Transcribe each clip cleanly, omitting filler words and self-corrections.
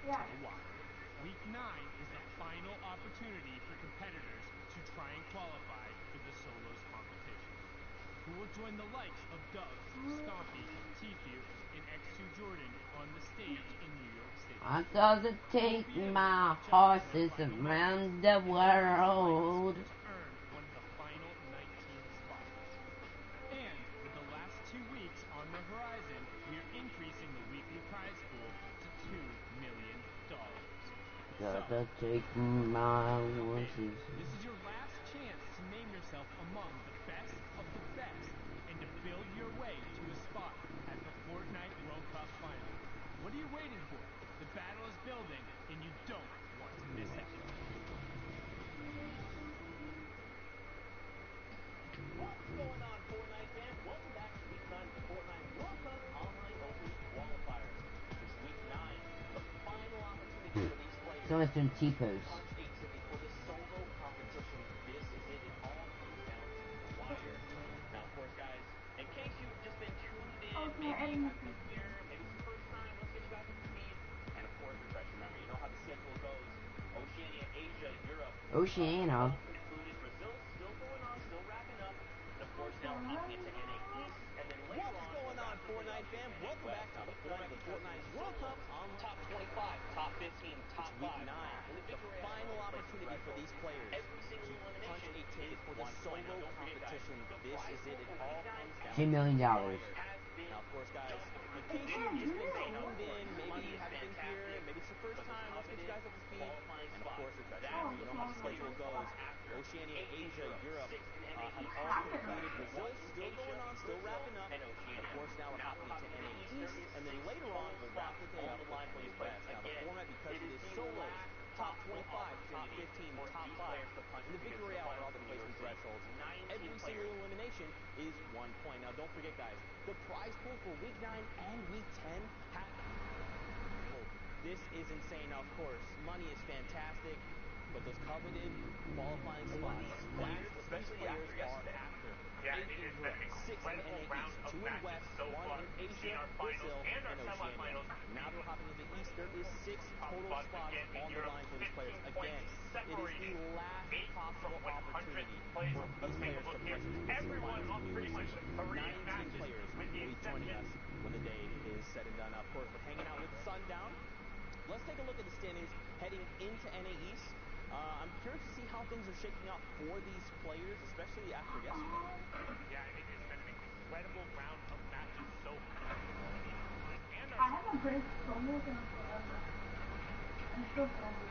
to the wire. Week 9 is the final opportunity for competitors to try and qualify for the solos competition. Who will join the likes of Dubs, Stompy, Tfue, and X2 Jordan on the stage in New York City? I'm gonna take my horses around the world. To earn one of the final 19 spots. And with the last 2 weeks on the horizon, we're increasing the weekly prize pool to $2 million. Gotta take my horses. This is your last chance to name yourself among the best of the best and to build your way to a spot at the Fortnite World Cup final. What are you waiting for? The battle is building and you don't want to miss it. What's going on, Fortnite fans? Welcome back to Week 9 of the Fortnite World Cup Online Open Qualifiers. This is Week 9, the final opportunity for these players. So it's in T-pose. For the solo competition, this is it. It all comes down to the wire. Now, of course, guys, in case you've just been tuned in, maybe you haven't been here, maybe it's the first time, let's get you guys up to speed. And of course, refresh your memory. You know how the schedule goes. Oceania, Asia, Europe. Oceania. Included. Brazil still going on, still wrapping up. And of course, now hopping into NA East. And then later What's going on, Fortnite fam? Welcome back to Week 9 of the Fortnite World Cup on top 25, top 15, top 5. Week 9. The final opportunity for these players to punch a ticket for the solo competition. This is it. It all comes down $2 million. Now, of course, guys, in case you've just been tuned in, maybe you haven't been here, maybe it's your first time, let's get you guys up to speed. And of course, refresh your memory. You know how the schedule goes. Oceania, Asia, Europe have all completed. Brazil still going on, still wrapping up. Of course, now we're hopping into NA East, and then later on, we'll wrap the day up with Plays West. Now, the format, because it is solos, top 25, top 15, top 5, and the big royale for all the placement thresholds. Every single elimination is 1 point. Now, don't forget, guys, the prize pool for Week 9 and Week 10 has... This is insane. Now, of course, money is fantastic, but those coveted qualifying spots, that's what these players are after. 8 in Europe, 6 in NA East, 2 in West, 1 in Asia, Brazil, and Oceania. Now they're hopping into the East. There is 6 total spots on the line for these players. Again, it is the last possible opportunity for these players to punch into the Everyone on pretty much 3 19 players will be joining us when the day is said and done. Now, of course, we're hanging out with Sundown. Let's take a look at the standings heading into NA East. I'm curious to see how things are shaking out for these players, especially after yesterday. Yeah, I mean, it's been an incredible round of matches so far. And I haven't played solos in forever. I'm still playing.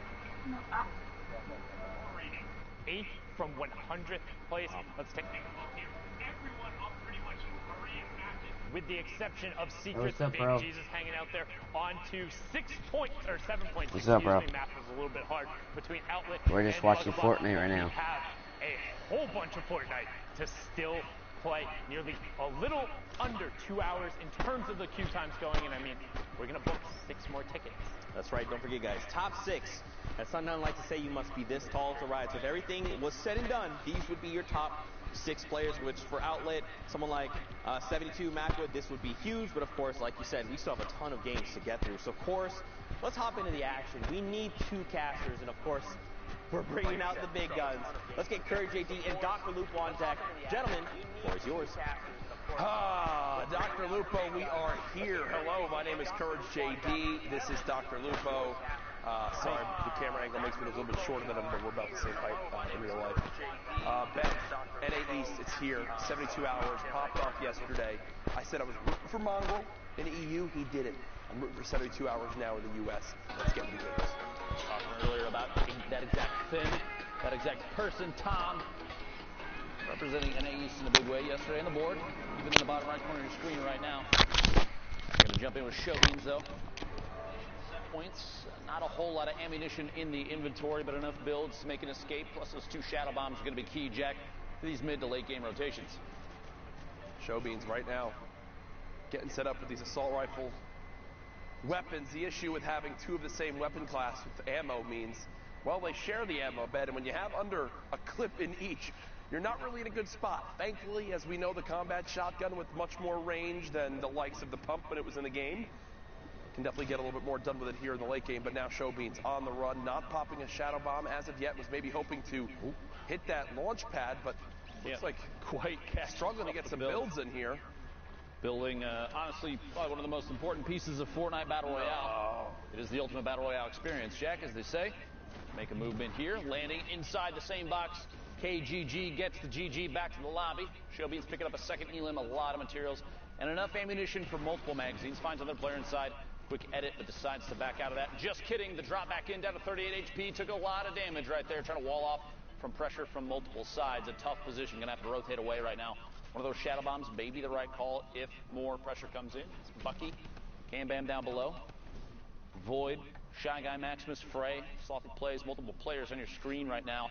No, reading 8th from 100th place. Let's take a look here. Everyone up pretty much 3 matches. With the exception of Secrets, up, Baby Jesus hanging out there on to 6 points, or 7 points. What's up, bro? Math was a little bit hard between Outlet. We're just watching Fortnite right now. We have a whole bunch of Fortnite to still play. Nearly a little under 2 hours in terms of the queue times going, and I mean, we're gonna book 6 more tickets. That's right. Don't forget, guys. Top 6. As Sundown like to say, you must be this tall to ride. So if everything was said and done, these would be your top 6 players, which for Outlet, someone like 72 Macwood, this would be huge. But of course, like you said, we still have a ton of games to get through. So of course, let's hop into the action. We need 2 casters, and of course, we're bringing out the big guns. Let's get Courage JD and Dr. Lupo on deck. Gentlemen, the floor is yours. Dr. Lupo, we are here. Hello, my name is Courage JD. This is Dr. Lupo. Sorry, the camera angle makes me look a little bit shorter than him, but we're about the same height in real life. Ben, NA East, it's here. 72 hours, popped off yesterday. I said I was rooting for Mongrel in the EU. He did it. I'm rooting for 72 hours now in the US. Let's get into the games. Talking earlier about that exact thing, that exact person, Tom, representing NA East in a big way yesterday on the board, even in the bottom right corner of your screen right now. We're going to jump in with Showbeans, though. Set points, not a whole lot of ammunition in the inventory, but enough builds to make an escape, plus those 2 shadow bombs are going to be key, Jack, for these mid to late game rotations. Showbeans right now getting set up with these assault rifle weapons. The issue with having 2 of the same weapon class with ammo means, well, they share the ammo bed, and when you have under a clip in each, you're not really in a good spot. Thankfully, as we know, the combat shotgun with much more range than the likes of the pump when it was in the game can definitely get a little bit more done with it here in the late game. But now Showbeans on the run, not popping a shadow bomb as of yet. Was maybe hoping to hit that launch pad, but looks like quite struggling to get some builds in here. Building, honestly, probably one of the most important pieces of Fortnite Battle Royale. It is the ultimate Battle Royale experience, Jack, as they say. Make a movement here, landing inside the same box. KGG gets the GG back to the lobby. Showbeans picking up a second elim, a lot of materials, and enough ammunition for multiple magazines. Finds another player inside. Quick edit, but decides to back out of that. Just kidding. The drop back in down to 38 HP. Took a lot of damage right there, trying to wall off from pressure from multiple sides. A tough position. Gonna have to rotate away right now. One of those shadow bombs may be the right call if more pressure comes in. It's Bucky, Cam Bam down below. Void, Shy Guy Maximus, Frey, Slothy plays, multiple players on your screen right now.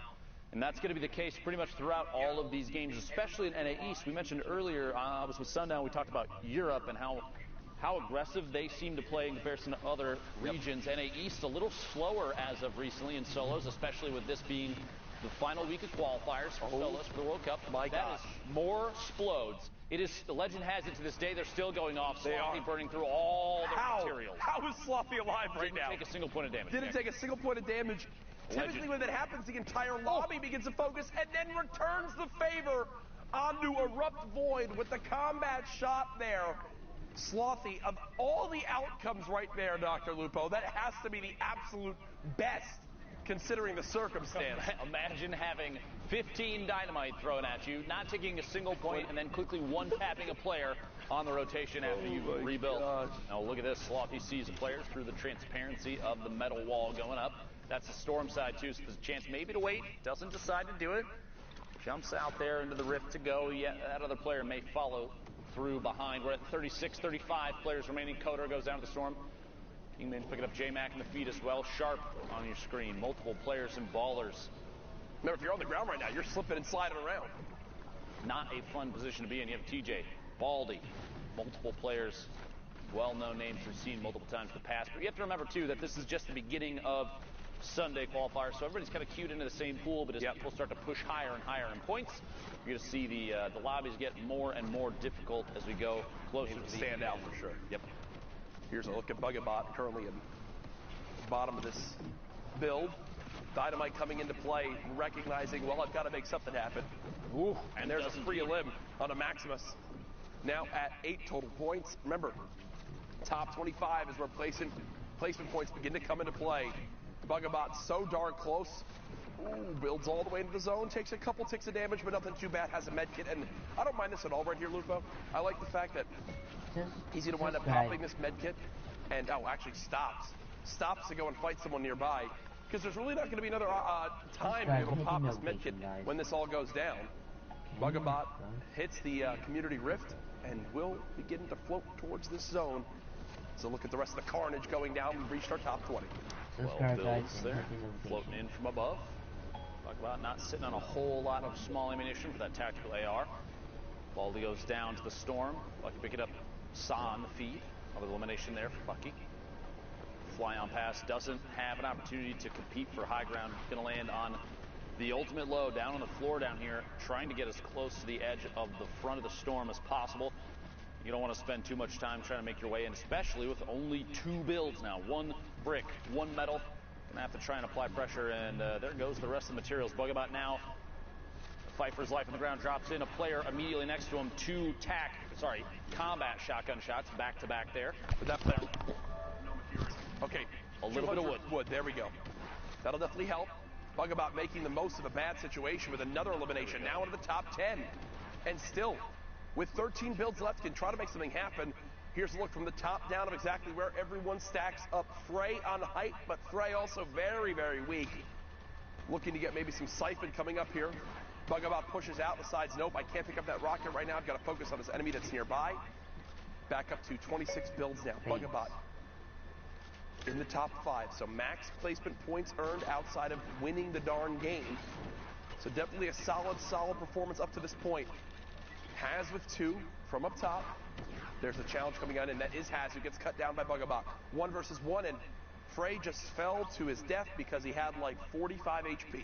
And that's going to be the case pretty much throughout all of these games, especially in NA East. We mentioned earlier, I was with Sundown, we talked about Europe and how aggressive they seem to play in comparison to other regions. NA East a little slower as of recently in solos, especially with this being the final week of qualifiers for solos for the World Cup. My gosh. More explodes. It is, the legend has it to this day, they're still going off. Slothy burning through all their materials. How is Slothy alive right now? Didn't take a single point of damage. Didn't take a single point of damage. Typically when that happens, the entire lobby begins to focus and then returns the favor onto Erupt Void with the combat shot there. Slothy, of all the outcomes right there, Dr. Lupo, that has to be the absolute best considering the circumstance. Imagine having 15 dynamite thrown at you, not taking a single point, and then quickly one-tapping a player on the rotation after you've rebuilt. Now look at this. Slothy sees a player through the transparency of the metal wall going up. That's the storm side too, so there's a chance maybe to wait. Doesn't decide to do it. Jumps out there into the rift to go. Yeah, that other player may follow through behind. We're at 36, 35 players remaining. Coder goes down to the storm. Kingman's picking up J-Mac in the feed as well. Sharp on your screen. Multiple players and ballers. Remember, if you're on the ground right now, you're slipping and sliding around. Not a fun position to be in. You have TJ, Baldy, multiple players, well-known names we've seen multiple times in the past. But you have to remember, too, that this is just the beginning of Sunday qualifiers, so everybody's kind of queued into the same pool, but as people start to push higher and higher in points, you're going to see the lobbies get more and more difficult as we go closer to the stand out for sure. Yep. Here's a look at Bugabot currently in bottom of this build. Dynamite coming into play, recognizing, well, I've got to make something happen. Ooh, and there's a free limb on a Maximus. Now at 8 total points. Remember, top 25 is where placement points begin to come into play. Bugabot so darn close. Ooh, builds all the way into the zone, takes a couple ticks of damage, but nothing too bad, has a med kit, and I don't mind this at all right here, Lupo. I like the fact that he's going to wind up popping this med kit, and actually stops to go and fight someone nearby, because there's really not going to be another time to be able to pop this med kit when this all goes down. Bugabot hits the community rift and will begin to float towards this zone. So look at the rest of the carnage going down. We've reached our top 20. 12 builds there, floating in from above. Bugabot not sitting on a whole lot of small ammunition for that tactical AR. Baldy goes down to the storm. Bucky picking up Saw on the feed. Another elimination there for Bucky. Fly on pass doesn't have an opportunity to compete for high ground. Going to land on the ultimate low down on the floor down here, trying to get as close to the edge of the front of the storm as possible. You don't want to spend too much time trying to make your way in, especially with only 2 builds now. 1 brick, 1 metal. Gonna have to try and apply pressure, and there goes the rest of the materials. Bugabot now, fight for his life on the ground, drops in a player immediately next to him. 2 combat shotgun shots back to back there. But that player, okay, a little bit of wood. There we go. That'll definitely help. Bugabot making the most of a bad situation with another elimination. Now into the top 10, and still, with 13 builds left, can try to make something happen. Here's a look from the top down of exactly where everyone stacks up. Frey on height, but Frey also very, very weak. Looking to get maybe some siphon coming up here. Bugabot pushes out, decides, nope, I can't pick up that rocket right now. I've got to focus on his enemy that's nearby. Back up to 26 builds now. Bugabot in the top 5. So max placement points earned outside of winning the darn game. So definitely a solid performance up to this point. Haz with 2 from up top. There's a challenge coming on, and that is Haz, who gets cut down by Bugabot. 1 versus 1, and Frey just fell to his death because he had like 45 HP.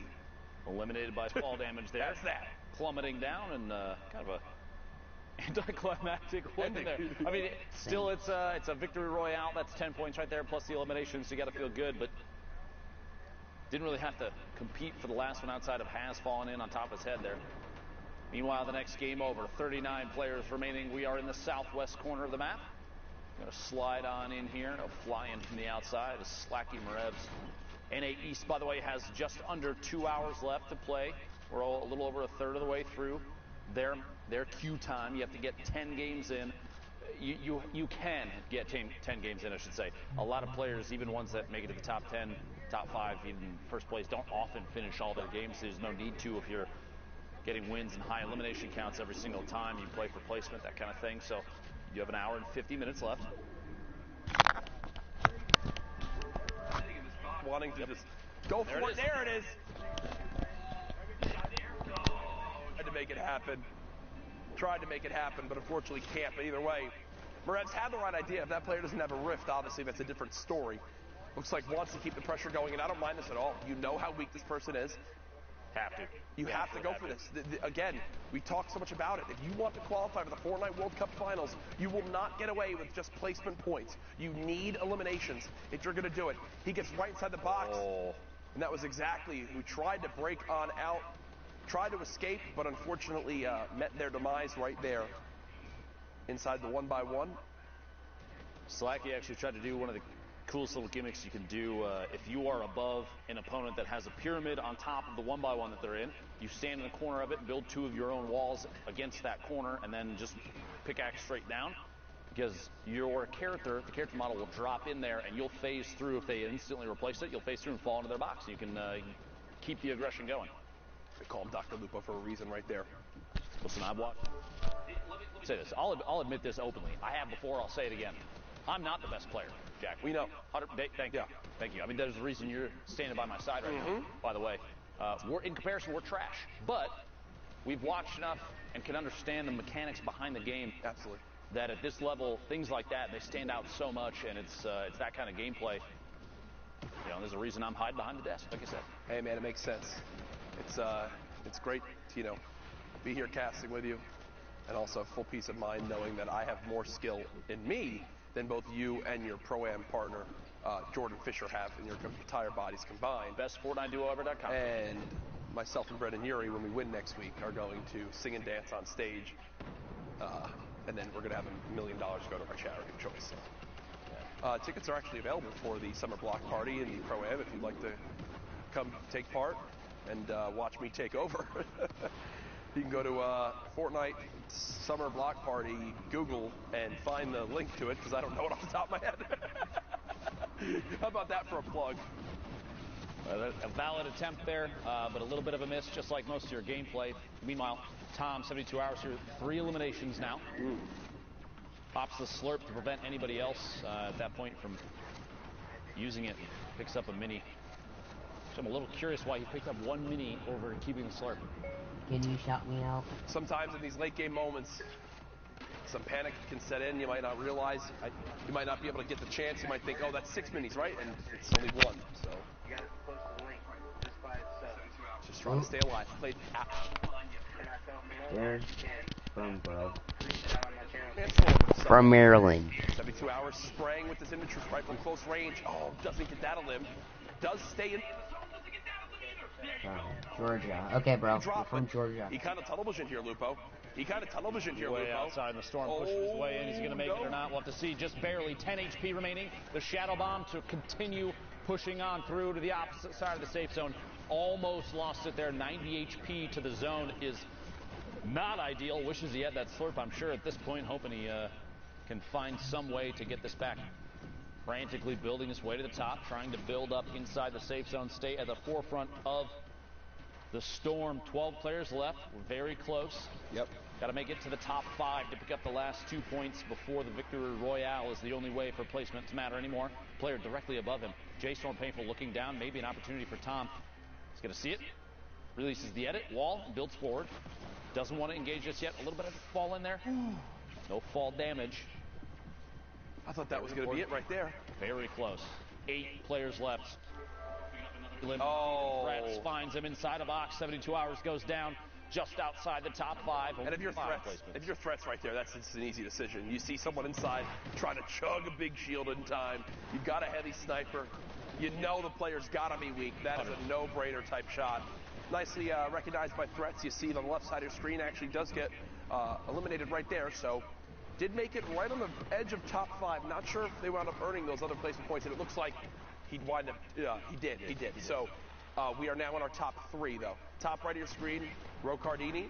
Eliminated by fall damage there. That's that. Plummeting down, and kind of a anticlimactic win there. I mean, still, it's a victory royale. That's 10 points right there, plus the eliminations. So you got to feel good, but didn't really have to compete for the last one outside of Has falling in on top of his head there. Meanwhile, the next game over, 39 players remaining. We are in the southwest corner of the map. Going to slide on in here. I'll fly in from the outside. A Slacky Marevs. NA East, by the way, has just under 2 hours left to play. We're a little over a third of the way through their queue time. You have to get 10 games in. You can get 10 games in, I should say. A lot of players, even ones that make it to the top 10, top 5, even first place, don't often finish all their games. There's no need to if you're getting wins and high elimination counts every single time you play for placement, that kind of thing. So you have an hour and 50 minutes left. Wanting to just go for it. There it is. Tried to make it happen. Tried to make it happen, but unfortunately can't. But either way, Marevs had the right idea. If that player doesn't have a rift, obviously that's a different story. Looks like wants to keep the pressure going, and I don't mind this at all. You know how weak this person is. Have to. You have to go for this. Again, we talk so much about it. If you want to qualify for the Fortnite World Cup Finals, you will not get away with just placement points. You need eliminations if you're going to do it. He gets right inside the box, and that was exactly who tried to break on out, tried to escape, but unfortunately met their demise right there inside the 1x1. Slacky actually tried to do one of the coolest little gimmicks you can do. If you are above an opponent that has a pyramid on top of the 1x1 that they're in, you stand in the corner of it and build 2 of your own walls against that corner, and then just pickaxe straight down, because your character, the character model, will drop in there and you'll phase through. If they instantly replace it, you'll phase through and fall into their box. You can keep the aggression going. They call him Dr. Lupo for a reason right there. Listen, I've watched. Say this. I'll admit this openly. I have before. I'll say it again. I'm not the best player, Jack. We know. Thank you. Thank you. I mean, there's a reason you're standing by my side right now, by the way. In comparison, we're trash. But we've watched enough and can understand the mechanics behind the game. Absolutely. That at this level, things like that, they stand out so much, and it's that kind of gameplay. You know, there's a reason I'm hiding behind the desk, like I said. Hey, man, it makes sense. It's great to, be here casting with you, and also full peace of mind knowing that I have more skill in me than both you and your Pro-Am partner, Jordan Fisher, have in your entire bodies combined. Best Fortnite duo ever.com. And myself and Brendan Urie, when we win next week, are going to sing and dance on stage, and then we're going to have $1 million go to our charity of choice. Tickets are actually available for the summer block party and the Pro-Am if you'd like to come take part and watch me take over. You can go to Fortnite Summer Block Party, Google, and find the link to it, because I don't know it off the top of my head. How about that for a plug? A valid attempt there, but a little bit of a miss, just like most of your gameplay. Meanwhile, Tom, 72 hours here, 3 eliminations now. Pops the slurp to prevent anybody else at that point from using it. Picks up a mini. So I'm a little curious why he picked up 1 mini over keeping the slurp. Can you shout me out? Sometimes in these late game moments, some panic can set in. You might not realize. You might not be able to get the chance. You might think, oh, that's 6 minis, right? And it's only 1. So You got it close to the link, just by itself. just trying to stay alive. Played There's from bro. man, From Maryland. 72 hours spraying with this infantry rifle close range. Oh, doesn't get that a limb. Does stay in. Georgia. Okay, bro. You're from Georgia. He kind of tunnel visioned here, Lupo. He kind of tunnel visioned here, Way Lupo. outside in the storm, pushing his way in. Is he going to make it or not? We'll have to see. Just barely 10 HP remaining. The Shadow Bomb to continue pushing on through to the opposite side of the safe zone. Almost lost it there. 90 HP to the zone is not ideal. Wishes he had that slurp, I'm sure, at this point, hoping he can find some way to get this back. Frantically building his way to the top, trying to build up inside the safe zone, stay at the forefront of the storm. 12 players left. We're very close. Yep. Got to make it to the top 5 to pick up the last 2 points before the victory royale is the only way for placement to matter anymore. Player directly above him. J Storm Painful looking down. Maybe an opportunity for Tom. He's going to see it. Releases the edit. Wall. Builds forward. Doesn't want to engage just yet. A little bit of fall in there. No fall damage. I thought that was going to be it right there. Very close. 8 players left. Oh. Rats finds him inside a box. 72 hours goes down. just outside the top 5. And if you're threats right there, that's an easy decision. You see someone inside trying to chug a big shield in time. You've got a heavy sniper. You know the player's got to be weak. That is a no-brainer type shot. Nicely recognized by threats. You see it on the left side of your screen. Actually does get eliminated right there. So did make it right on the edge of top 5. Not sure if they wound up earning those other placement points. And it looks like he'd wind up. He did. So we are now in our top 3, though. Top right of your screen, Rocardini.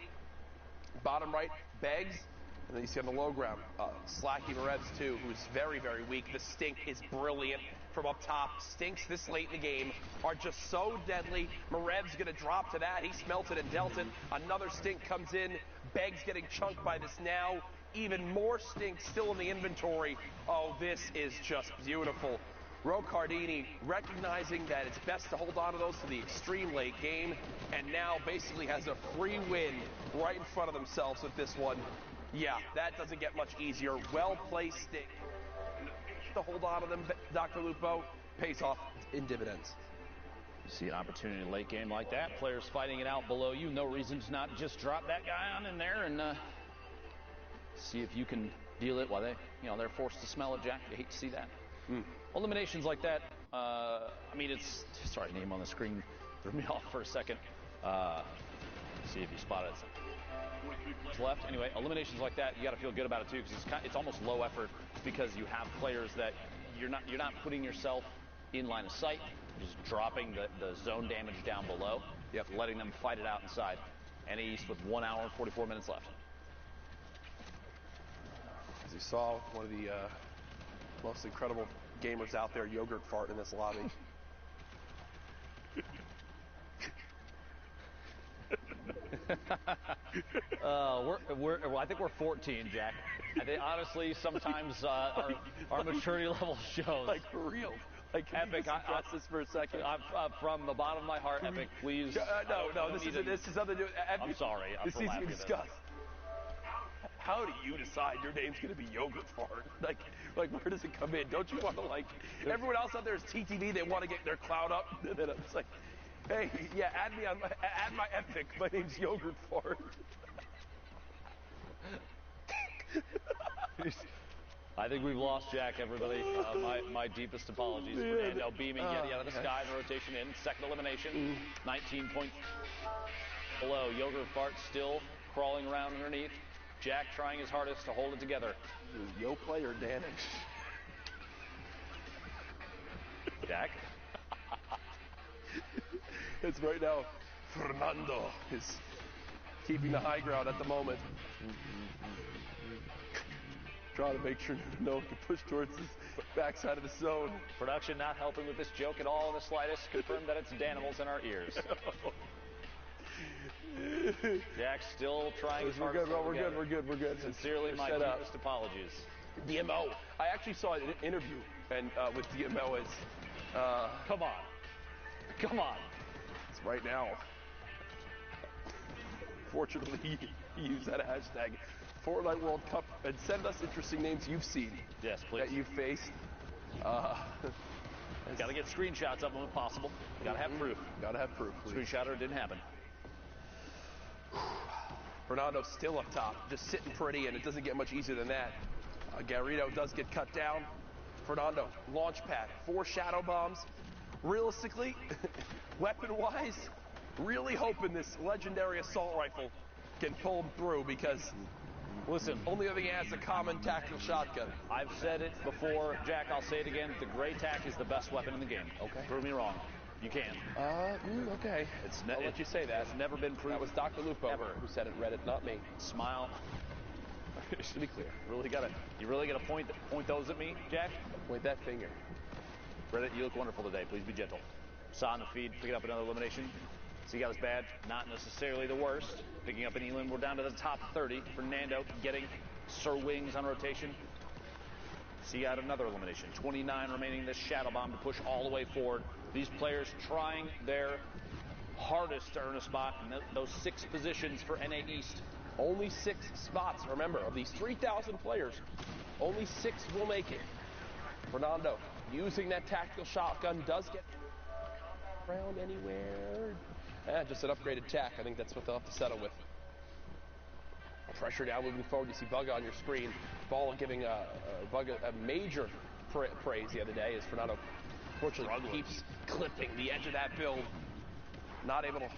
Bottom right, Beggs. And then you see on the low ground, Slacky Moretz, too, who's very, very weak. The stink is brilliant from up top. Stinks this late in the game are just so deadly. Moretz going to drop to that. He smelt it and dealt it. Another stink comes in. Beggs getting chunked by this now. Even more stink still in the inventory. Oh, this is just beautiful. Rocardini recognizing that it's best to hold on to those to the extreme late game, and now basically has a free win right in front of themselves with this one. Yeah, that doesn't get much easier. Well-placed stick to hold on to them, Dr. Lupo, pays off in dividends. You see an opportunity in a late game like that, players fighting it out below you, no reason to not just drop that guy on in there and see if you can deal it while they're forced to smell it, Jack. You hate to see that. Eliminations like that, it's, sorry, name on the screen threw me off for a second. See if you spot it. It's left. Anyway, eliminations like that, you got to feel good about it too, because it's almost low effort because you have players that you're not putting yourself in line of sight, just dropping the zone damage down below, letting them fight it out inside. NA East with 1 hour and 44 minutes left. As you saw, one of the most incredible gamers out there, yogurt fart in this lobby. I think we're 14, Jack. I think honestly, sometimes our maturity level shows. Like for real. Like, can Epic. you just this for a second? From the bottom of my heart, Epic, please. No. This is nothing to do. I'm sorry. This needs to be discussed. How do you decide your name's going to be yogurt fart? Like where does it come in? Don't you want to everyone else out there is TTV? They want to get their clout up. And then it's like, hey, yeah, add my Epic. My name's yogurt fart. I think we've lost Jack, everybody. My deepest apologies. Fernando beaming Yeti out of the sky, the rotation in. Second elimination, 19 points below. Yogurt Fart still crawling around underneath. Jack trying his hardest to hold it together. Yo play or Danish? Jack? It's right now. Fernando is keeping the high ground at the moment. Trying to make sure no one can push towards the backside of the zone. Production not helping with this joke at all in the slightest. Confirmed that it's Danimals in our ears. Jack still trying his hardest. We're good. Sincerely, my deepest apologies. DMO. I actually saw an interview with DMO as... Come on. It's right now. Fortunately, he used that hashtag. Fortnite World Cup, and send us interesting names you've seen. Yes, please. That you've faced. Got to get screenshots of them if possible. Got to have proof. Please. Screenshotter didn't happen. Fernando's still up top, just sitting pretty, and it doesn't get much easier than that. Garrido does get cut down. Fernando, launch pad, 4 shadow bombs. Realistically, weapon-wise, really hoping this legendary assault rifle can pull him through because, listen, only other thing he has is a common tactical shotgun. I've said it before, Jack, I'll say it again. The gray tac is the best weapon in the game. Okay. Prove me wrong. You can. Okay. I'll let you say that. It's never been proven. That was Dr. Lupo who said it, Reddit, not me. Smile. Just to be clear. You really gotta point those at me, Jack? Point that finger. Reddit, you look wonderful today. Please be gentle. Saw in the feed, picking up another elimination. So he got his badge, not necessarily the worst. Picking up an Elam, we're down to the top 30. Fernando getting Sir Wings on rotation. See out another elimination. 29 remaining this shadow bomb to push all the way forward. These players trying their hardest to earn a spot in those 6 positions for NA East. Only 6 spots. Remember, of these 3,000 players, only 6 will make it. Fernando using that tactical shotgun does get around anywhere. Just an upgraded tac. I think that's what they'll have to settle with. Pressure now moving forward. You see Bugga on your screen. Ball giving Bugga a major praise the other day as Fernando fortunately keeps clipping the edge of that build. Not able to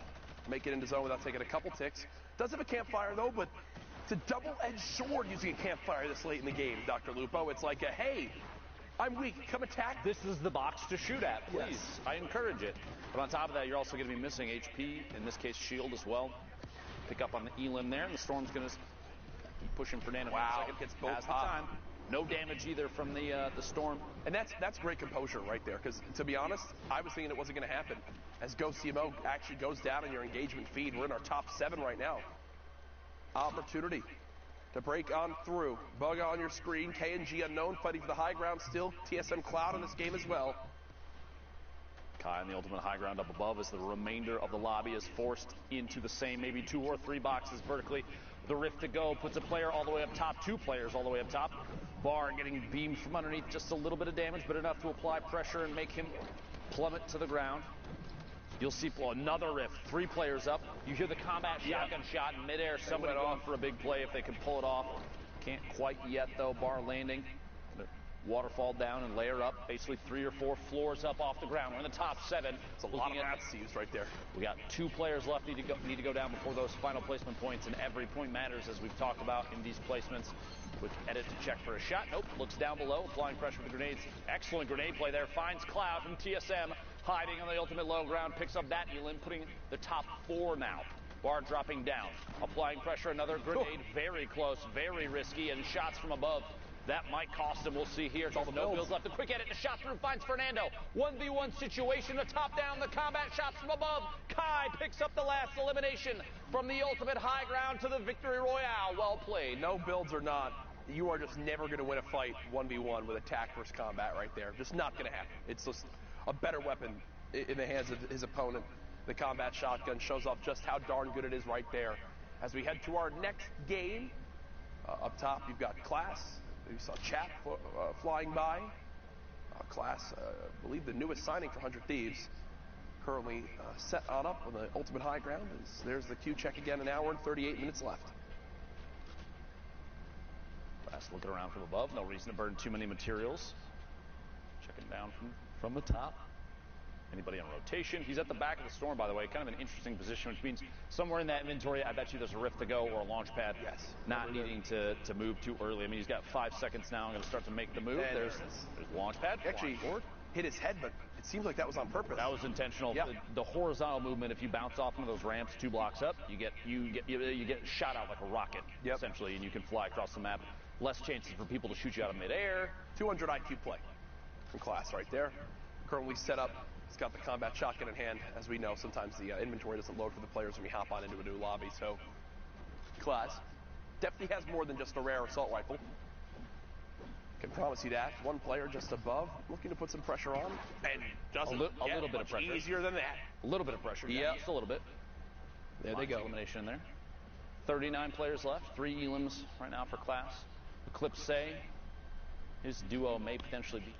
make it into zone without taking a couple ticks. Does have a campfire though, but it's a double-edged sword using a campfire this late in the game, Dr. Lupo. It's like a, hey, I'm weak, come attack. This is the box to shoot at, please. Yes. I encourage it. But on top of that, you're also going to be missing HP, in this case shield as well. Pick up on the elim there, and the Storm's going to keep pushing Fernando. Wow, Second. gets both Has the top. time. No damage either from the Storm. And that's great composure right there, because to be honest, I was thinking it wasn't going to happen. As Go CMO actually goes down in your engagement feed, we're in our top 7 right now. Opportunity to break on through. Bugga on your screen, KNG unknown, fighting for the high ground still. TSM Cloud in this game as well. Kai on the ultimate high ground up above as the remainder of the lobby is forced into the same maybe 2 or 3 boxes vertically. The rift to go puts a player all the way up top, 2 players all the way up top. Bar getting beamed from underneath, just a little bit of damage, but enough to apply pressure and make him plummet to the ground. You'll see another rift, 3 players up. You hear the combat shotgun shot in midair. Somebody going for a big play if they can pull it off. Can't quite yet though. Bar landing. Waterfall down and layer up. Basically 3 or 4 floors up off the ground. We're in the top 7. It's a lot of maths used right there. We got 2 players left need to go down before those final placement points, and every point matters as we've talked about in these placements. Quick edit to check for a shot. Nope, looks down below, applying pressure with the grenades. Excellent grenade play there. Finds Cloud from TSM, hiding on the ultimate low ground. Picks up that elim, putting the top 4 now. Bar dropping down, applying pressure. Another grenade, very close, very risky, and shots from above. That might cost him. We'll see here. Just no builds left. A quick edit. The shot through finds Fernando. 1v1 situation. The top down. The combat shots from above. Kai picks up the last elimination from the ultimate high ground to the victory royale. Well played. No builds or not, you are just never going to win a fight 1v1 with attack versus combat right there. Just not going to happen. It's just a better weapon in the hands of his opponent. The combat shotgun shows off just how darn good it is right there. As we head to our next game, up top you've got Class. You saw Chap flying by. Class, I believe the newest signing for 100 Thieves. Currently set on up on the ultimate high ground. There's the Q check again, 1 hour and 38 minutes left. Class looking around from above. No reason to burn too many materials. Checking down from the top. Anybody on rotation? He's at the back of the Storm, by the way. Kind of an interesting position, which means somewhere in that inventory, I bet you there's a rift to go or a launch pad. Yes. Not needing to move too early. I mean, he's got 5 seconds now. I'm going to start to make the move. There's launch pad. Actually hit his head, but it seems like that was on purpose. That was intentional. Yep. The horizontal movement, if you bounce off one of those ramps 2 blocks up, you get shot out like a rocket, essentially, and you can fly across the map. Less chances for people to shoot you out of midair. 200 IQ play from Class right there. Currently set up. He's got the combat shotgun in hand. As we know, sometimes the inventory doesn't load for the players when we hop on into a new lobby. So, Class definitely has more than just a rare assault rifle. Can promise you that. 1 player just above, looking to put some pressure on, and doesn't a little bit of pressure. Easier than that. A little bit of pressure. Yeah, just a little bit. There they go. Elimination in there. 39 players left. 3 elims right now for Class. Eclipse, his duo may potentially be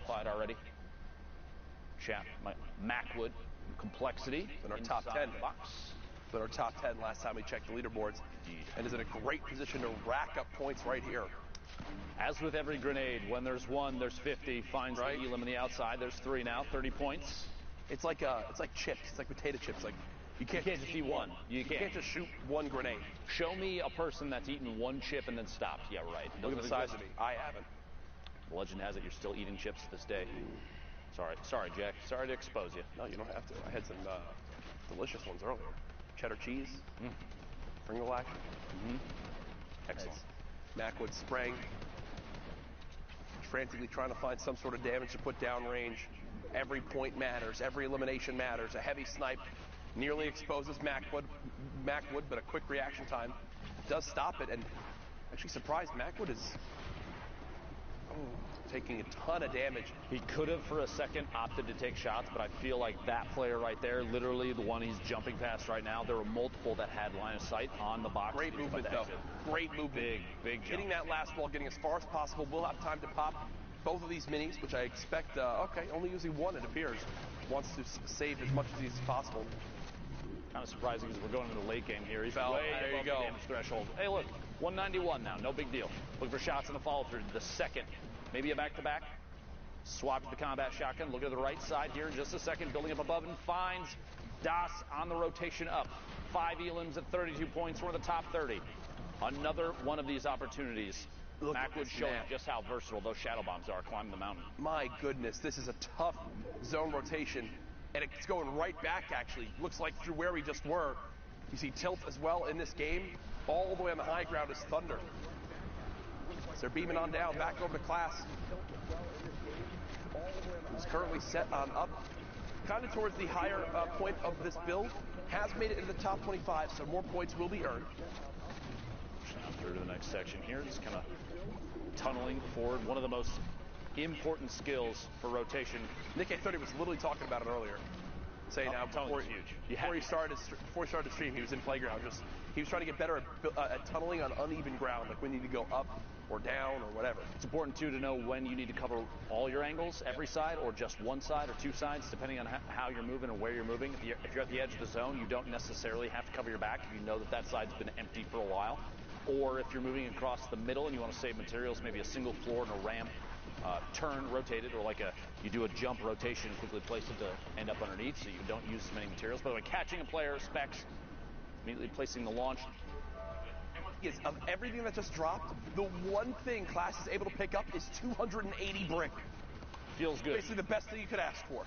applied already. Chap, Macwood, Complexity in our top 10 box. In our top 10 last time we checked the leaderboards. Indeed. And is in a great position to rack up points right here. As with every grenade, when there's 1, there's 50. Finds the elim on the outside. There's 3 now, 30 points. It's like chips. It's like potato chips. Like you can't just eat one. You can't just shoot 1 grenade. Show me a person that's eaten 1 chip and then stopped. Yeah, right. Look at the size of me. I haven't. The legend has it you're still eating chips to this day. Sorry, Jack. Sorry to expose you. No, you don't have to. I had some delicious ones earlier. Cheddar cheese, Pringle action. Excellent. Macwood spraying. Frantically trying to find some sort of damage to put down range. Every point matters. Every elimination matters. A heavy snipe nearly exposes Macwood, but a quick reaction time does stop it. And actually surprised, Macwood is taking a ton of damage. He could have for a second opted to take shots, but I feel like that player right there, literally the one he's jumping past right now, there were multiple that had line of sight on the box. Great movement though. Great movement. Big jump. Hitting that last ball, getting as far as possible. We'll have time to pop both of these minis, which I expect, only using 1 it appears. Wants to save as much of these as possible. Kind of surprising because we're going into the late game here. He's Fell. way There you above go. the damage threshold. Hey, look, 191 now. No big deal. Look for shots in the follow through. The second, maybe a back-to-back. Swap to the combat shotgun. Look at the right side here in just a second. Building up above and finds Das on the rotation up. 5 elims at 32 points. We're in the top 30. Another one of these opportunities. Macwood showing just how versatile those shadow bombs are climbing the mountain. My goodness, this is a tough zone rotation, and it's going right back, actually. Looks like through where we just were. You see tilt as well in this game. All the way on the high ground is Thunder. So they're beaming on down, back over to Class. Who's currently set on up, kind of towards the higher point of this build. Has made it into the top 25, so more points will be earned. Now through to the next section here. Just kind of tunneling forward. One of the most important skills for rotation. Nick A30 was literally talking about it earlier. Saying now before he started the stream, he was in Playground. He was trying to get better at tunneling on uneven ground, like when you need to go up or down or whatever. It's important too to know when you need to cover all your angles, every side, or just one side or two sides, depending on how you're moving and where you're moving. If you're at the edge of the zone, you don't necessarily have to cover your back if you know that that side's been empty for a while. Or if you're moving across the middle and you want to save materials, maybe a single floor and a ramp. Turn rotated, or like you do a jump rotation, quickly place it to end up underneath so you don't use as many materials. By the way, catching a player, specs, immediately placing the launch. Is of everything that just dropped, the one thing Class is able to pick up is 280 brick. Feels good. Basically the best thing you could ask for.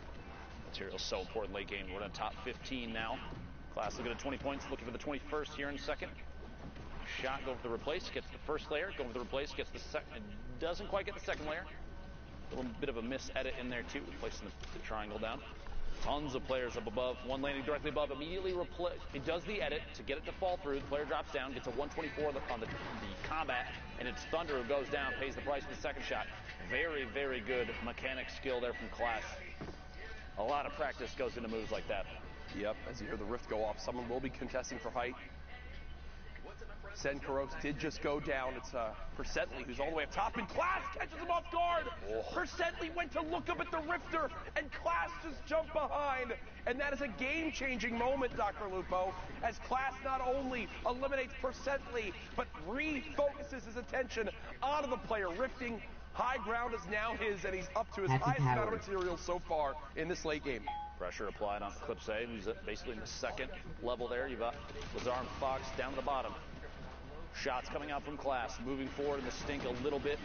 Material's so important late game. We're in the top 15 now. Class looking at 20 points, looking for the 21st here in a second. Shot, go for the replace, gets the first layer, go for the replace, gets the second, doesn't quite get the second layer. A little bit of a miss edit in there too, placing the triangle down. Tons of players up above, one landing directly above, immediately replace. It does the edit to get it to fall through. The player drops down, gets a 124 on the combat, and it's Thunder who goes down, pays the price for the second shot. Very, very good mechanic skill there from Class. A lot of practice goes into moves like that. Yep, as you hear the rift go off, someone will be contesting for height. Sen Karos did just go down. It's Percently who's all the way up top, and Class catches him off guard. Percently went to look up at the Rifter, and Class just jumped behind. And that is a game-changing moment, Dr. Lupo, as Class not only eliminates Percently, but refocuses his attention onto the player. Rifting high ground is now his, and he's up to his highest amount of material so far in this late game. Pressure applied on Eclipse A, who's basically in the second level there. You've got Lazar and Fox down to the bottom. Shots coming out from Class, moving forward in the stink a little bit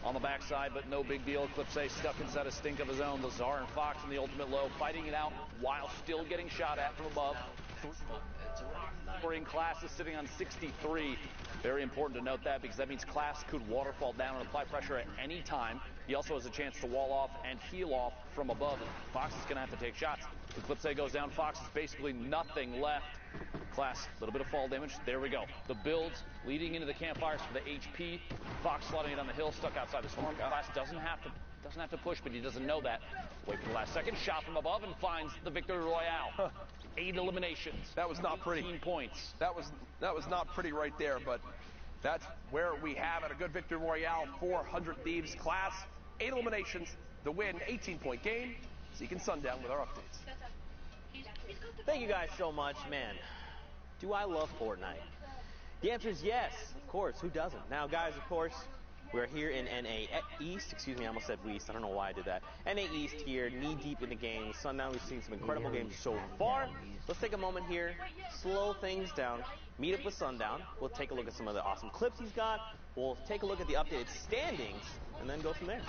on the backside, but no big deal. Eclipse A stuck inside a stink of his own. Lazar and Fox in the ultimate low, fighting it out while still getting shot at from above. Class is sitting on 63. Very important to note that, because that means Class could waterfall down and apply pressure at any time. He also has a chance to wall off and heal off from above. Fox is going to have to take shots. Eclipse A goes down. Fox is basically nothing left. Class, a little bit of fall damage. There we go. The builds leading into the campfires for the HP. Fox slotting it on the hill, stuck outside the storm. Class doesn't have to push, but he doesn't know that. Wait for the last second. Shot from above and finds the Victory Royale. 8 eliminations. That was not pretty. 18 points. That was not pretty right there, but that's where we have it. A good Victory Royale, 400 Thieves. Class, 8 eliminations, the win, 18-point game. Zeke and Sundown with our updates. Thank you guys so much. Man, do I love Fortnite? The answer is yes, of course. Who doesn't? Now, guys, of course, we're here in NA East. Excuse me, I almost said West. I don't know why I did that. NA East here, knee-deep in the game. Sundown, we've seen some incredible games so far. Let's take a moment here, slow things down, meet up with Sundown. We'll take a look at some of the awesome clips he's got. We'll take a look at the updated standings, and then go from there.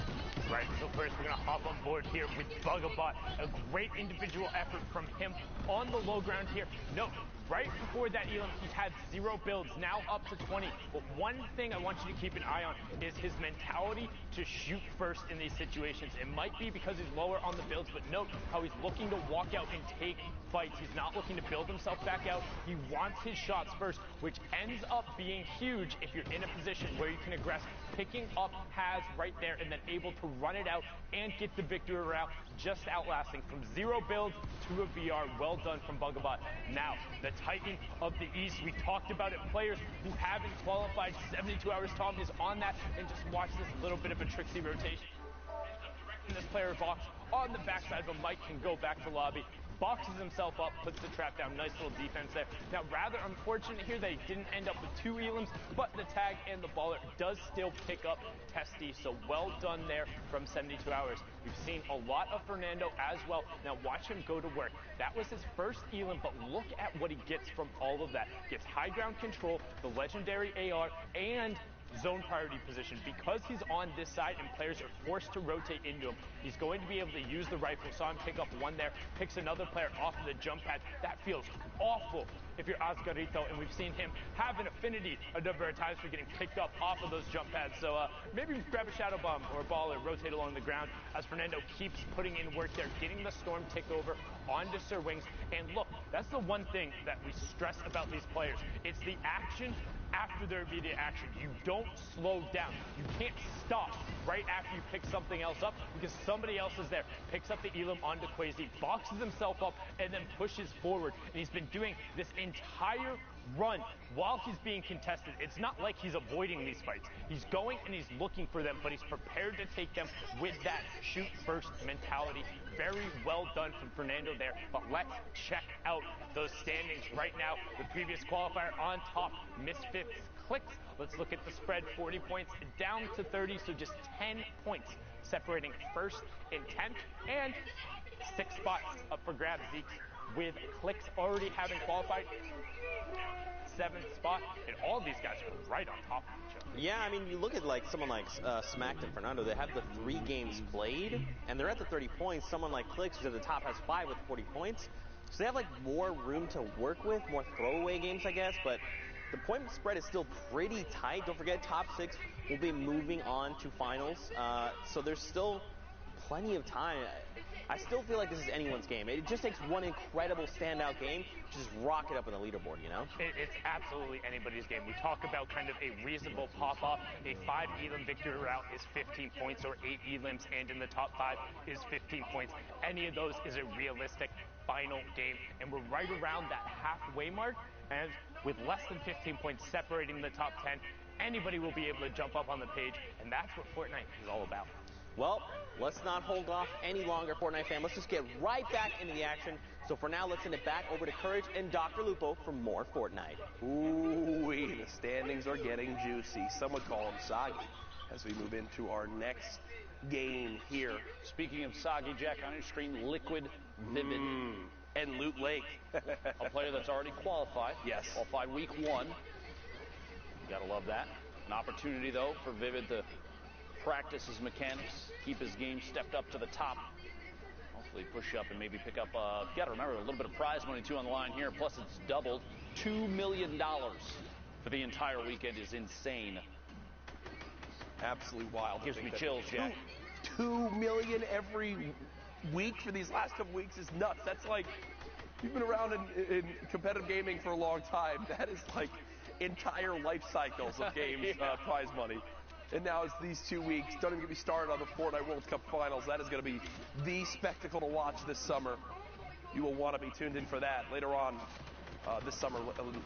Right, so first we're going to hop on board here with Bugabot. A great individual effort from him on the low ground here. No, right before that elim, he had 0 builds, now up to 20. But one thing I want you to keep an eye on is his mentality to shoot first in these situations. It might be because he's lower on the builds, but note how he's looking to walk out and take fights. He's not looking to build himself back out. He wants his shots first, which ends up being huge if you're in a position where you can aggress. Picking up has right there and then able to run it out and get the victory route, just outlasting from 0 builds to a VR. Well done from Bugabot. Now, the Titan of the East, we talked about it. Players who haven't qualified 72 hours. Tom is on that, and just watch this little bit of a tricksy rotation. This player box on the backside of a mic can go back to lobby. boxes himself up, puts the trap down. Nice little defense there. Now, rather unfortunate here, they didn't end up with 2 elims, but the tag and the baller does still pick up Testy, so well done there from 72 Hours. We've seen a lot of Fernando as well. Now, watch him go to work. That was his first elim, but look at what he gets from all of that. Gets high ground control, the legendary AR, and zone priority position. Because he's on this side and players are forced to rotate into him, he's going to be able to use the rifle. Saw him pick up one there, picks another player off of the jump pad. That feels awful if you're Oscarito, and we've seen him have an affinity a number of times for getting picked up off of those jump pads. So maybe grab a shadow bomb or a ball and rotate along the ground as Fernando keeps putting in work there, getting the storm tick over onto Sir Wings. And look, that's the one thing that we stress about these players. It's the action after their immediate action. You don't slow down. You can't stop right after you pick something else up because somebody else is there. Picks up the elim onto Quasi, boxes himself up, and then pushes forward. And he's been doing this entire run while he's being contested. It's not like he's avoiding these fights. He's going and he's looking for them, but he's prepared to take them with that shoot first mentality. Very well done from Fernando there. But let's check out those standings right now. The previous qualifier on top, Misfits Clicks. Let's look at the spread. 40 points down to 30, so just 10 points separating first and 10th, and 6 spots up for grabs. Zeke with Clicks already having qualified. 7th spot, and all of these guys are right on top of each other. Yeah, I mean, you look at like someone like Smacked and Fernando, they have the 3 games played, and they're at the 30 points. Someone like Clicks, who's at the top, has 5 with 40 points. So they have like more room to work with, more throwaway games, I guess, but the point spread is still pretty tight. Don't forget, top 6 will be moving on to finals, so there's still plenty of time. I still feel like this is anyone's game. It just takes one incredible standout game to just rock it up on the leaderboard, you know? It's absolutely anybody's game. We talk about kind of a reasonable pop-off. A 5 elim victory route is 15 points, or 8 elims, and in the top 5 is 15 points. Any of those is a realistic final game, and we're right around that halfway mark, and with less than 15 points separating the top 10, anybody will be able to jump up on the page, and that's what Fortnite is all about. Well, let's not hold off any longer, Fortnite fam. Let's just get right back into the action. So for now, let's send it back over to Courage and Dr. Lupo for more Fortnite. Ooh-wee, the standings are getting juicy. Some would call them soggy as we move into our next game here. Speaking of soggy, Jack, on your screen, Liquid, Vivid, and Loot Lake. a player that's already qualified. Yes. Qualified week 1. You gotta love that. An opportunity, though, for Vivid to practice his mechanics, keep his game stepped up to the top. Hopefully push up and maybe pick up, you gotta remember, a little bit of prize money too on the line here, plus it's doubled. $2 million for the entire weekend is insane. Absolutely wild. Gives me chills, Jack. $2 million every week for these last couple weeks is nuts. That's like, you've been around in competitive gaming for a long time. That is like entire life cycles of games, prize money. And now it's these 2 weeks. Don't even get me started on the Fortnite World Cup Finals. That is going to be the spectacle to watch this summer. You will want to be tuned in for that. Later on this summer,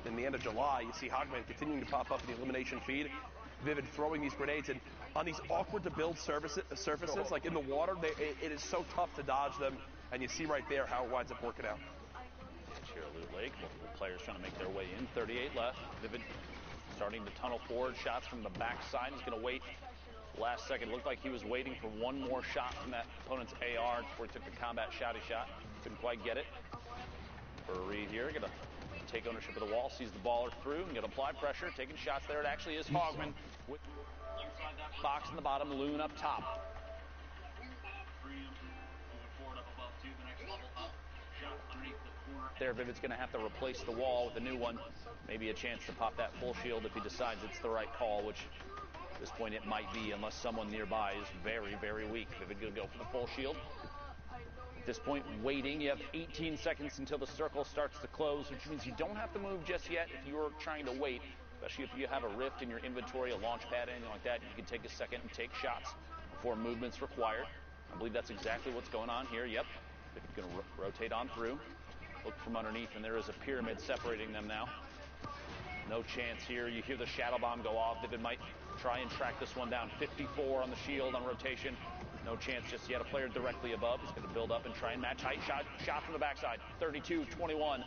in the end of July, you see Hogman continuing to pop up in the elimination feed. Vivid throwing these grenades, and on these awkward-to-build surfaces, like in the water, it is so tough to dodge them. And you see right there how it winds up working out. Here at Loot Lake, multiple players trying to make their way in. 38 left. Vivid starting to tunnel forward. Shots from the backside. He's going to wait last second. Looked like he was waiting for one more shot from that opponent's AR before he took the combat shotty shot. Couldn't quite get it. For a read here. Going to take ownership of the wall. Sees the baller through. And going to apply pressure. Taking shots there. It actually is Hogman. With Fox in the bottom. Loon up top. There, Vivid's going to have to replace the wall with a new one. Maybe a chance to pop that full shield if he decides it's the right call, which at this point it might be, unless someone nearby is very, very weak. Vivid going to go for the full shield. At this point, waiting. You have 18 seconds until the circle starts to close, which means you don't have to move just yet if you're trying to wait, especially if you have a rift in your inventory, a launch pad, anything like that. You can take a second and take shots before movement's required. I believe that's exactly what's going on here. Yep. Vivid's going to rotate on through. Look from underneath, and there is a pyramid separating them now. No chance here. You hear the shadow bomb go off. Vivid might try and track this one down. 54 on the shield on rotation. No chance just yet. A player directly above. He's going to build up and try and match height. Shot from the backside. 32-21.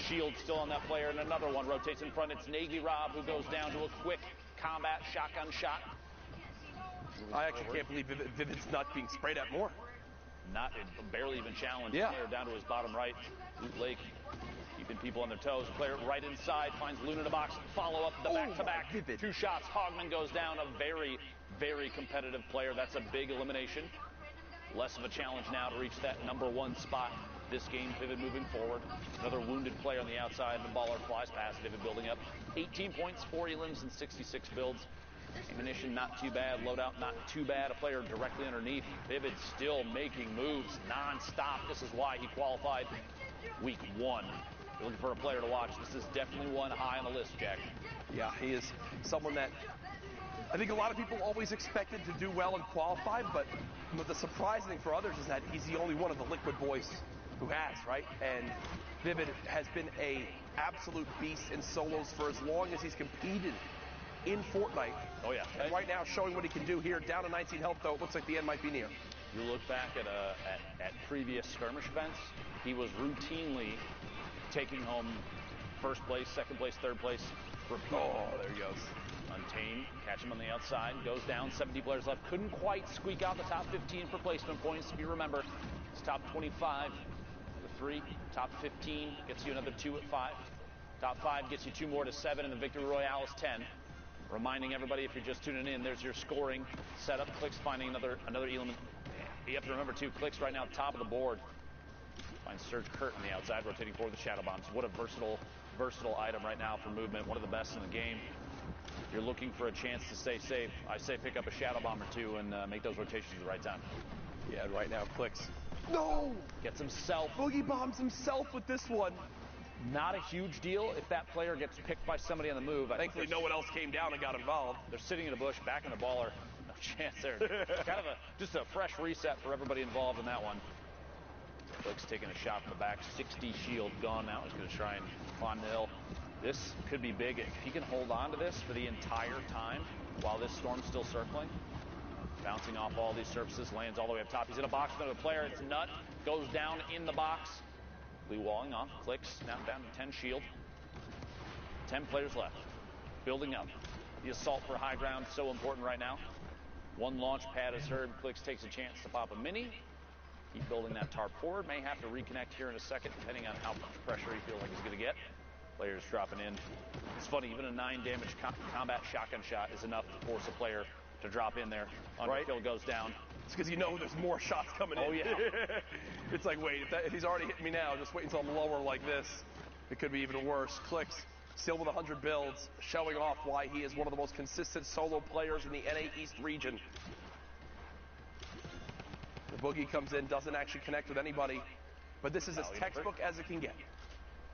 Shield still on that player, and another one rotates in front. It's Nagy Rob who goes down to a quick combat shotgun shot. I actually can't believe Vivid's not being sprayed at more. Barely even challenged. Yeah. Player down to his bottom right. Loot Lake keeping people on their toes. Player right inside finds Loon in the box. Follow up the back-to-back. Vivid. 2 shots. Hogman goes down. A very, very competitive player. That's a big elimination. Less of a challenge now to reach that #1 spot. This game, Vivid moving forward. Another wounded player on the outside. The baller flies past. Vivid building up. 18 points, 4 elims, and 66 builds. Ammunition not too bad. Loadout not too bad. A player directly underneath. Vivid still making moves non-stop. This is why he qualified week 1. You're looking for a player to watch. This is definitely one high on the list, Jack. Yeah, he is someone that I think a lot of people always expected to do well and qualify, but the surprising thing for others is that he's the only one of the Liquid boys who has, right? And Vivid has been a absolute beast in solos for as long as he's competed in Fortnite. Oh, yeah. And right now showing what he can do here. Down to 19 health, though. It looks like the end might be near. You look back at previous skirmish events, he was routinely taking home first place, second place, third place. Oh, there he goes. Untamed, catch him on the outside, goes down, 70 players left. Couldn't quite squeak out the top 15 for placement points. If you remember, it's top 25 with 3, top 15 gets you another 2 at 5. Top 5 gets you 2 more to 7, and the Victory Royale is 10. Reminding everybody, if you're just tuning in, there's your scoring setup. Clicks finding another element. You have to remember, too, Clicks right now top of the board. Finds Surge Kurt on the outside, rotating forward with the Shadow Bombs. What a versatile item right now for movement. One of the best in the game. You're looking for a chance to stay safe. I say pick up a Shadow Bomb or 2 and make those rotations at the right time. Yeah, right now, Clicks. No! Gets himself. Boogie bombs himself with this one. Not a huge deal if that player gets picked by somebody on the move. Thankfully, no one else came down and got involved. They're sitting in a bush, back in the baller. No chance there. Kind of just a fresh reset for everybody involved in that one. Clicks taking a shot from the back. 60 shield gone now. He's going to try and climb the hill. This could be big. If he can hold on to this for the entire time while this storm's still circling. Bouncing off all these surfaces, lands all the way up top. He's in a box with another player. It's Nut. Goes down in the box. Walling off, Clicks, now down to 10 shield. 10 players left. Building up. The assault for high ground, so important right now. 1 launch pad is heard. Clicks takes a chance to pop a mini. Keep building that tarp forward. May have to reconnect here in a second, depending on how much pressure he feels like he's going to get. Players dropping in. It's funny, even a 9 damage combat shotgun shot is enough to force a player to drop in there. Underkill goes down. It's because you know there's more shots coming in. Oh, yeah. It's like, wait, if he's already hitting me now, just wait until I'm lower like this. It could be even worse. Clicks, still with 100 builds, showing off why he is one of the most consistent solo players in the NA East region. The Boogie comes in, doesn't actually connect with anybody, but this is as textbook as it can get.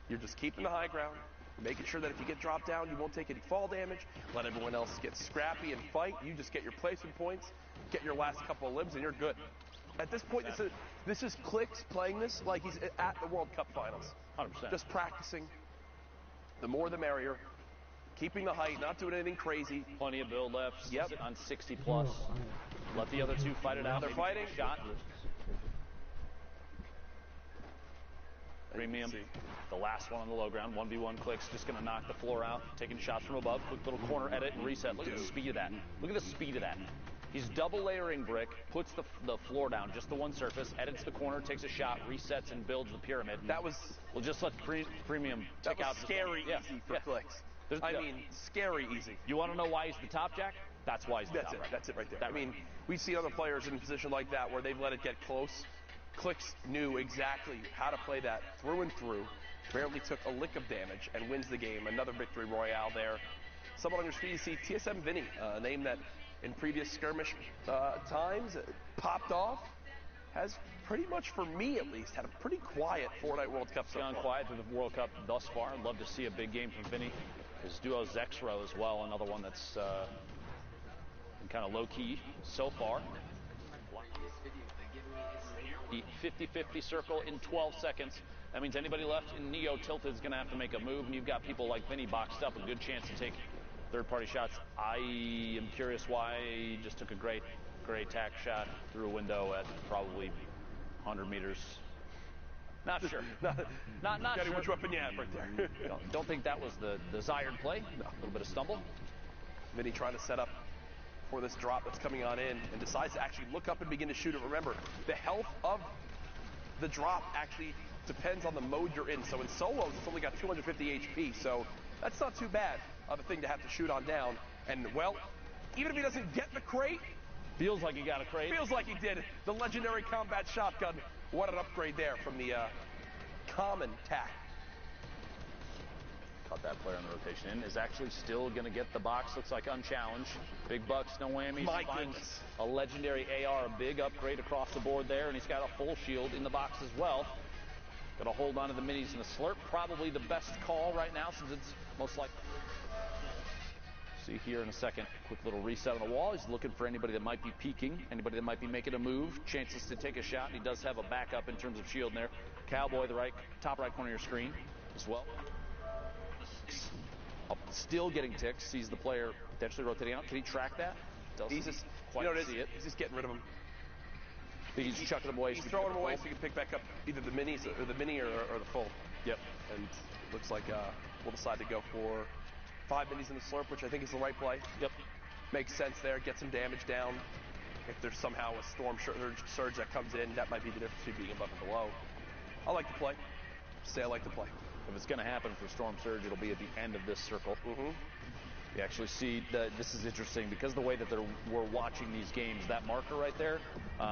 You're just keeping the high ground, making sure that if you get dropped down, you won't take any fall damage, let everyone else get scrappy and fight. You just get your placement points, get your last couple of limbs, and you're good. At this point, this is Clicks playing this like he's at the World Cup finals. 100%. Just practicing. The more the merrier. Keeping the height, not doing anything crazy. Plenty of build left. Yep. On 60 plus. Let the other 2 fight it out. They're fighting. Shot. Premium. The last one on the low ground. 1v1 Clicks. Just going to knock the floor out. Taking shots from above. Quick little corner edit and reset. Look at the speed of that. Look at the speed of that. He's double layering brick, puts the floor down, just the one surface, edits the corner, takes a shot, resets, and builds the pyramid. That was... We'll just let Premium tick out. Scary easy for Clicks. I mean, scary easy. You want to know why he's the top, Jack? That's why he's the top. That's it right there. I mean, we see other players in a position like that where they've let it get close. Clicks knew exactly how to play that through and through. Barely took a lick of damage and wins the game. Another Victory Royale there. Someone on your screen, you see TSM Vinny, a name that in previous skirmish times popped off. Has pretty much, for me at least, had a pretty quiet Fortnite World Cup so far. Gone quiet through the World Cup thus far. I'd love to see a big game from Vinny. His duo Zexro as well, another one that's kind of low-key so far. The 50-50 circle in 12 seconds. That means anybody left in Neo tilted is going to have to make a move, and you've got people like Vinny boxed up, a good chance to take third-party shots. I am curious why he just took a great great tack shot through a window at probably 100 meters. Not sure. not Getting sure. which weapon you have right there. Don't think that was the desired play. No. A little bit of stumble. Vinny trying to set up for this drop that's coming on in and decides to actually look up and begin to shoot it. Remember, the health of the drop actually depends on the mode you're in. So in solos, it's only got 250 HP, so that's not too bad of a thing to have to shoot on down. And, well, even if he doesn't get the crate, feels like he got a crate. Feels like he did. The legendary combat shotgun. What an upgrade there from the common tack. Caught that player in the rotation in. Is actually still going to get the box. Looks like unchallenged. Big bucks, no whammies. My Finds goodness. A legendary AR, a big upgrade across the board there, and he's got a full shield in the box as well. Got to hold on to the minis and the slurp. Probably the best call right now since it's most likely. See here in a second. Quick little reset on the wall. He's looking for anybody that might be peeking, anybody that might be making a move, chances to take a shot. He does have a backup in terms of shield in there. Cowboy, the top right corner of your screen as well. Still getting ticks. Sees the player potentially rotating out. Can he track that? Doesn't he's just, quite see it. He's just getting rid of him. He's chucking them away. He's throwing them away so he can pick back up either the minis or the mini or the full. Yep. And looks like we'll decide to go for 5 minis in the slurp, which I think is the right play. Yep. Makes sense there. Get some damage down. If there's somehow a storm surge that comes in, that might be the difference between being above and below. I like the play. Say I like the play. If it's going to happen for Storm Surge, it'll be at the end of this circle. Mm-hmm. You actually see that this is interesting because the way that we're watching these games, that marker right there,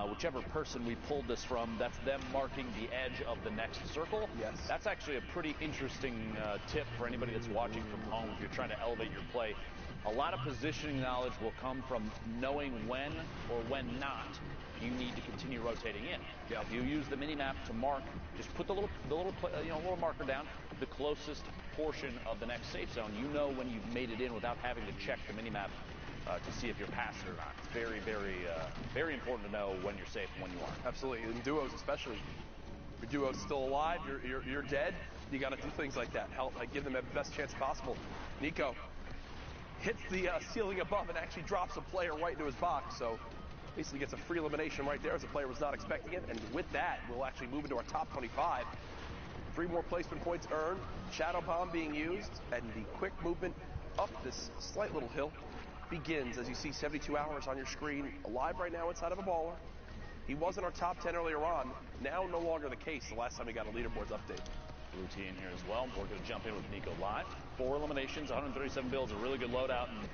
whichever person we pulled this from, that's them marking the edge of the next circle. Yes. That's actually a pretty interesting tip for anybody that's watching from home if you're trying to elevate your play. A lot of positioning knowledge will come from knowing when or when not you need to continue rotating in. Yep. If you use the mini-map to mark, just put the little marker down, the closest portion of the next safe zone. You know when you've made it in without having to check the mini-map to see if you're passed or not. It's very, very, very important to know when you're safe and when you aren't. Absolutely, in duos especially. If your duo's still alive, you're dead. You got to do things like that. Help, give them the best chance possible. Nico hits the ceiling above and actually drops a player right into his box. So basically gets a free elimination right there as the player was not expecting it. And with that, we'll actually move into our top 25. 3 more placement points earned. Shadow Bomb being used. And the quick movement up this slight little hill begins as you see 72 hours on your screen. Alive right now inside of a baller. He was in our top 10 earlier on. Now no longer the case the last time we got a leaderboards update. Blue T in here as well. We're going to jump in with Nico live. 4 eliminations, 137 builds, a really good loadout. And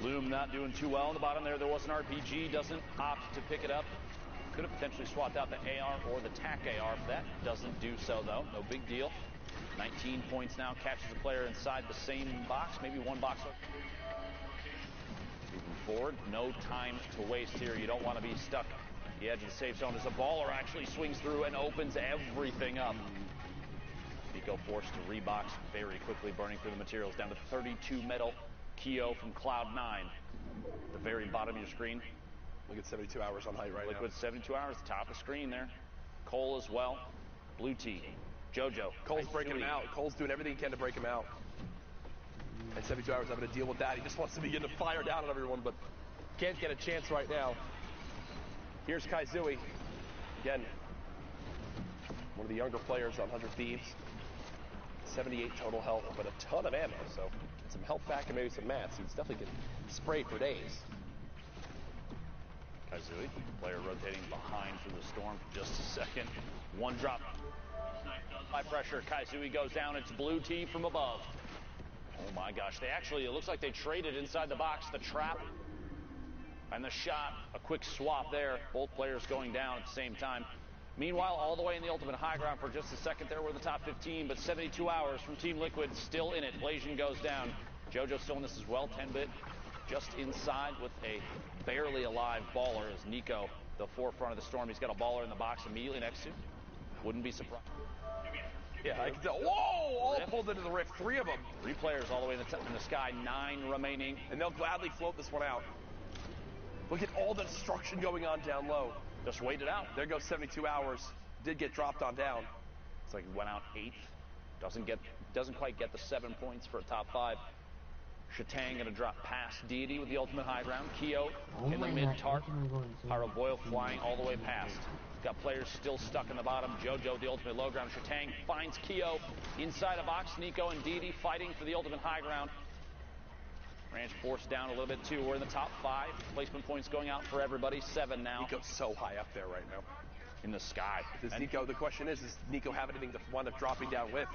Loom not doing too well in the bottom there. There was an RPG, doesn't opt to pick it up. Could have potentially swapped out the AR or the TAC AR for that. Doesn't do so, though. No big deal. 19 points now. Catches a player inside the same box. Maybe one box. Moving forward. No time to waste here. You don't want to be stuck at the edge of the safe zone as a baller actually swings through and opens everything up. Nico forced to rebox very quickly, burning through the materials. Down to 32 metal. Keo from Cloud9. The very bottom of your screen. Look at 72 hours on height right now. Liquid 72 hours, top of the screen there. Cole as well. Blue T. Jojo. Cole's breaking him out. Cole's doing everything he can to break him out. And 72 hours having to deal with that. He just wants to begin to fire down on everyone, but can't get a chance right now. Here's Kaizui. Again, one of the younger players on 100 Thieves. 78 total health, but a ton of ammo, so some health back and maybe some mats. He's definitely can spray for days. Kaizui, player rotating behind through the storm for just a second. One drop. High pressure. Kaizui goes down. It's Blue T from above. Oh my gosh. It looks like they traded inside the box. The trap and the shot. A quick swap there. Both players going down at the same time. Meanwhile, all the way in the ultimate high ground for just a second there. We're in the top 15, but 72 hours from Team Liquid still in it. Blasian goes down. Jojo still in this as well. 10-bit just inside with a barely alive baller as Nico, the forefront of the storm. He's got a baller in the box immediately next to him. Wouldn't be surprised. Yeah, I can tell. Whoa! All pulled into the rift. 3 of them. 3 players all the way in the sky. 9 remaining. And they'll gladly float this one out. Look at all the destruction going on down low. Just wait it out. There goes 72 hours. Did get dropped on down. It's like he went out 8th. Doesn't quite get the 7 points for a top 5. Shatang going to drop past Deity with the ultimate high ground. Keo in the my mid God, tarp. I can go into Pyro it. Boyle flying all the way past. Got players still stuck in the bottom. Jojo, the ultimate low ground. Shatang finds Keo inside a box. Nico and Deity fighting for the ultimate high ground. Ranch forced down a little bit too. We're in the top 5. Placement points going out for everybody. 7 now. Nico's so high up there right now. In the sky. Does Nico, the question is, does Nico have anything to wind up dropping down with?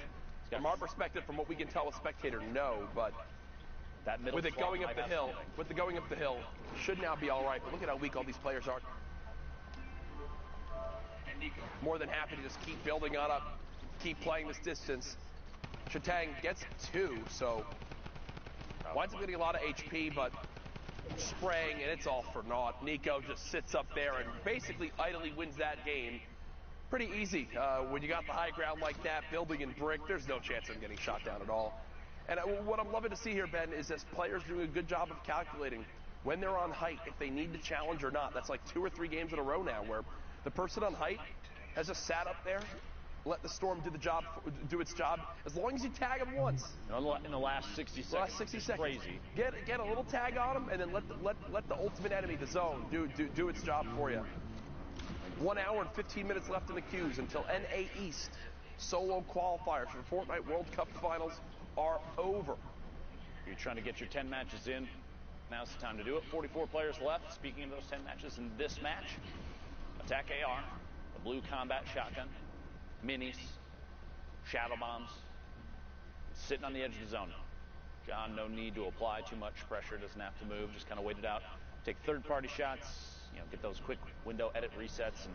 From our perspective, from what we can tell as spectator, no, but that middle with it going up the hill, should now be all right. But look at how weak all these players are. More than happy to just keep building on up, keep playing this distance. Shatang gets 2, so winds up getting a lot of HP, but spraying, and it's all for naught. Nico just sits up there and basically idly wins that game. Pretty easy. When you got the high ground like that, building in brick, there's no chance of getting shot down at all. And what I'm loving to see here, Ben, is this players doing a good job of calculating when they're on height, if they need to challenge or not. That's like 2 or 3 games in a row now where the person on height has just sat up there, let the storm do its job, as long as you tag him once. In the last 60 seconds. Crazy. Get a little tag on him, and then let the ultimate enemy, the zone, do its job for you. 1 hour and 15 minutes left in the queues until NA East solo qualifiers for the Fortnite World Cup Finals are over. You're trying to get your 10 matches in. Now's the time to do it. 44 players left. Speaking of those 10 matches in this match, Attack AR, the blue combat shotgun, minis, shadow bombs, sitting on the edge of the zone. John, no need to apply too much pressure. Doesn't have to move. Just kind of wait it out. Take third-party shots. Get those quick window edit resets and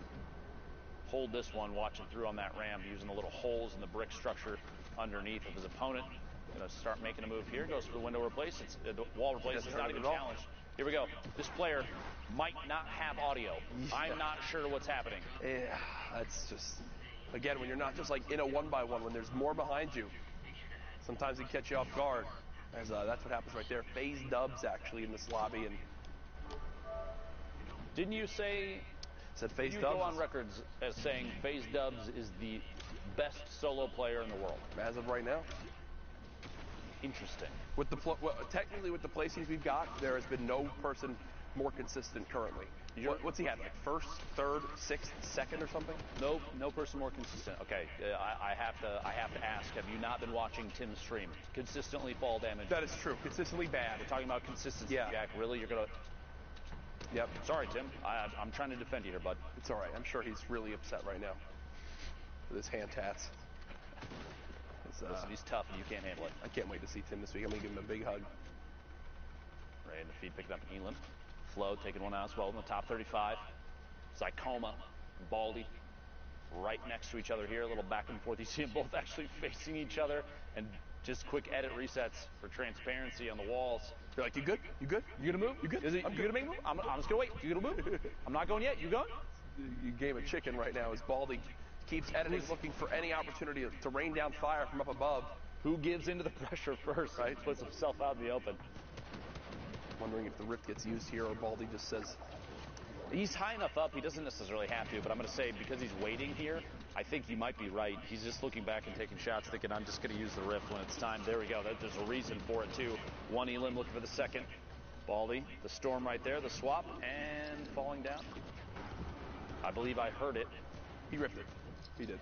hold this one, watching through on that ramp, using the little holes in the brick structure underneath of his opponent. Going to start making a move here. Goes for the window replace. It's the wall replace. It's not even challenged. Here we go. This player might not have audio. I'm not sure what's happening. Yeah, that's just, again, when you're not just like in a 1-by-1, when there's more behind you, sometimes it catch you off guard. As that's what happens right there. FaZe Dubs actually in this lobby, and didn't you say? Said FaZe you Dubs go on records as saying FaZe Dubs is the best solo player in the world as of right now. Interesting. With technically with the placings we've got, there has been no person more consistent currently. What's he had, like first, third, sixth, second, or something? Nope, no person more consistent. Okay, I have to ask. Have you not been watching Tim's stream? Consistently fall damage. That is true. Consistently bad. We're talking about consistency, yeah. Jack. Really, you're gonna? Yep. Sorry, Tim. I'm trying to defend you here, bud. It's all right. I'm sure he's really upset right now with his hand tats. Listen, he's tough, and you can't handle it. I can't wait to see Tim this week. I'm gonna give him a big hug. Ray in the feed picking up Elam. Flo taking one out as well in the top 35. Zycoma, Baldy, right next to each other here. A little back and forth. You see them both actually facing each other, and just quick edit resets for transparency on the walls. You're like, you good? You good? You gonna move? You good? You gonna make a move? I'm just gonna wait. You gonna move? I'm not going yet. You going? You game of chicken right now as Baldy keeps editing, looking for any opportunity to rain down fire from up above. Who gives into the pressure first, right? Puts himself out in the open. Wondering if the rift gets used here or Baldy just says. He's high enough up, he doesn't necessarily have to, but I'm going to say because he's waiting here, I think he might be right. He's just looking back and taking shots, thinking, I'm just going to use the rift when it's time. There we go. There's a reason for it, too. One Elam looking for the second. Baldy, the storm right there, the swap, and falling down. I believe I heard it. He ripped it. He did.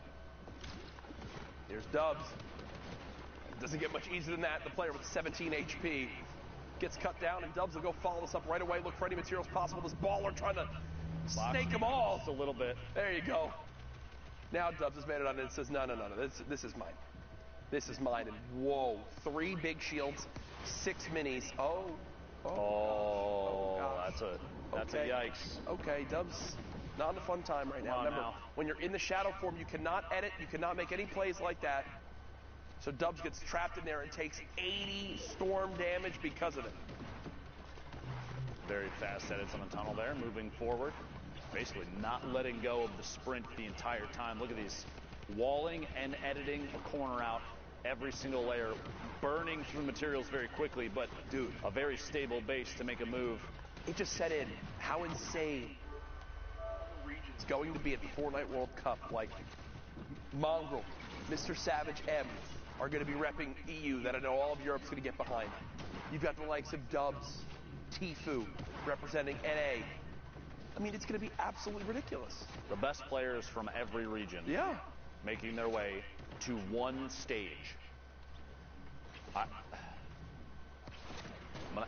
Here's Dubs. It doesn't get much easier than that. The player with 17 HP gets cut down, and Dubs will go follow this up right away. Look for any materials possible. This baller trying to snake them all. Just a little bit. There you go. Now Dubs has made it on and says, no. This is mine. This is mine. And whoa, 3 big shields, 6 minis. Oh, that's a yikes. Okay, Dubs. Not in a fun time right now. Remember, when you're in the shadow form, you cannot edit, you cannot make any plays like that. So Dubs gets trapped in there and takes 80 storm damage because of it. Very fast edits on the tunnel there, moving forward. Basically not letting go of the sprint the entire time. Look at these. Walling and editing a corner out every single layer. Burning through materials very quickly, but dude, a very stable base to make a move. It just set in how insane it's going to be at the Fortnite World Cup. Like Mongrel, Mr. Savage M are going to be repping EU that I know all of Europe's going to get behind. You've got the likes of Dubs, Tfue, representing NA. I mean, it's going to be absolutely ridiculous. The best players from every region. Yeah. Making their way to one stage. I'm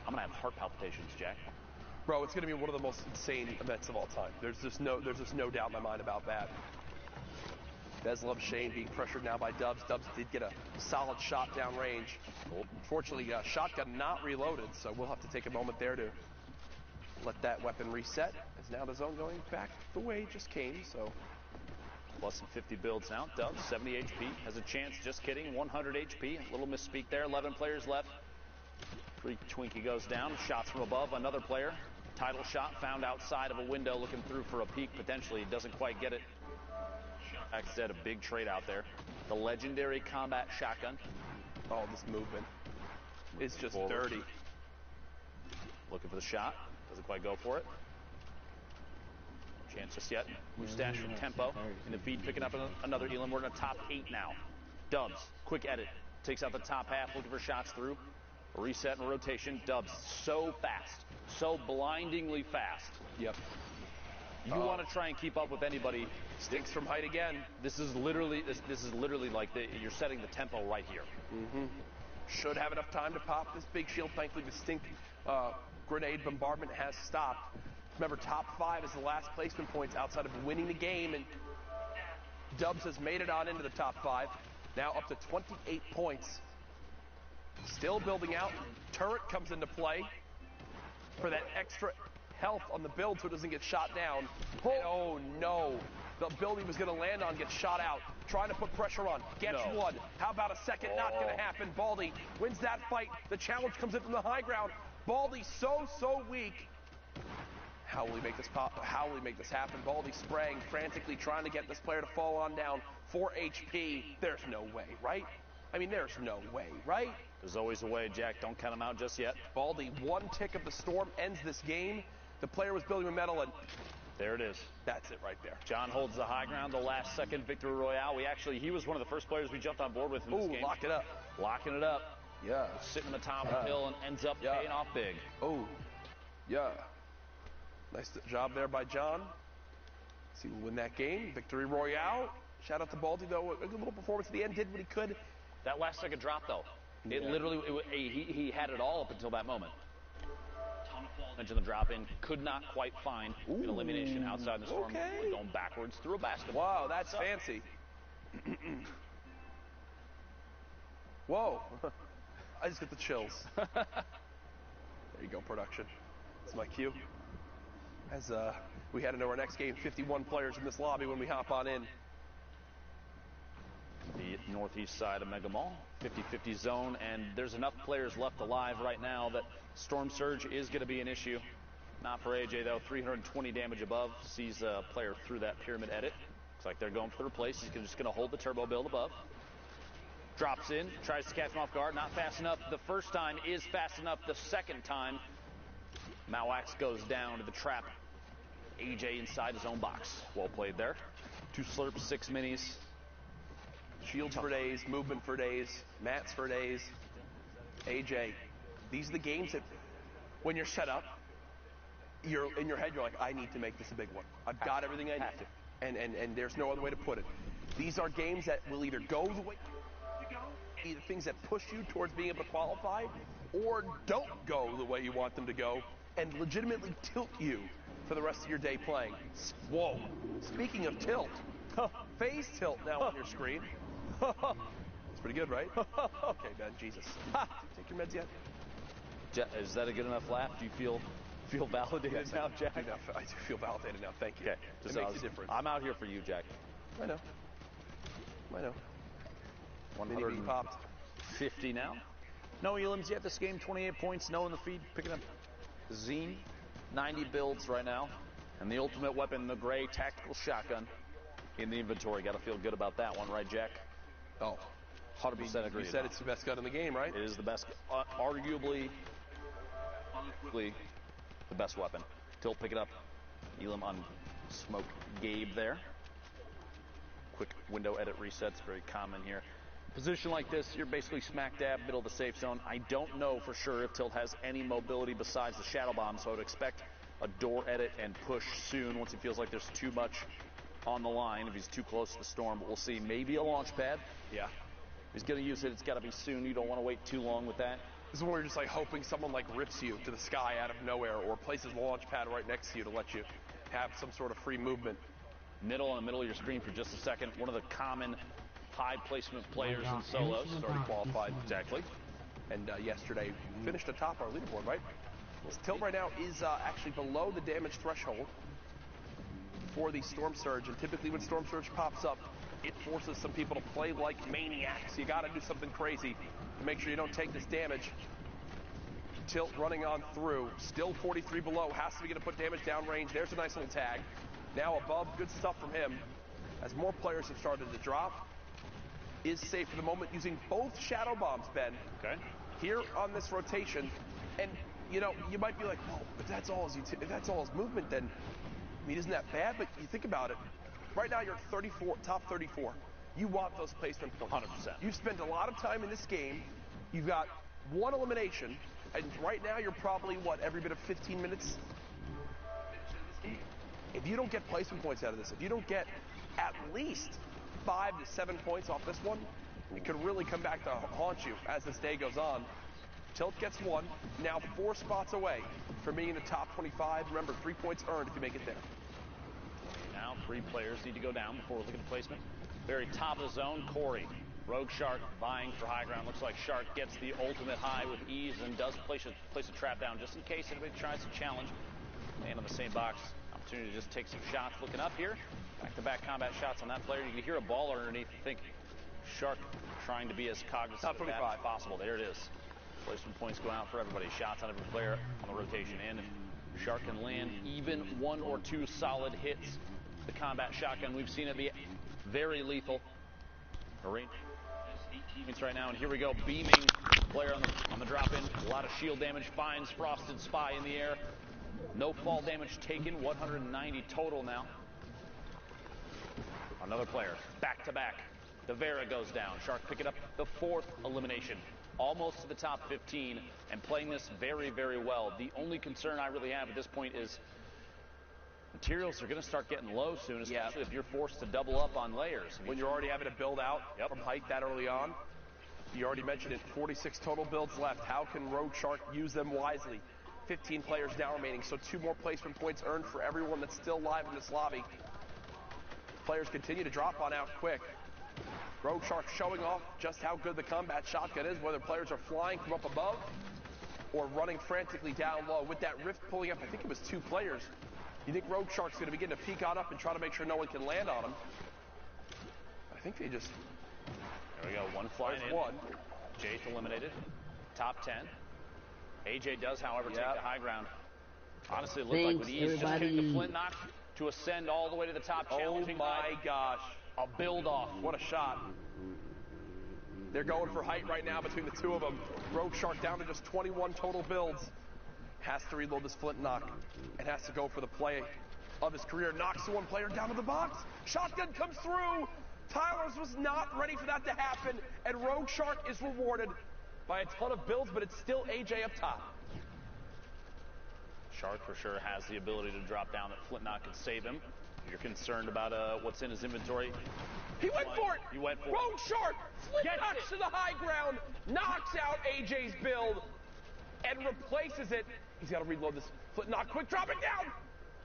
gonna have heart palpitations, Jack. Bro, it's going to be one of the most insane events of all time. There's just no doubt in my mind about that. Bezlov Shane being pressured now by Dubs. Dubs did get a solid shot downrange. Unfortunately, shotgun not reloaded, so we'll have to take a moment there to let that weapon reset. As now the zone going back the way it just came, so. Plus some 50 builds now. Dubs, 70 HP, has a chance, just kidding, 100 HP. A little misspeak there, 11 players left. Twinkie goes down, shots from above, another player. Title shot found outside of a window, looking through for a peek, potentially. Doesn't quite get it. Like I said, a big trade out there. The legendary combat shotgun. Oh, this movement is just Forward. dirty. Looking for the shot, doesn't quite go for it. Chance just yet. Mustache from Tempo in the feed, picking up another Elam. We're in a top 8 now. Dubs, quick edit, takes out the top half, looking for shots through. A reset and rotation. Dubs, so fast, so blindingly fast. Yep. You want to try and keep up with anybody. Stinks from height again. This is literally like you're setting the tempo right here. Mm-hmm. Should have enough time to pop this big shield. Thankfully, the stink grenade bombardment has stopped. Remember, top 5 is the last placement points outside of winning the game, and Dubs has made it on into the top 5. Now up to 28 points. Still building out. Turret comes into play for that extra health on the build so it doesn't get shot down. And oh no, the build he was going to land on gets shot out. Trying to put pressure on. Gets one. How about a second? Not going to happen. Baldy wins that fight. The challenge comes in from the high ground. Baldy so weak. How will he make this pop? How will he make this happen? Baldy spraying frantically, trying to get this player to fall on down. 4 HP. There's no way, right? I mean, there's no way, right? There's always a way, Jack. Don't count him out just yet. Baldy, one tick of the storm ends this game. The player was building with metal, and there it is. That's it right there. John holds the high ground, the last second victory royale. He was one of the first players we jumped on board with in this game. Locked it up. Locking it up. Yeah. Sitting on the top of the hill and ends up paying off big. Oh, yeah. Nice job there by John. See, we'll win that game. Victory royale. Shout out to Baldy, though. A little performance at the end. Did what he could. That last second drop, though. It literally, he had it all up until that moment. Mention the drop in, could not quite find an elimination outside the storm. Okay. Going backwards through a basketball. Wow, that's fancy. Whoa. I just get the chills. There you go, production. That's my cue. As we head into our next game, 51 players in this lobby when we hop on in. The northeast side of Mega Mall, 50-50 zone, and there's enough players left alive right now that Storm Surge is going to be an issue. Not for AJ, though. 320 damage above. Sees a player through that pyramid edit. Looks like they're going for the replace. He's just going to hold the turbo build above. Drops in, tries to catch him off guard. Not fast enough. The first time is fast enough. The second time, Malwax goes down to the trap. AJ inside his own box. Well played there. 2 slurps, 6 minis. Shields for days, movement for days, mats for days. AJ, these are the games that when you're set up, you're in your head, you're like, I need to make this a big one. I've got everything I need. And there's no other way to put it. These are games that will either go the way you go, either things that push you towards being able to qualify, or don't go the way you want them to go, and legitimately tilt you for the rest of your day playing. Whoa. Speaking of tilt, phase tilt now on your screen. It's pretty good, right? Okay, Ben, Jesus. Take your meds yet? Is that a good enough laugh? Do you feel validated now, Jack? I do feel validated now. Thank you. Okay. It makes a difference. I'm out here for you, Jack. I know. 100 popped. 50 now. No Elams yet this game. 28 points. No in the feed. Picking up Zine. 90 builds right now. And the ultimate weapon, the gray tactical shotgun in the inventory. Got to feel good about that one, right, Jack? Oh, 100% agree. You said it's the best gun in the game, right? It is the best, arguably the best weapon. Tilt, pick it up. Elam on smoke Gabe there. Quick window edit resets, very common here. Position like this, you're basically smack dab middle of the safe zone. I don't know for sure if Tilt has any mobility besides the shadow bomb, so I would expect a door edit and push soon once he feels like there's too much on the line, if he's too close to the storm. But we'll see. Maybe a launch pad. Yeah. If he's going to use it, it's got to be soon. You don't want to wait too long with that. This is when you're just like hoping someone like rips you to the sky out of nowhere or places a launch pad right next to you to let you have some sort of free movement. Middle in the middle of your screen for just a second. One of the common high placement players in solos. He's already qualified. Exactly. And yesterday finished atop our leaderboard, right? Tilt right now is actually below the damage threshold for the Storm Surge. And typically when Storm Surge pops up, it forces some people to play like maniacs. You got to do something crazy to make sure you don't take this damage. Tilt running on through. Still 43 below. Has to be going to put damage downrange. There's a nice little tag. Now above. Good stuff from him. As more players have started to drop. Is safe for the moment using both shadow bombs, Ben. Okay. Here on this rotation. And, you know, you might be like, oh, if that's all his movement, then, I mean, isn't that bad? But you think about it. Right now, you're 34, top 34. You want those placement points. 100%. You've spent a lot of time in this game. You've got one elimination. And right now, you're probably, what, every bit of 15 minutes? If you don't get placement points out of this, if you don't get at least 5 to 7 points off this one, it could really come back to haunt you as this day goes on. Tilt gets one, now 4 spots away from being in the top 25. Remember, 3 points earned if you make it there. Now 3 players need to go down before we look at the placement. Very top of the zone, Corey. Rogue Shark vying for high ground. Looks like Shark gets the ultimate high with ease and does place a trap down just in case anybody tries to challenge. And on the same box, opportunity to just take some shots. Looking up here, back-to-back combat shots on that player. You can hear a ball underneath. I think Shark trying to be as cognizant of that as possible. There it is. Placement points go out for everybody. Shots on every player on the rotation in. If Shark can land even 1 or 2 solid hits, the combat shotgun, we've seen it be very lethal. Points right now, and here we go. Beaming player on the drop-in. A lot of shield damage. Finds Frosted Spy in the air. No fall damage taken. 190 total now. Another player. Back-to-back. The Vera goes down. Shark picking up the 4th elimination. Almost to the top 15 and playing this very, very well. The only concern I really have at this point is materials are going to start getting low soon, especially if you're forced to double up on layers. When you're already having to build out from height that early on. You already mentioned it, 46 total builds left. How can Rogue Shark use them wisely? 15 players now remaining, so 2 more placement points earned for everyone that's still live in this lobby. Players continue to drop on out quick. Rogue Shark showing off just how good the combat shotgun is, whether players are flying from up above or running frantically down low. With that rift pulling up, I think it was 2 players. You think Rogue Shark's going to begin to peek on up and try to make sure no one can land on him. I think they just... There we go, 1 flying in. 1. Jay's eliminated. Top 10. AJ does, however, take the high ground. Honestly, it looked like with ease, just getting the flint knock to ascend all the way to the top. Challenging. Oh my gosh. A build-off. What a shot. They're going for height right now between the 2 of them. Rogue Shark down to just 21 total builds. Has to reload this flint knock and has to go for the play of his career. Knocks the 1 player down to the box. Shotgun comes through. Tyler's was not ready for that to happen, and Rogue Shark is rewarded by a ton of builds, but it's still AJ up top. Shark for sure has the ability to drop down. That flint knock could save him. You're concerned about what's in his inventory. He went for it. You went for Rogue it. Shark flint knocks to the high ground, knocks out AJ's build, and replaces it. He's got to reload this flint knock. Quick, drop it down.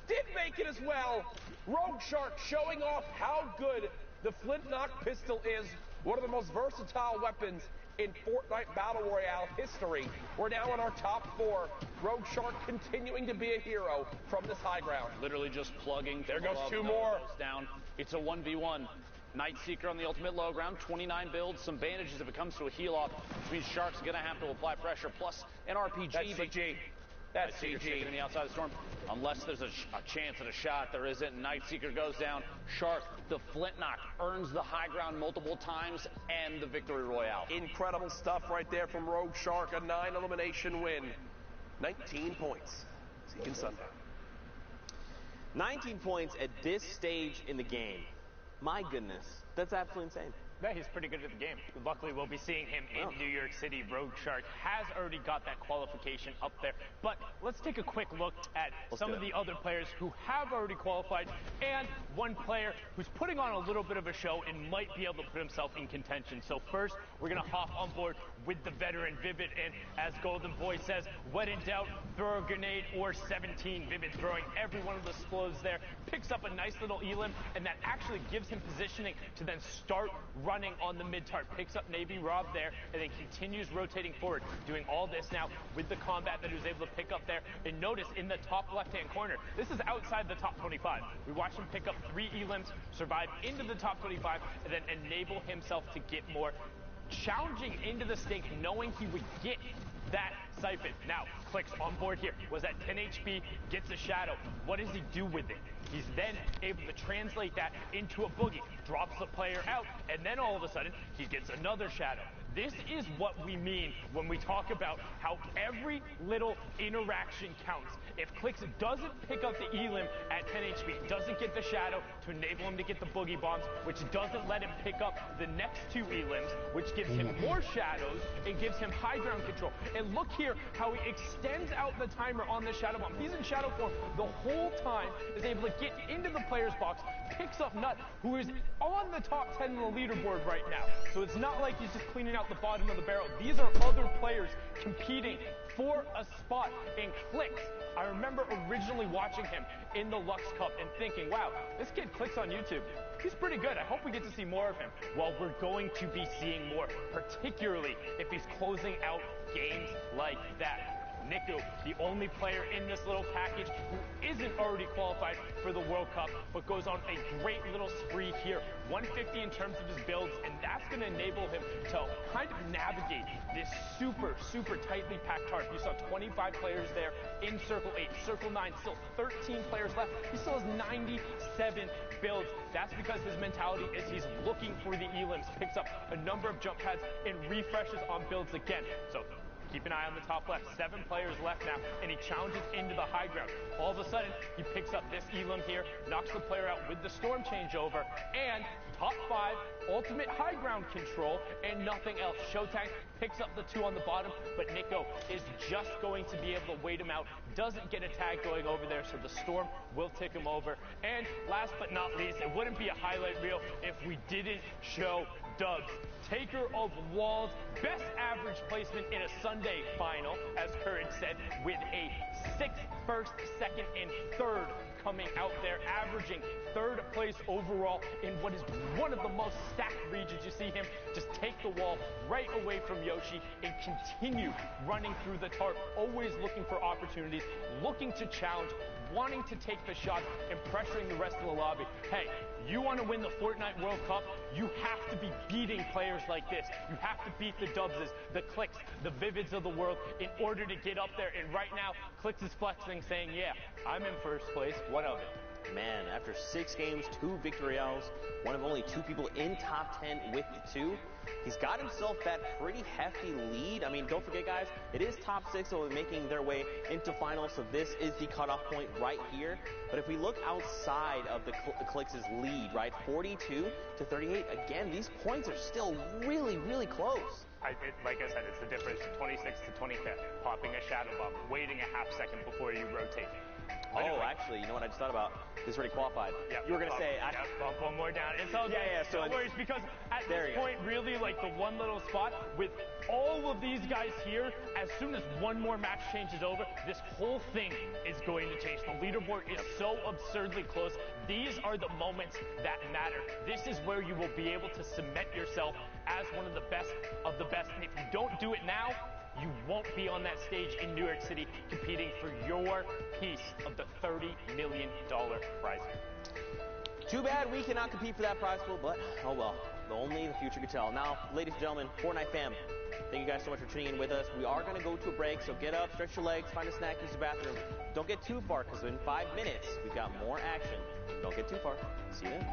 Did make it as well. Rogue Shark showing off how good the flint knock pistol is. One of the most versatile weapons in Fortnite Battle Royale history. We're now in our top 4. Rogue Shark continuing to be a hero from this high ground. Literally just plugging. There goes 2 more. Goes down. It's a 1v1. Night Seeker on the ultimate low ground. 29 builds. Some bandages if it comes to a heal off. Which means Shark's going to have to apply pressure. Plus an RPG. That's CG. That's CG. In the outside of the storm. Unless there's a chance at a shot, there isn't. Night Seeker goes down. Shark, the flint knock, earns the high ground multiple times and the victory royale. Incredible stuff right there from Rogue Shark. A 9 elimination win. 19 points. Zeke and Sunday. 19 points at this stage in the game. My goodness. That's absolutely insane. Yeah, he's pretty good at the game. Luckily, we'll be seeing him in New York City. Road Shark has already got that qualification up there. But let's take a quick look at some of the other players who have already qualified and one player who's putting on a little bit of a show and might be able to put himself in contention. So first, we're going to hop on board with the veteran Vivid. And as Golden Boy says, when in doubt, throw a grenade or 17. Vivid throwing every one of the explodes there. Picks up a nice little elim, and that actually gives him positioning to then start running on the mid-tart. Picks up Navy Rob there, and then continues rotating forward, doing all this now with the combat that he was able to pick up there. And notice in the top left-hand corner, this is outside the top 25. We watched him pick up 3 elims, survive into the top 25, and then enable himself to get more. Challenging into the stake, knowing he would get that siphon. Now, Clicks on board here, was at 10 HP, gets a shadow. What does he do with it? He's then able to translate that into a boogie, drops the player out, and then all of a sudden, he gets another shadow. This is what we mean when we talk about how every little interaction counts. If Clicks doesn't pick up the elim at 10 HP, doesn't get the shadow to enable him to get the boogie bombs, which doesn't let him pick up the next 2 elims, which gives him more shadows and gives him high ground control. And look here how he extends out the timer on the shadow bomb. He's in shadow form the whole time, is able to get into the player's box, picks up Nut, who is on the top 10 on the leaderboard right now. So it's not like he's just cleaning out the bottom of the barrel. These are other players competing for a spot in Clicks. I remember originally watching him in the Lux Cup and thinking, wow, this kid Clicks on YouTube. He's pretty good. I hope we get to see more of him. Well, we're going to be seeing more, particularly if he's closing out games like that. Nico, the only player in this little package who isn't already qualified for the World Cup, but goes on a great little spree here. 150 in terms of his builds, and that's going to enable him to kind of navigate this super, super tightly packed tarp. You saw 25 players there in Circle 8. Circle 9, still 13 players left. He still has 97 builds. That's because his mentality is he's looking for the elims, picks up a number of jump pads, and refreshes on builds again. So keep an eye on the top left. 7 players left now, and he challenges into the high ground. All of a sudden, he picks up this elim here, knocks the player out with the storm changeover, and top 5, ultimate high ground control, and nothing else. Showtang picks up the 2 on the bottom, but Nico is just going to be able to wait him out. Doesn't get a tag going over there, so the storm will tick him over. And last but not least, it wouldn't be a highlight reel if we didn't show Dubs, taker of walls, best average placement in a Sunday final, as Courage said, with a 6th, 1st, 2nd, and 3rd coming out there, averaging 3rd place overall in what is one of the most stacked regions. You see him just take the wall right away from Yoshi and continue running through the tarp, always looking for opportunities, looking to challenge, wanting to take the shots, and pressuring the rest of the lobby. Hey, you want to win the Fortnite World Cup, you have to be beating players like this. You have to beat the Dubses, the Clicks, the Vivids of the world in order to get up there. And right now, Clicks is flexing, saying, yeah, I'm in 1st place. What of it? Man, after 6 games, 2 victorials, one of only 2 people in top 10 with the 2, he's got himself that pretty hefty lead. I mean, don't forget, guys, it is top 6, so we're making their way into finals, so this is the cutoff point right here. But if we look outside of the Clicks' lead, right, 42 to 38, again, these points are still really, really close. Like I said, it's the difference, 26 to 25, popping a shadow bomb, waiting a half second before you rotate. Oh, actually, you know what I just thought about? This already qualified. Yep, you were going to say... bump one more down. It's all good. Yeah, so no worries, because at this point, really, like the one little spot, with all of these guys here, as soon as one more match changes over, this whole thing is going to change. The leaderboard is so absurdly close. These are the moments that matter. This is where you will be able to cement yourself as one of the best of the best. And if you don't do it now, you won't be on that stage in New York City competing for your piece of the $30 million prize. Too bad we cannot compete for that prize pool, but oh well. Only the future can tell. Now, ladies and gentlemen, Fortnite fam, thank you guys so much for tuning in with us. We are going to go to a break, so get up, stretch your legs, find a snack, use the bathroom. Don't get too far, because in 5 minutes, we've got more action. Don't get too far. See you then.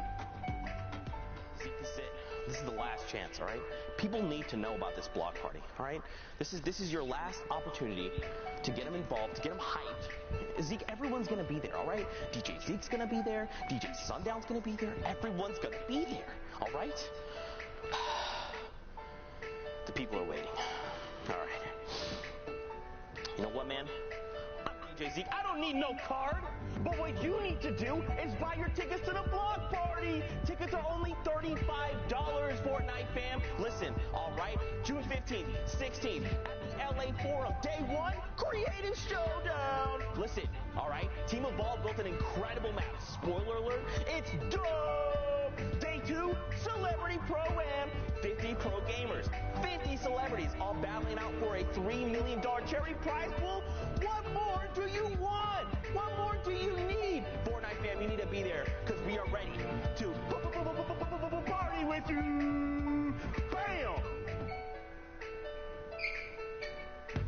This is the last chance, all right? People need to know about this block party, all right? This is your last opportunity to get them involved, to get them hyped. Zeke, everyone's going to be there, all right? DJ Zeke's going to be there. DJ Sundown's going to be there. Everyone's going to be there, all right? right? The people are waiting. All right. You know what, man? I'm DJ Zeke. I don't need no card. But what you need to do is buy your tickets to the block party. Tickets are only $35, Fortnite fam. Listen, all right, June 15th, 16th at the LA Forum. Day 1, Creative Showdown. Listen, all right, Team Evolve built an incredible map. Spoiler alert, it's dope. Day 2, Celebrity Pro-Am. 50 pro gamers, 50 celebrities, all battling out for a $3 million charity prize pool. What more do you want? What more do you need? Fortnite fam, you need to be there because we are ready to party with you. Bam!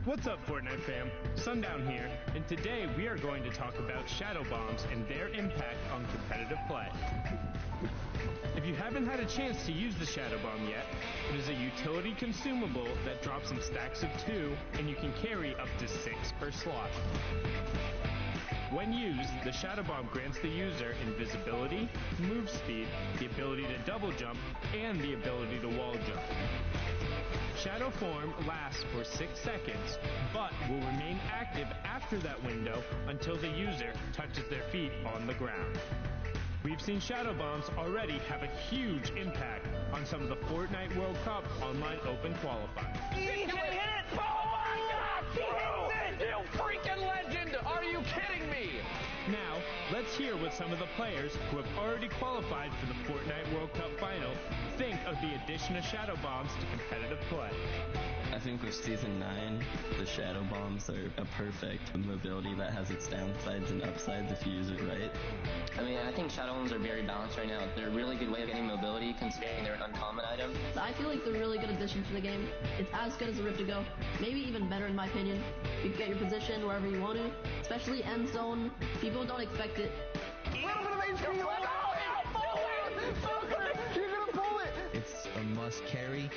What's up, Fortnite fam? Sundown here, and today we are going to talk about shadow bombs and their impact on competitive play. If you haven't had a chance to use the shadow bomb yet, it is a utility consumable that drops in stacks of 2, and you can carry up to 6 per slot. When used, the shadow bomb grants the user invisibility, move speed, the ability to double jump, and the ability to wall jump. Shadow form lasts for 6 seconds, but will remain active after that window until the user touches their feet on the ground. We've seen shadow bombs already have a huge impact on some of the Fortnite World Cup online open qualifiers. He can hit! Oh my God! You freaking legend! Are you kidding me? Now, let's hear what some of the players who have already qualified for the Fortnite World Cup final think of the addition of shadow bombs to competitive play. I think with Season 9, the shadow bombs are a perfect mobility that has its downsides and upsides if you use it right. I mean, I think shadow bombs are very balanced right now. They're a really good way of getting mobility considering they're an uncommon item. I feel like they're a really good addition to the game. It's as good as a Rift to Go, maybe even better in my opinion. You can get your position wherever you want to, especially end zone. People don't expect it. It's a must carry.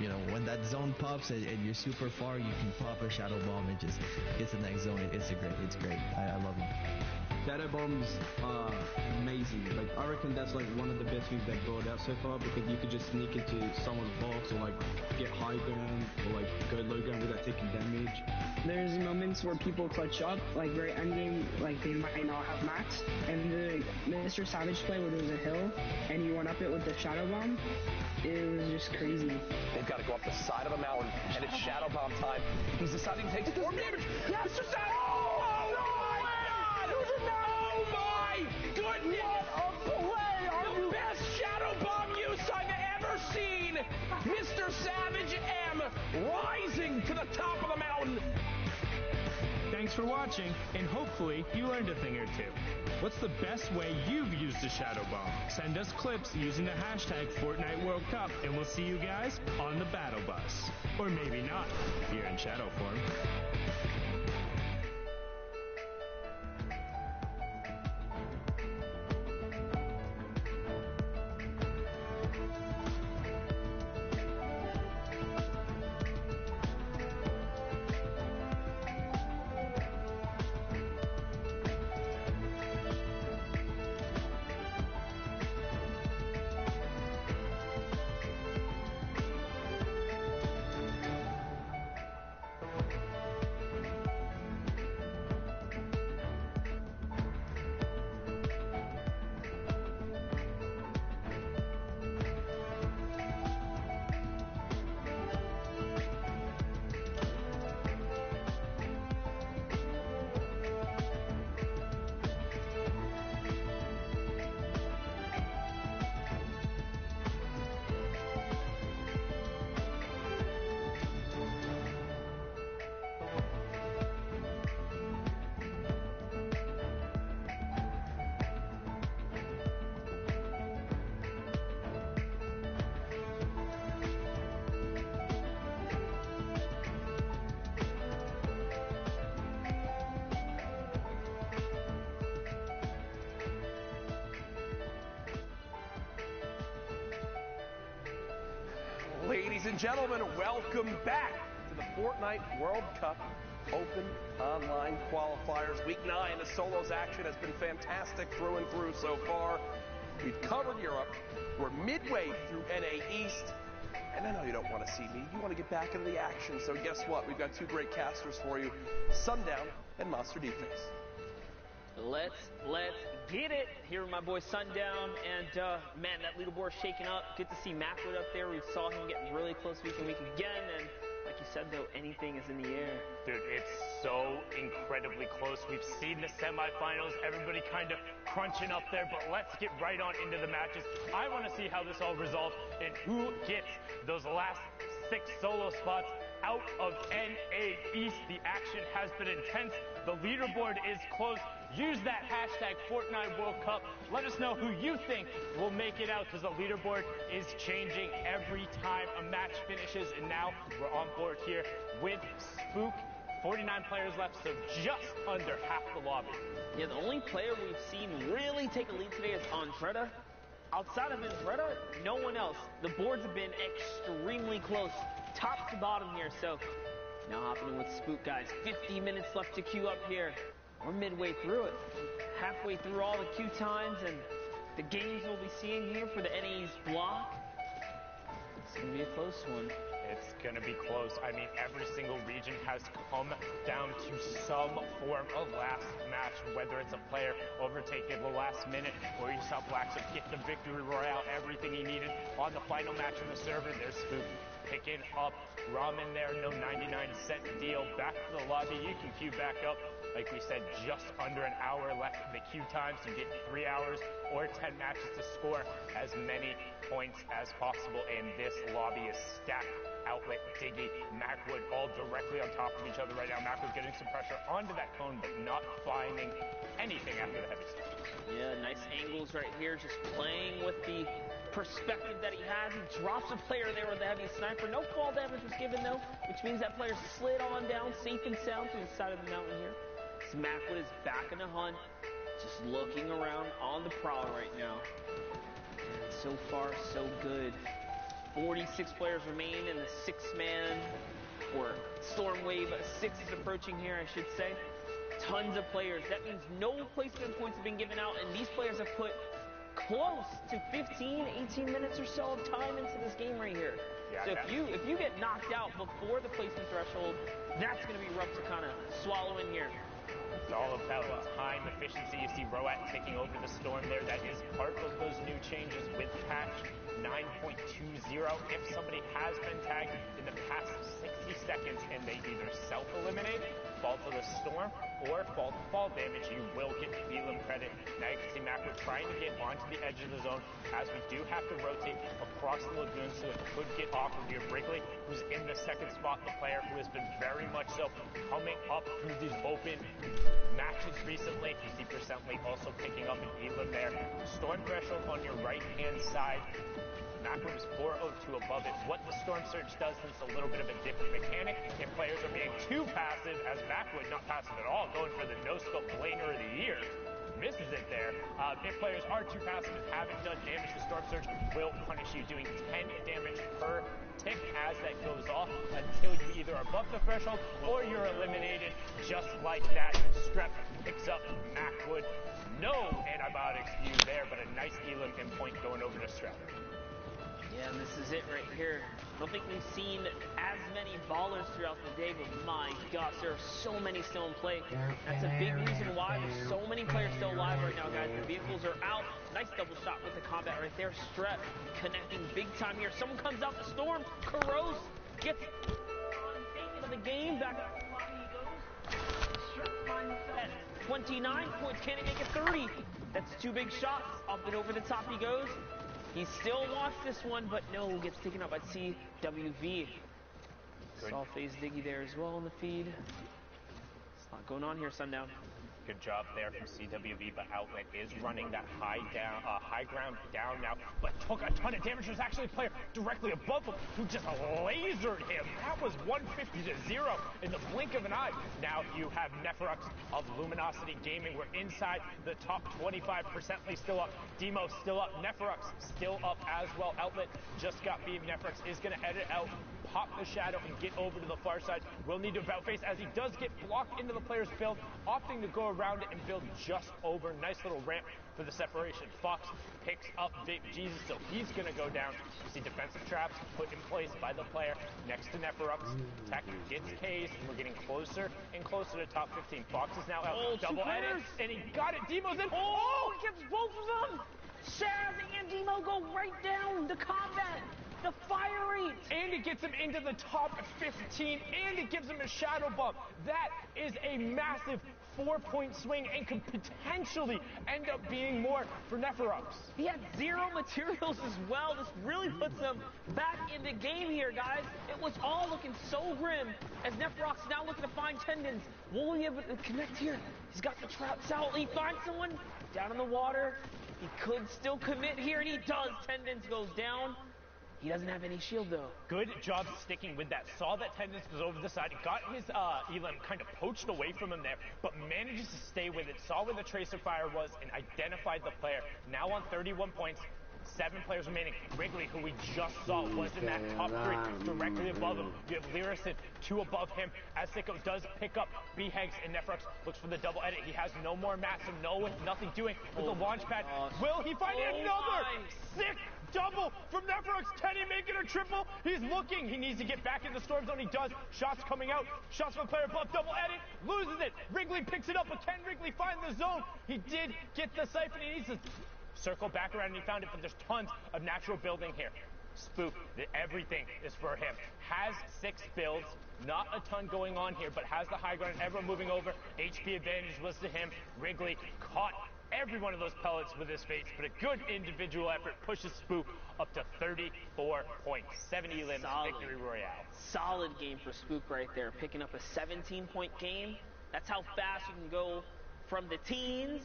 You know, when that zone pops and you're super far, you can pop a shadow bomb and just get to the next zone. It's great. I love them. Shadow bombs are amazing. Like, I reckon that's like one of the best things they've brought out so far because you could just sneak into someone's box or like get high ground or like go low ground without taking damage. There's moments where people clutch up, like very end game, like they might not have mats. And the Mr. Savage play where there was a hill and you went up it with the shadow bomb, it was just crazy. They've got to go up the side of a mountain, and it's shadow bomb time. He's deciding to take more damage. Yes, Mr. Savage! Oh my God! Oh my goodness! The best shadow bomb use I've ever seen! Mr. Savage M rising to the top of the mountain. Thanks for watching, and hopefully you learned a thing or two. What's the best way you've used a shadow bomb? Send us clips using the hashtag Fortnite World Cup, and we'll see you guys on the battle bus. Or maybe not, if you're in shadow form. Ladies and gentlemen, welcome back to the Fortnite World Cup Open Online Qualifiers. Week 9, the solos action has been fantastic through and through so far. We've covered Europe, We're midway through NA East, and I know you don't want to see me. You want to get back into the action, so guess what? We've got two great casters for you, Sundown and Monster Defense. Let's get it here with my boy Sundown, and man, that leaderboard shaking up. Good to see Macwood up there. We saw him getting really close week again, and like you said though, anything is in the air. Dude, it's so incredibly close. We've seen the semifinals, everybody kind of crunching up there, but let's get right on into the matches. I want to see how this all resolves and who gets those last 6 solo spots out of NA East. The action has been intense. The leaderboard is closed. Use that hashtag Fortnite World Cup. Let us know who you think will make it out, because the leaderboard is changing every time a match finishes. And now we're on board here with Spook. 49 players left, so just under half the lobby. Yeah, the only player we've seen really take a lead today is Andretta. Outside of Andretta, no one else. The boards have been extremely close, top to bottom here. So now hopping in with Spook, guys. 50 minutes left to queue up here. We're midway through it. Halfway through all the queue times and the games we'll be seeing here for the NA's block. It's going to be a close one. It's going to be close. I mean, every single region has come down to some form of last match, whether it's a player overtaking the last minute or you saw Blacksup get the victory royale, everything he needed on the final match of the server. There's Spook picking up ramen there, no 99-cent deal. Back to the lobby, you can queue back up. Like we said, just under an hour left in the queue time, so you get 3 hours or 10 matches to score as many points as possible. And this lobby is stacked. Outlet, Diggy, Macwood, all directly on top of each other right now. Macwood getting some pressure onto that cone, but not finding anything after the heavy start. Yeah, nice angles right here, just playing with the perspective that he has. He drops a player there with the heavy sniper. No fall damage was given though, which means that player slid on down safe and sound to the side of the mountain here. So Macwood is back in the hunt, just looking around on the prowl right now. And so far, so good. 46 players remain in the 6-man, or Storm Wave 6 is approaching here, I should say. Tons of players. That means no placement points have been given out, and these players have put close to 15, 18 minutes or so of time into this game right here. Yeah, so if you get knocked out before the placement threshold, that's going to be rough to kind of swallow in here. It's all about time efficiency. You see Roat taking over the Storm there. That is part of those new changes with patch 9.20. If somebody has been tagged in the past 60 seconds and they either self-eliminate, fall to the Storm, or fall to fall damage, you will get Elam credit. Now you can see Macwood trying to get onto the edge of the zone, as we do have to rotate across the lagoon, so it could get awkward here. Brigley, who's in the second spot, the player who has been very much so coming up through these open matches recently. You see Percently also picking up an Elam there. Storm threshold on your right-hand side. Macwood is 402 above it. What the Storm Surge does, since it's a little bit of a different mechanic, if players are being too passive, as Macwood not passive at all, going for the no-scope blainer of the year, misses it there. If players are too passive and haven't done damage, the Storm Surge will punish you, doing 10 damage per tick as that goes off until you either are above the threshold or you're eliminated. Just like that, Strep picks up Macwood. No antibiotics used there, but a nice Elam pinpoint going over to Strep. Yeah, and this is it right here. I don't think we've seen as many ballers throughout the day, but my gosh, there are so many still in play. That's a big reason why there's so many players still alive right now, guys. The vehicles are out. Nice double shot with the combat right there. Strep connecting big time here. Someone comes out the Storm. Caros gets into the game. Back up. He goes. Strep finds himself at 29 points. Can he make it 30? That's 2 big shots. Up and over the top he goes. He still wants this one, but no, gets taken up by CWV. Saw FaZe Diggy there as well in the feed. It's a lot going on here, Sundown. Good job there from CWV, but Outlet is running that high ground down now, but took a ton of damage. There's actually a player directly above him who just lasered him. That was 150 to 0 in the blink of an eye. Now you have Neferux of Luminosity Gaming. We're inside the top 25%. Still up. Demo still up. Neferux still up as well. Outlet just got beat. Neferux is going to edit out pop the shadow and get over to the far side. Will need to about face as he does get blocked into the player's build, opting to go around it and build just over. Nice little ramp for the separation. Fox picks up Big Jesus, so he's going to go down. You see defensive traps put in place by the player next to Neferux. Tech gets cased, and we're getting closer and closer to top 15. Fox is now out. Double edit, and he got it. Demo's in. Oh, he gets both of them! Shaz and Demo go right down the combat! The fire rate! And it gets him into the top 15, and it gives him a shadow bump. That is a massive 4-point swing and could potentially end up being more for Neferux. He had 0 materials as well. This really puts him back in the game here, guys. It was all looking so grim as Neferux now looking to find tendons. Will he be able to connect here? He's got the traps out. He finds someone down in the water. He could still commit here, and he does. Tendons goes down. He doesn't have any shield, though. Good job sticking with that. Saw that Tendons was over the side. Got his Elam kind of poached away from him there, but manages to stay with it. Saw where the Tracer Fire was and identified the player. Now on 31 points. 7 players remaining. Wrigley, who we just saw, was in that top 3, directly above him. You have Lyricid, 2 above him. As Sicko does pick up B-Hegs, and Neferux looks for the double edit. He has no more mats, so nothing doing with the launch pad. Will he find another sick double from Neferux? Teddy making a triple. He's looking. He needs to get back in the storm zone. He does. Shots coming out. Shots from the player above. Double edit. Loses it. Wrigley picks it up, but can Wrigley find the zone? He did get the siphon. He needs to circle back around, and he found it, but there's tons of natural building here. Spook, everything is for him. Has 6 builds, not a ton going on here, but has the high ground. Everyone moving over. HP advantage was to him. Wrigley caught every one of those pellets with his face, but a good individual effort pushes Spook up to 34 points. 70 limbs, victory royale. Solid game for Spook right there, picking up a 17-point game. That's how fast you can go from the teens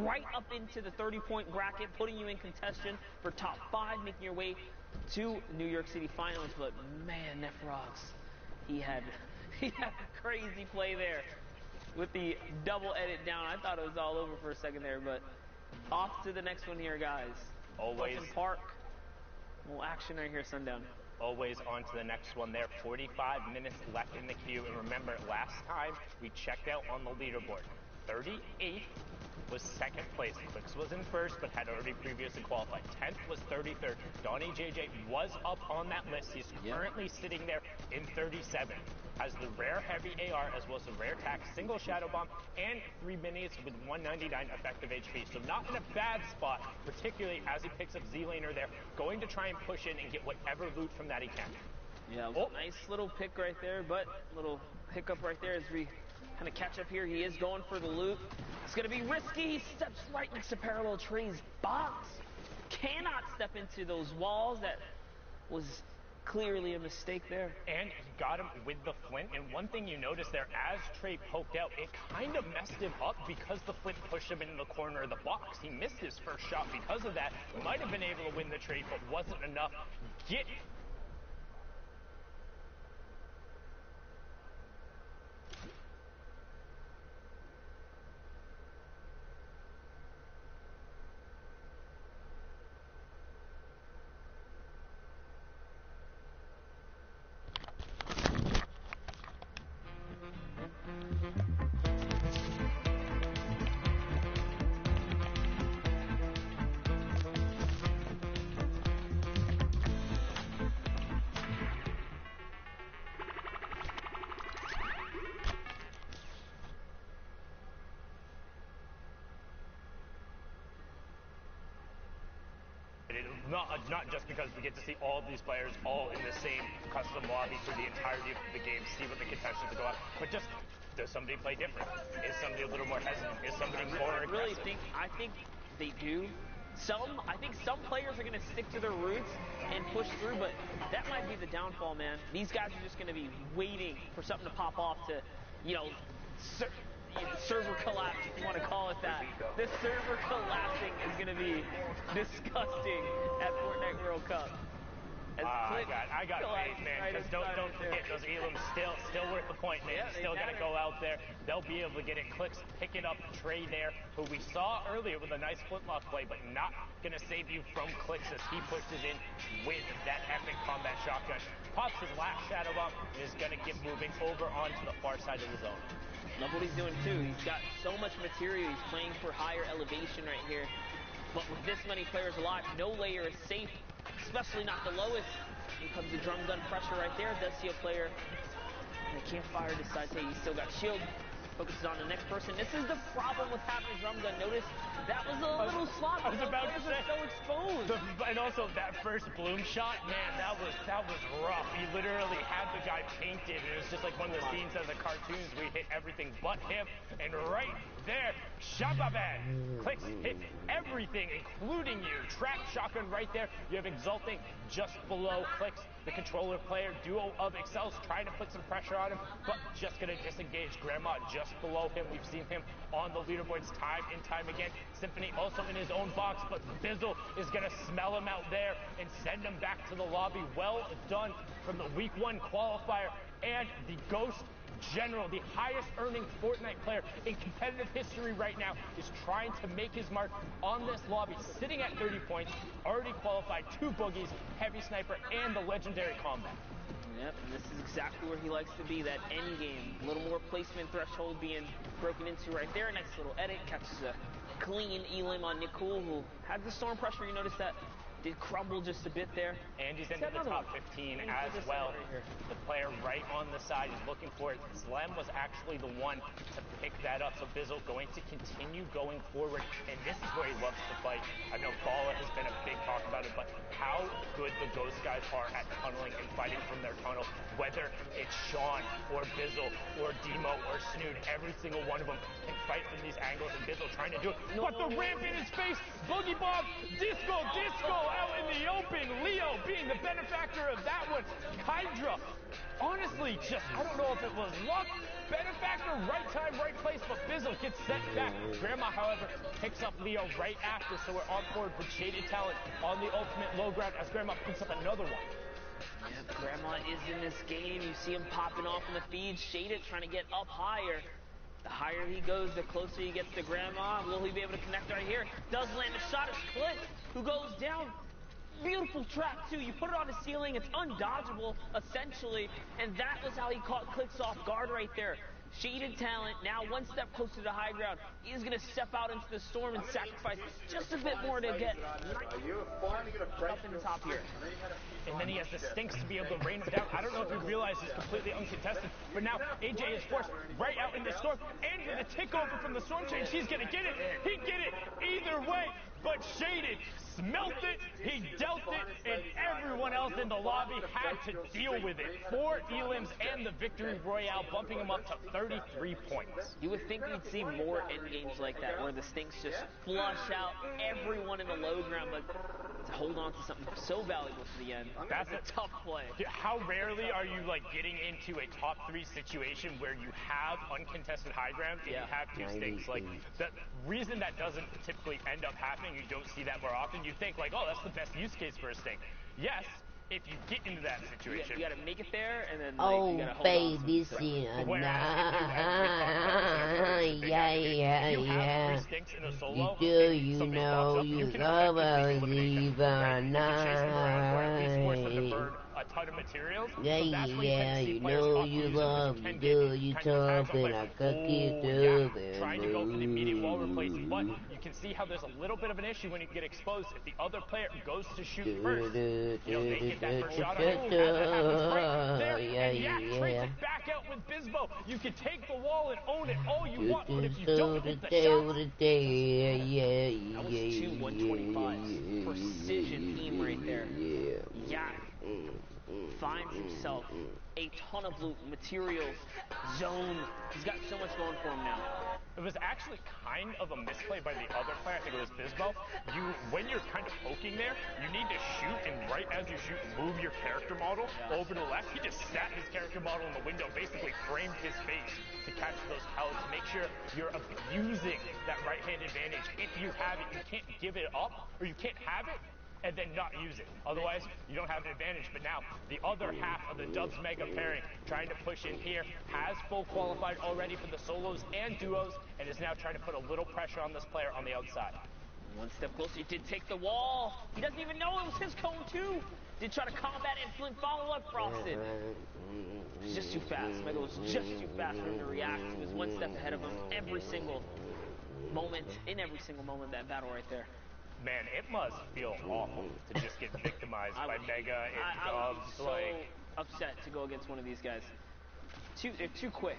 right up into the 30-point bracket, putting you in contention for top 5, making your way to New York City Finals. But man, Neferux, he had a crazy play there with the double edit down. I thought it was all over for a second there, but off to the next one here, guys. Always Fulton Park. Little action right here, Sundown. Always on to the next one there. 45 minutes left in the queue. And remember, last time we checked out on the leaderboard, 38th was 2nd place. Clicks was in 1st, but had already previously qualified. 10th was 33rd. Donnie JJ was up on that list. He's currently sitting there in 37th. Has the rare heavy AR as well as the rare tac, single shadow bomb, and 3 minis with 199 effective HP. So not in a bad spot, particularly as he picks up Z-Laner there, going to try and push in and get whatever loot from that he can. Yeah, nice little pick right there, but little hiccup right there as we kind of catch up here. He is going for the loot. It's going to be risky. He steps right next to Parallel Trey's box. Cannot step into those walls. That was clearly a mistake there. And he got him with the flint. And one thing you notice there, as Trey poked out, it kind of messed him up because the flint pushed him into the corner of the box. He missed his first shot because of that. Might have been able to win the trade, but wasn't enough. Not just because we get to see all of these players all in the same custom lobby for the entirety of the game, see what the contestants go out, but just, does somebody play different? Is somebody a little more hesitant? Is somebody more aggressive? I think they do. I think some players are going to stick to their roots and push through, but that might be the downfall, man. These guys are just going to be waiting for something to pop off to, server collapse, if you want to call it that. The server collapsing is going to be disgusting at Fortnite World Cup. As I got faith, man, because don't forget those Elims still worth the point, man. Yeah, You still got to go out there. They'll be able to get it. Clicks pick it up. Trey there, who we saw earlier with a nice flintlock play, but not going to save you from Clicks as he pushes in with that epic combat shotgun. Pops his last shadow bomb and is going to get moving over onto the far side of the zone. Love what he's doing too. He's got so much material. He's playing for higher elevation right here. But with this many players alive, no layer is safe, especially not the lowest. Here comes the drum gun pressure right there. Does see a player. And the campfire decides, hey, he's still got shield. Focuses on the next person. This is the problem with having a drum gun. Notice that was a little sloppy. I was about to say. So exposed. And also that first bloom shot, man, that was rough. He literally had the guy painted, and it was just like one of the scenes of the cartoons. We hit everything but him, and right there, Shababan. Clicks hit everything, including you. Trap shotgun right there. You have Exulting just below Clicks. The controller player duo of Excels trying to put some pressure on him, but just going to disengage. Grandma just below him. We've seen him on the leaderboards time and time again. Symphony also in his own box, but Bizzle is going to smell him out there and send him back to the lobby. Well done from the week 1 qualifier and the Ghost General, the highest earning Fortnite player in competitive history right now, is trying to make his mark on this lobby, sitting at 30 points, already qualified 2 boogies, heavy sniper, and the legendary combat. Yep, and this is exactly where he likes to be, that end game. A little more placement threshold being broken into right there. Nice little edit, catches a clean elim on Nicole, who had the storm pressure. You notice that did crumble just a bit there. And he's into the top 15 as well. The player right on the side is looking for it. Slem was actually the one to pick that up. So Bizzle going to continue going forward. And this is where he loves to fight. I know Bala has been a big talk about it, but how good the Ghost guys are at tunneling and fighting from their tunnel. Whether it's Sean or Bizzle or Demo or Snood, every single one of them can fight from these angles, and Bizzle trying to do it. But the ramp in his face, Boogie Bomb, Disco out in the open. Leo being the benefactor of that one. Hydra, honestly, I don't know if it was luck, benefactor, right time, right place, but Bizzle gets sent back. Grandma, however, picks up Leo right after, so we're on board with Shaded Talent on the ultimate low ground as Grandma picks up another one. Yep, Grandma is in this game. You see him popping off in the feed. Shaded trying to get up higher. The higher he goes, the closer he gets to Grandma. Will he be able to connect right here? Does land a shot. It's Cliff who goes down. Beautiful trap, too. You put it on the ceiling. It's undodgeable, essentially. And that was how he caught Clicks off guard right there. Shaded Talent, now one step closer to high ground. He is going to step out into the storm and sacrifice just a bit more to get up in the top here. And then he has the Stinks to be able to rain him down. I don't know if you realize he's completely uncontested, but now AJ is forced right out in the storm. And with a tick over from the storm change, he's going to get it. He'd get it either way, but Shaded smelt it, he dealt it, and everyone else in the lobby had to deal with it. 4 elims and the victory royale, bumping him up to 33 points. You would think we'd see more end games like that, where the Stinks just flush out everyone in the low ground, but to hold on to something so valuable to the end, that's a tough play. How rarely are you getting into a top 3 situation where you have uncontested high ground and you have 2 Stinks? The reason that doesn't typically end up happening, you don't see that more often. You think oh, that's the best use case for a Stink. Yes, if you get into that situation. You gotta make it there, and then oh, you gotta hold baby, on. yeah. You do, you know, you love us even a ton of materials. Yeah, you know you love, you do, you tough, and I cookie too, trying to go for the immediate wall replacement, but you can see how there's a little bit of an issue when you get exposed. If the other player goes to shoot first, they get that first shot on him. As that happens right there, and Yak trades it back out with Bizbo. You can take the wall and own it all you want, but if you don't hit the shot, that was 2 125s. Precision team right there. Yak finds himself a ton of loot, materials, zone. He's got so much going for him now. It was actually kind of a misplay by the other player. I think it was Bizbo. When you're kind of poking there, you need to shoot, and right as you shoot, move your character model over to the left. He just sat his character model in the window, basically framed his face to catch those pellets. Make sure you're abusing that right-hand advantage. If you have it, you can't give it up, or you can't have it and then not use it. Otherwise, you don't have an advantage. But now, the other half of the Dubs Mega pairing trying to push in here has full qualified already for the solos and duos, and is now trying to put a little pressure on this player on the outside. One step closer, he did take the wall. He doesn't even know it was his cone too. Did try to combat it, and Flint follow up Frosted. He's just too fast. Mega was just too fast for him to react. He was one step ahead of him every single moment, in every single moment of that battle right there. Man, it must feel awful to just get victimized by Mega and I Dubs. was so upset to go against one of these guys. They're too quick.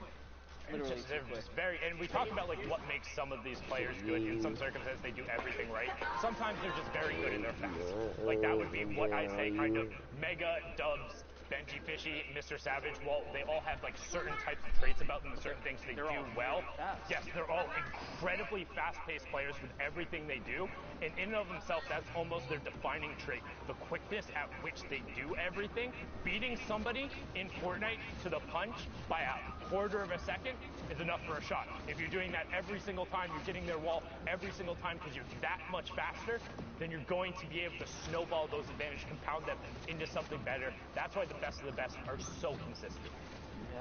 Literally they're just very, and we talk about like what makes some of these players good. In some circumstances, they do everything right. Sometimes they're just very good and they're fast. Like that would be what I say, kind of Mega, Dubs, Benji, Fishy, Mr. Savage. Well, they all have like certain types of traits about them, certain things they do well. Yes, they're all incredibly fast-paced players with everything they do, and in and of themselves, that's almost their defining trait. The quickness at which they do everything. Beating somebody in Fortnite to the punch by a quarter of a second is enough for a shot. If you're doing that every single time, you're getting their wall every single time because you're that much faster, then you're going to be able to snowball those advantages, compound them into something better. That's why the best of the best are so consistent.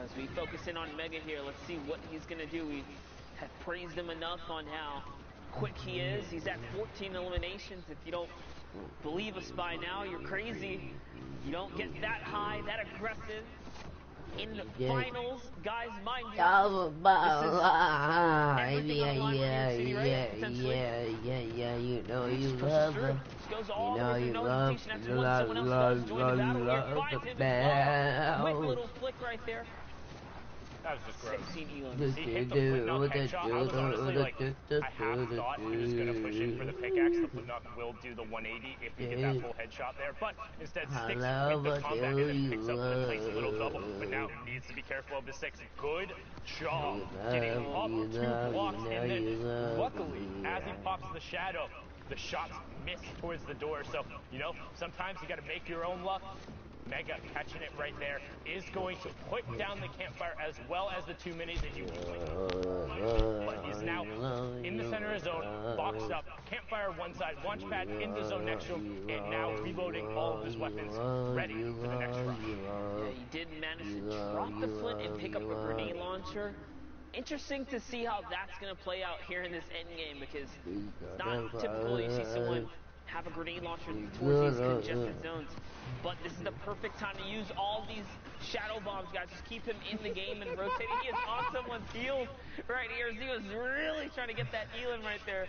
As we focus in on Mega here, let's see what he's going to do. We have praised him enough on how quick he is. He's at 14 eliminations. If you don't believe us by now, you're crazy. You don't get that high, that aggressive. In the finals, guys, mind you, you know you love them. You know you love the bell. Quick little flick right there. That was just gross. 16 Elons. He hit the flip knock headshot. I was honestly like, I half thought he was going to push in for the pickaxe. The flip knock will do the 180 if you get that full headshot there. But instead sticks with the combat and then picks up the nice little double. But now needs to be careful of the 6. Good job. Getting up 2 blocks. And then luckily, as he pops the shadow, the shots miss towards the door. So, you know, sometimes you got to make your own luck. Mega catching it right there is going to put down the campfire as well as the 2 minis that you but he's now in the center of zone, boxed up, campfire one side, launch pad in the zone next to him, and now reloading all of his weapons, ready for the next rush. Yeah, he did manage to drop the flint and pick up a grenade launcher. Interesting to see how that's going to play out here in this end game, because it's not typical you see someone have a grenade launcher towards these congested zones. But this is the perfect time to use all these shadow bombs, guys. Just keep him in the game and rotating. He is on someone's heels right here. He was really trying to get that Elan right there,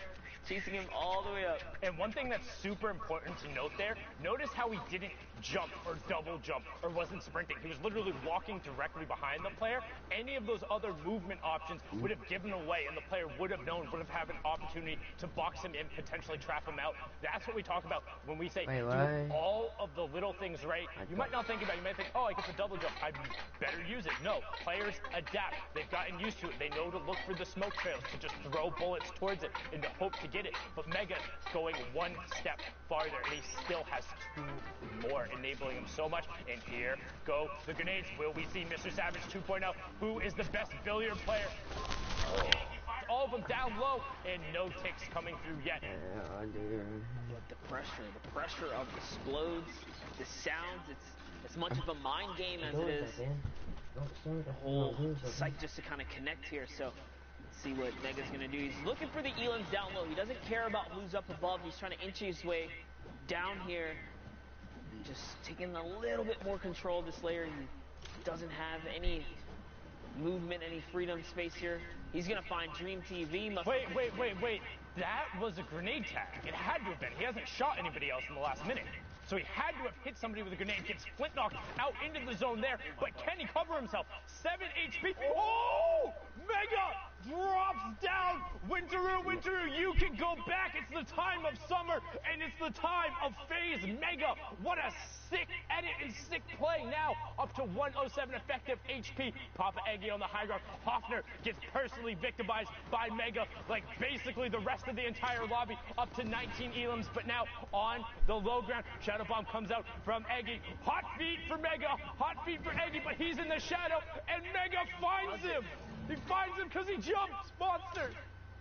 chasing him all the way up. And one thing that's super important to note there, notice how he didn't jump or double jump or wasn't sprinting. He was literally walking directly behind the player. Any of those other movement options would have given away, and the player would have known, would have had an opportunity to box him in, potentially trap him out. That's what we talk about when we say do all of the little things right. You might not think about it. You might think, oh, I get the double jump. I better use it. No, players adapt. They've gotten used to it. They know to look for the smoke trails, to just throw bullets towards it and to hope to get it. But Mega going one step farther, and he still has 2 more, enabling him so much. And here go the grenades. Will we see Mr. Savage 2.0? Who is the best billiard player? All of them down low, and no ticks coming through yet. But the pressure of explodes, the sounds, it's as much of a mind game as it is the whole site just to kind of connect here. So let's see what Mega's going to do. He's looking for the Elans down low. He doesn't care about who's up above. He's trying to inch his way down here. Just taking a little bit more control of this layer. He doesn't have any movement, any freedom space here. He's going to find Dream TV. Wait. That was a grenade tag. It had to have been. He hasn't shot anybody else in the last minute. So he had to have hit somebody with a grenade. Gets flint knocked out into the zone there. But can he cover himself? 7 HP. Oh! Mega drops down. Winteroo, you can go back. It's the time of summer, and it's the time of FaZe. Mega, what a sick edit and sick play. Now up to 107 effective HP. Papa Eggy on the high ground. Hoffner gets personally victimized by Mega, like basically the rest of the entire lobby. Up to 19 Elams, but now on the low ground. Shadow Bomb comes out from Eggy. Hot feet for Mega. Hot feet for Eggy, but he's in the shadow, and Mega finds him. He finds him because he jumped, monster.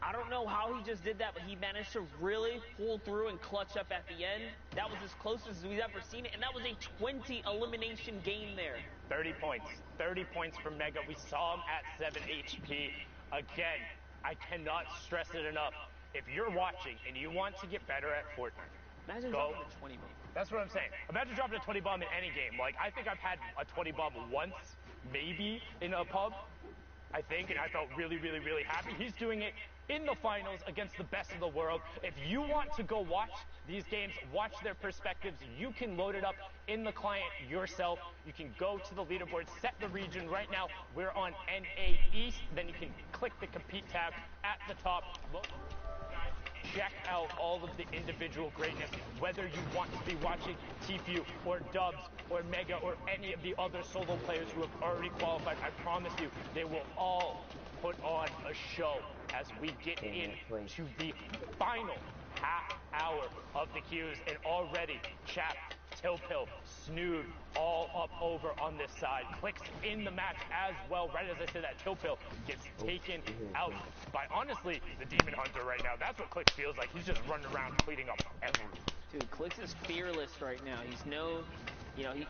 I don't know how he just did that, but he managed to really pull through and clutch up at the end. That was as close as we've ever seen it, and that was a 20 elimination game there. 30 points. 30 points from Mega. We saw him at 7 HP. Again, I cannot stress it enough. If you're watching and you want to get better at Fortnite, imagine go. dropping a 20 bomb. That's what I'm saying. Imagine dropping a 20 bomb in any game. Like, I think I've had a 20 bomb once, maybe, in a pub. I think, and I felt really, really, really happy. He's doing it in the finals against the best in the world. If you want to go watch these games, watch their perspectives, you can load it up in the client yourself. You can go to the leaderboard, set the region. Right now, we're on NA East. Then you can click the compete tab at the top. Check out all of the individual greatness, whether you want to be watching Tfue or Dubs or Mega or any of the other solo players who have already qualified. I promise you, they will all put on a show as we get into the final half hour of the queues. And already, Chap, Tilpill, Snood, all up over on this side. Clicks in the match as well. Right as I said that, Tilpill gets taken out by, honestly, the Demon Hunter right now. That's what Clicks feels like. He's just running around cleaning up everything. Dude, Clicks is fearless right now. He's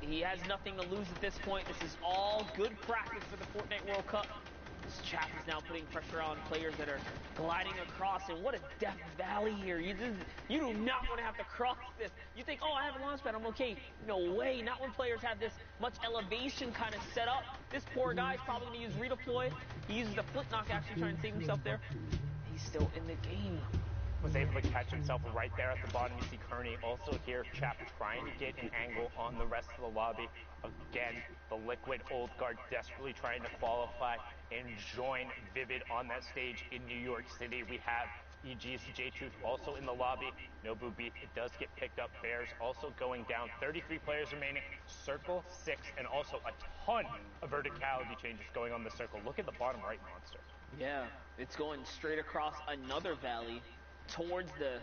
he has nothing to lose at this point. This is all good practice for the Fortnite World Cup. This Chap is now putting pressure on players that are gliding across, and what a Death Valley here. You do not want to have to cross this. You think, oh, I have a launch pad, I'm okay. No way, not when players have this much elevation kind of set up. This poor guy's probably going to use redeploy. He uses the flip knock actually trying to save himself there. He's still in the game. Was able to catch himself right there at the bottom. You see Kearney also here. Chap trying to get an angle on the rest of the lobby. Again, the Liquid Old Guard desperately trying to qualify and join Vivid on that stage in New York City. We have EG's J-Tooth also in the lobby. Nobu Beef, it does get picked up. Bears also going down. 33 players remaining. Circle 6, and also a ton of verticality changes going on the circle. Look at the bottom right, Monster. Yeah, it's going straight across another valley towards the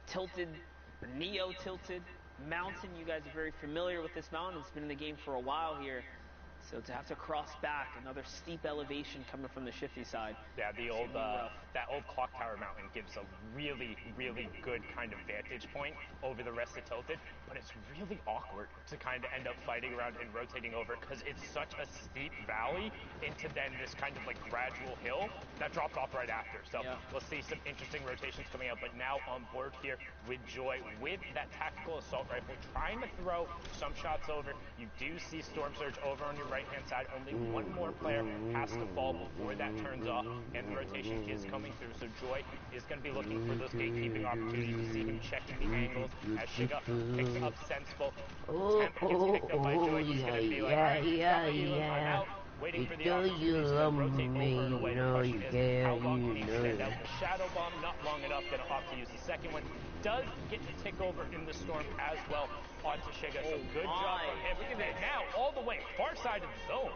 tilted, neo-tilted mountain. You guys are very familiar with this mountain. It's been in the game for a while here. So to have to cross back, another steep elevation coming from the shifty side. Yeah, that old clock tower mountain gives a really, really good kind of vantage point over the rest of Tilted, but it's really awkward to kind of end up fighting around and rotating over because it's such a steep valley into then this kind of like gradual hill that drops off right after. So we'll see some interesting rotations coming out, but now on board here with Joy with that tactical assault rifle, trying to throw some shots over. You do see Storm Surge over on your right-hand side. Only one more player has to fall before that turns off, and the rotation is coming through. So Joy is going to be looking for those gatekeeping opportunities. You see him checking the angles as Shiga picks up Sensible. Temp gets picked up by Joy. He's going to be like, I'm out. Waiting for the opportunities to rotate over and away. The question is, how long can he extend out? The Shadow Bomb, not long enough. Going to opt to use the second one. Does get to tick over in the Storm as well onto Shiga. So good job from him. Look at that now, all the way far side of the zone.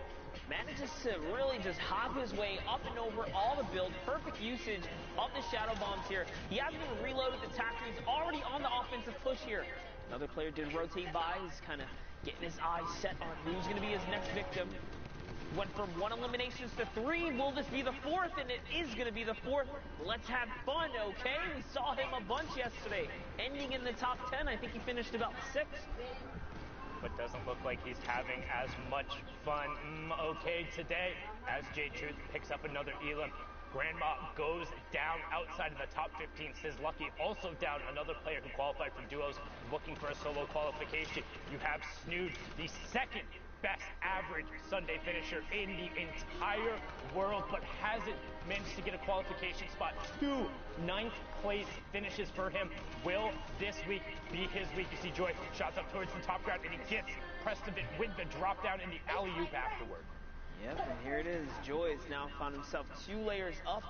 Manages to really just hop his way up and over all the builds. Perfect usage of the Shadow Bombs here. He hasn't even reloaded the tactical. He's already on the offensive push here. Another player did rotate by. He's kind of getting his eyes set on who's going to be his next victim. Went from 1 eliminations to 3. Will this be the 4th? And it is going to be the 4th. Let's have fun, okay? We saw him a bunch yesterday. Ending in the top 10. I think he finished about 6th. But doesn't look like he's having as much fun, okay, today, as J-Tooth picks up another Elam. Grandma goes down outside of the top 15. Says Lucky also down, another player who qualified for duos, looking for a solo qualification. You have Snood, the second best average Sunday finisher in the entire world, but hasn't managed to get a qualification spot. 2 9th place finishes for him. Will this week be his week? You see Joy shots up towards the top ground, and he gets pressed a bit with the drop down in the alley-oop afterward. Yep, and here it is. Joy has now found himself 2 layers up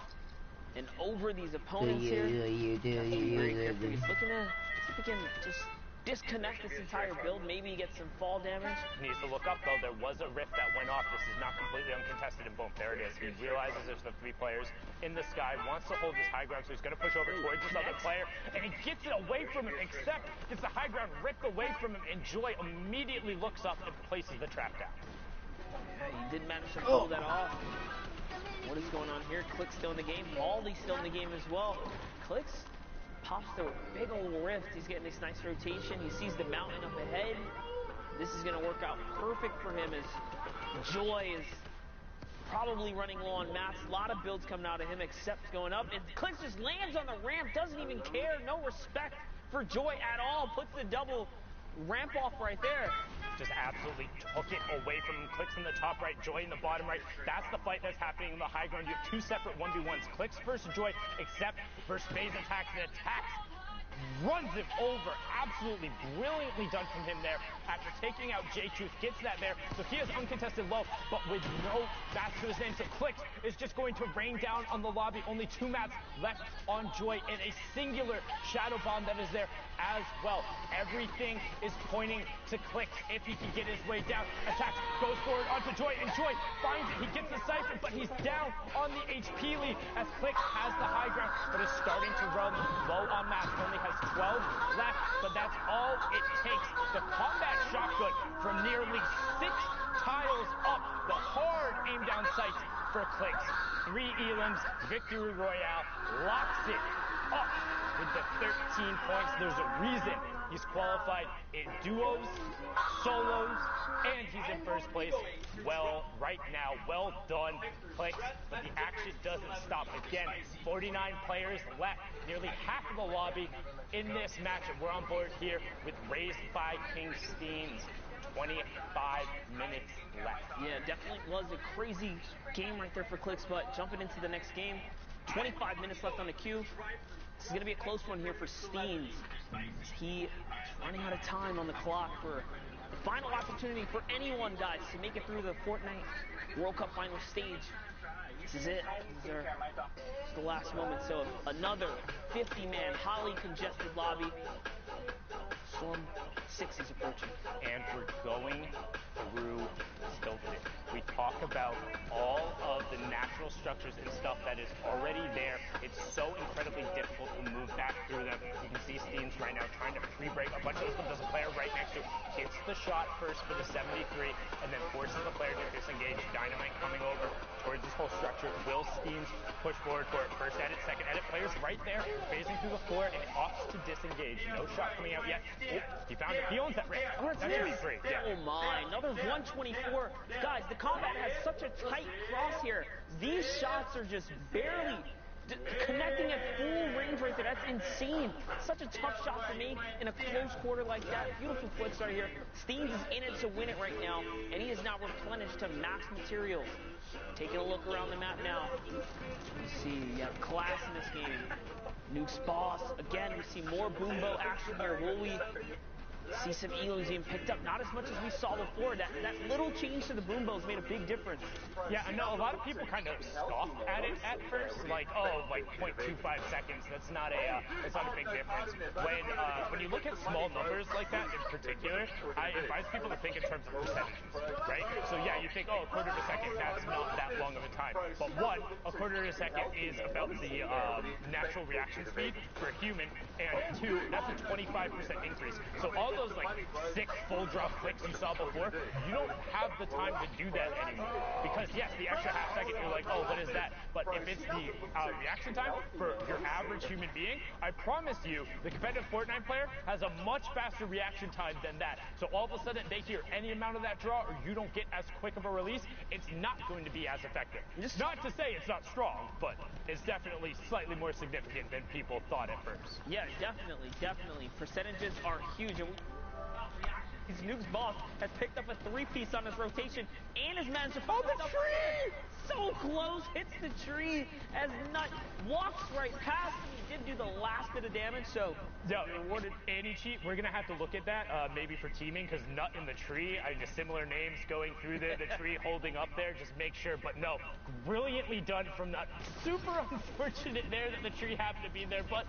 and over these opponents here. He's looking to see if he can just disconnect this entire build. Maybe he gets some fall damage. Needs to look up, though. There was a rift that went off. This is not completely uncontested, and boom, there it is. He realizes there's the 3 players in the sky, wants to hold this high ground, so he's going to push over towards this other player, and he gets it away from him, except gets the high ground ripped away from him, and Joy immediately looks up and places the trap down. Yeah, he did manage to pull that off. What is going on here? Click's still in the game. Baldy's still in the game as well. Click's pops through a big old rift. He's getting this nice rotation. He sees the mountain up ahead. This is going to work out perfect for him as Joy is probably running low on mats. A lot of builds coming out of him except going up. And Click just lands on the ramp, doesn't even care. No respect for Joy at all. Puts the double ramp off right there. Just absolutely took it away from him. Clicks in the top right, Joy in the bottom right. That's the fight that's happening in the high ground. You have two separate 1v1s. Clicks versus Joy, except versus phase attacks and attacks. Runs him over. Absolutely brilliantly done from him there. After taking out J-Truth, gets that there. So he has uncontested low, but with no bats to his name. So Clicks is just going to rain down on the lobby. Only 2 mats left on Joy and a singular Shadow Bomb that is there as well. Everything is pointing to Clicks if he can get his way down. Attacks, goes forward onto Joy, and Joy finds it. He gets the Cypher, but he's down on the HP lead as Clicks has the high ground, but is starting to run low on mats. Only has 12 left, but that's all it takes. The combat shotgun from nearly 6 tiles up. The hard aim down sights for Clicks. 3 elims, victory royale, locks it up with the 13 points. There's a reason he's qualified in duos, solos, and he's in first place. Well, right now, well done, Clicks, but the action doesn't stop. Again, 49 players left, nearly half of the lobby in this matchup. We're on board here with Raised by King Steens. 25 minutes left. Yeah, definitely was a crazy game right there for Clicks, but jumping into the next game, 25 minutes left on the queue. This is going to be a close one here for Steens. He is running out of time on the clock for the final opportunity for anyone, guys, to make it through the Fortnite World Cup final stage. This is it. This is the last moment. So another 50-man, highly congested lobby. Storm 6 is approaching. And we're going through Tilted. We talk about all of the natural structures and stuff that is already there. It's so incredibly difficult to move back through them. You can see Steens right now trying to pre-break a bunch of them. There's a player right next to him. Hits the shot first for the 73 and then forces the player to disengage. Dynamite coming over towards this whole structure. Will Steens push forward for it? First edit, second edit. Players right there phasing through the floor and opts to disengage. No shot coming out yet. Oh, he found it. He owns that ramp. That should be free. Yeah. Oh my, another 124. Guys, the combat has such a tight crosshair. These shots are just barely connecting at full range right there. That's insane. Such a tough shot to make in a close quarter like that. Beautiful flick start here. Steens is in it to win it right now, and he is now replenished to max materials. Taking a look around the map now. You see, you have class in this game. Nuke's boss. Again, we see more boombo action here. Will we see some elos being picked up? Not as much as we saw before. That little change to the boombo's made a big difference. Yeah, I know a lot of people kind of scoffed at it at first, like, oh, like 0.25 seconds. That's not a big difference. When you look at small numbers like that in particular, I advise people to think in terms of percentages, right? So yeah, you think, oh, a quarter of a second, that's not that long of a time. But one, a quarter of a second is about the natural reaction speed for a human, and 2, that's a 25% increase. So all those like 6 full drop clicks you saw before, you don't have the time to do that anymore. Because yes, the extra half second, you're like, oh, what is that? But if it's the reaction time for your average human being, I promise you, the competitive Fortnite player has a much faster reaction time than that. So all of a sudden, they hear any amount of that draw, or you don't get as quick of a release, it's not going to be as effective. Not to say it's not strong, but it's definitely slightly more significant than people thought at first. Yeah, definitely. Percentages are huge. And Nuke's boss has picked up a 3-piece on his rotation and has managed to hold the tree! So close, hits the tree as Nut walks right past him. He did do the last bit of damage, so rewarded. Anti-cheat, we're going to have to look at that maybe for teaming, because Nut in the tree, similar names going through the tree, holding up there, just make sure. But no, brilliantly done from Nut. Super unfortunate there that the tree happened to be there, but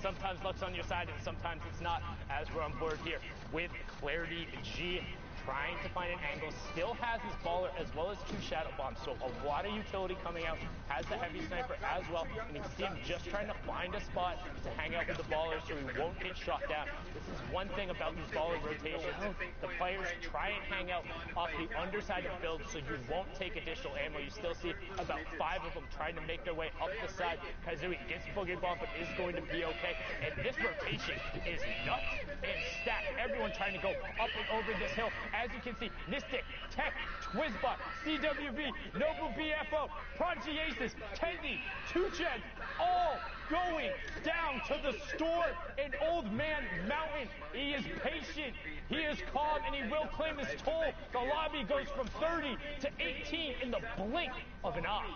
sometimes luck's on your side and sometimes it's not, as we're on board here with Clarity G. trying to find an angle, still has his baller as well as 2 shadow bombs, so a lot of utility coming out, has the heavy sniper as well, and you can see him just trying to find a spot to hang out with the baller so he won't get shot down. This is one thing about these baller rotations. The players try and hang out off the underside of builds so you won't take additional ammo. You still see about 5 of them trying to make their way up the side. Kazooie gets boogered bomb, but is going to be okay. And this rotation is nuts and stacked. Everyone trying to go up and over this hill. As you can see, Nistic, Tech, Twizbot, CWB, Nobu BFO, Prodigy Aces, Tendy, Tuchen, all going down to the store in Old Man Mountain. He is patient, he is calm, and he will claim his toll. The lobby goes from 30 to 18 in the blink of an eye.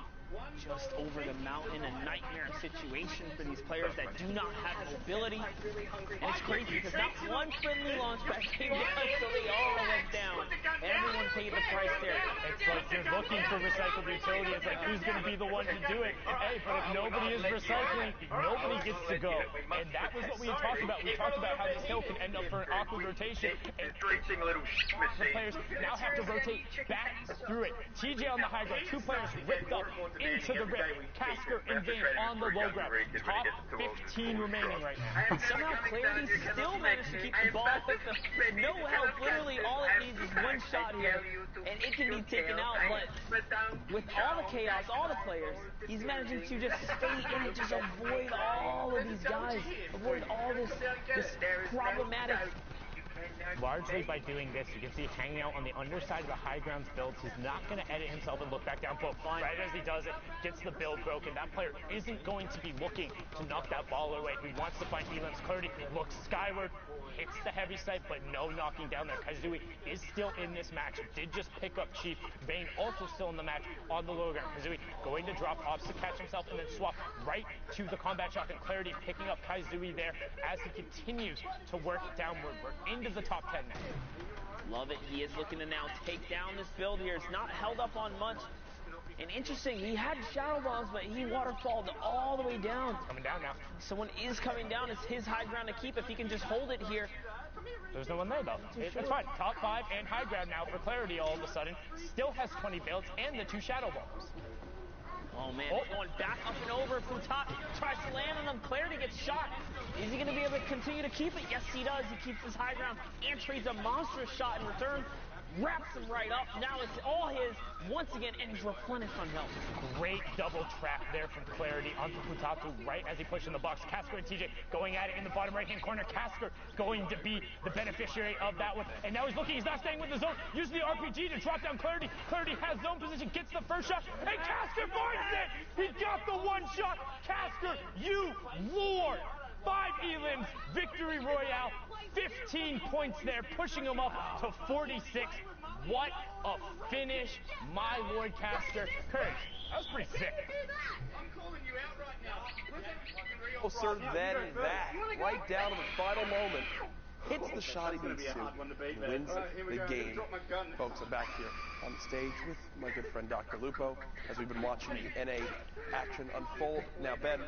Just over the mountain, a nightmare situation for these players that do not have mobility. And it's crazy because not one friendly launch pad came down, so they all went down. Everyone paid the price there. It's like you're looking for recycled utility. It's like, who's going to be the one to do it? Hey, but if nobody is recycling, nobody gets to go. And that was what we had talked about. We talked about how this hill can end up for an awkward rotation. And the players now have to rotate back through it. TJ on the high ground, 2 players ripped up into the rip. Casker and Vane on the low ground. Top 15 remaining right now. Somehow Clarity still managed to keep the ball with them. No help. Literally all it needs is one shot here, and it can be taken out. But with all the chaos, all the players, he's managing to just stay in it, just avoid all of these guys, avoid all this problematic. Largely by doing this, you can see hanging out on the underside of the high grounds builds. He's not going to edit himself and look back down, but right as he does it, gets the build broken. That player isn't going to be looking to knock that ball away. He wants to find Elam's clarity, looks skyward, hits the heavy sight, but no knocking down there. Kazooie is still in this match. Did just pick up Chief. Vane also still in the match on the low ground. Kazooie going to drop ops to catch himself and then swap right to the combat shotgun. Clarity picking up Kazooie there as he continues to work downward. We're into the top 10 now. Love it. He is looking to now take down this build here. It's not held up on much. And interesting, he had shadow bombs, but he waterfalled all the way down. Coming down now. Someone is coming down. It's his high ground to keep if he can just hold it here. There's no one there, though. It's fine. Top 5 and high ground now for Clarity all of a sudden. Still has 20 builds and the 2 shadow bombs. Oh, man. Going back up and over from top. Tries to land on him. Clarity gets shot. Is he going to be able to continue to keep it? Yes, he does. He keeps his high ground and trades a monstrous shot in return. Wraps him right up. Now it's all his once again, and he's replenished on health. Great double trap there from Clarity onto Futatu right as he pushed in the box. Casker and TJ going at it in the bottom right-hand corner. Casker going to be the beneficiary of that one. And now he's looking. He's not staying with the zone. Using the RPG to drop down Clarity. Clarity has zone position, gets the first shot, and Casker finds it! He got the one shot! Casker, you lord! 5 elims, victory royale, 15 points there, pushing him up to 46. What a finish, my Lord Caster. Courage, that was pretty sick. Closer than that, right down to the final moment. Hits the shot he needs to, wins the game. Folks, I'm back here on the stage with my good friend Dr. Lupo as we've been watching the NA action unfold. Now, Ben,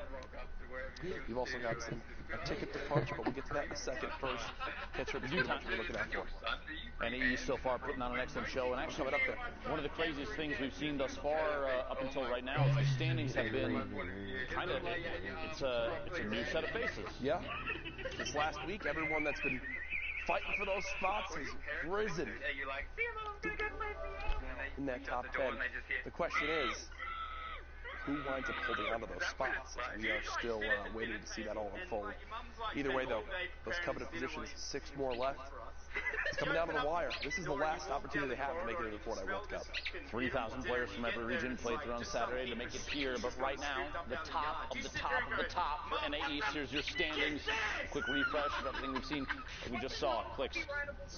you've also got a ticket to punch, but we'll get to that in a second. First, catch up with you, what we're looking out for. NAE so far putting on an excellent show, and actually coming up there. One of the craziest things we've seen thus far up until right now is the standings have been kind of, it's a new set of faces. Yeah. This last week, everyone that's been fighting for those spots has risen in that top 10. The question is, who winds up holding onto those spots? We are still waiting to see that all unfold. Either way, though, those coveted positions, 6 more left. It's coming down to the wire. This is the last opportunity they have to make it into the Fortnite World Cup. 3,000 players from every region played through on Saturday to make it here, but right now, the top of the top of the top for NA East. Here's your standings. A quick refresh of everything we've seen. We just saw clicks.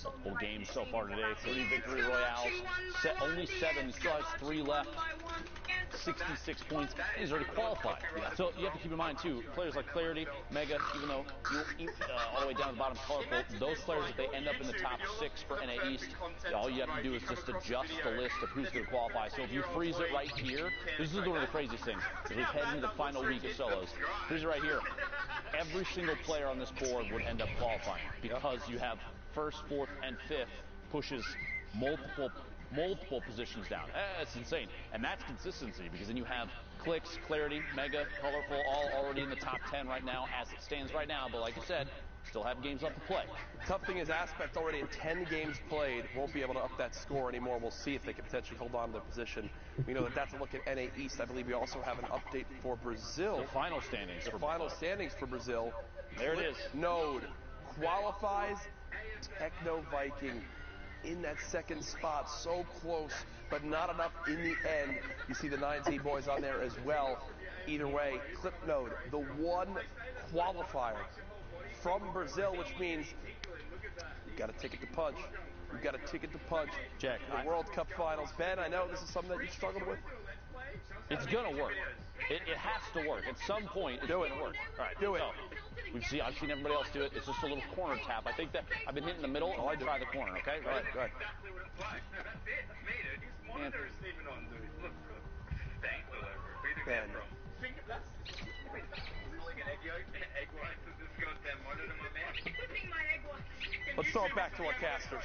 Multiple games so far today. 3 victory royales. Only 7. He still has 3 left. 66 points. He's already qualified. Yeah. So you have to keep in mind, too, players like Clarity, Mega, even though all the way down to the bottom, Colorful, those players, if they end up in the top 6 for NA East, all you have to do is just adjust the list of who's going to qualify. So if you freeze it right here, this is one of the craziest things. As we head into the final week of solos, freeze it right here. Every single player on this board would end up qualifying because you have 1st, 4th, and 5th pushes multiple positions down. That's insane. And that's consistency, because then you have clicks, clarity, mega, colorful, all already in the top 10 right now as it stands right now. But like you said, still have games left to play. Tough thing is, Aspect already in 10 games played won't be able to up that score anymore. We'll see if they can potentially hold on to their position. We know that that's a look at NA East. I believe we also have an update for Brazil. The final standings. For Brazil. There it is. Node qualifies. Techno Viking in that second spot, so close, but not enough in the end. You see the 9Z boys on there as well. Either way, Clipnode, the one qualifier from Brazil, which means you've got a ticket to punch. You've got a ticket to punch. Jack, the World Cup Finals. Ben, I know this is something that you've struggled with. It's going to work. It has to work. At some point, it's going to work. All right, do it. So, I've seen everybody else do it. It's just a little corner tap. I think that I've been hitting the middle. I'll try the corner, okay? Right, right. Ben. Let's throw it back to our casters.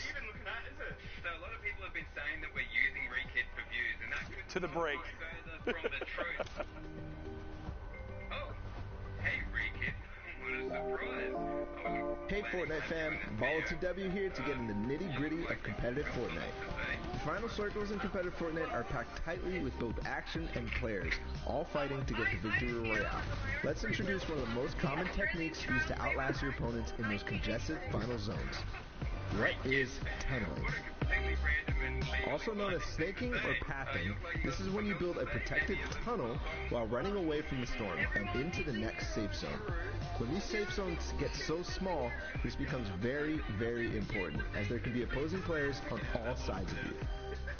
So a lot of people have been saying that we're using Rekid for views, and that could to the break. Further from the truth. Oh, hey Rekid, what a surprise. Hey Fortnite fam, Baller2W here to get in the nitty-gritty of competitive Fortnite. The final circles in competitive Fortnite are packed tightly with both action and players, all fighting to get the victory royale. Let's introduce one of the most common techniques used to outlast your opponents in those congested final zones. What is tunneling? Also known as snaking or pathing, this is when you build a protected tunnel while running away from the storm and into the next safe zone. When these safe zones get so small, this becomes very, very important, as there can be opposing players on all sides of you.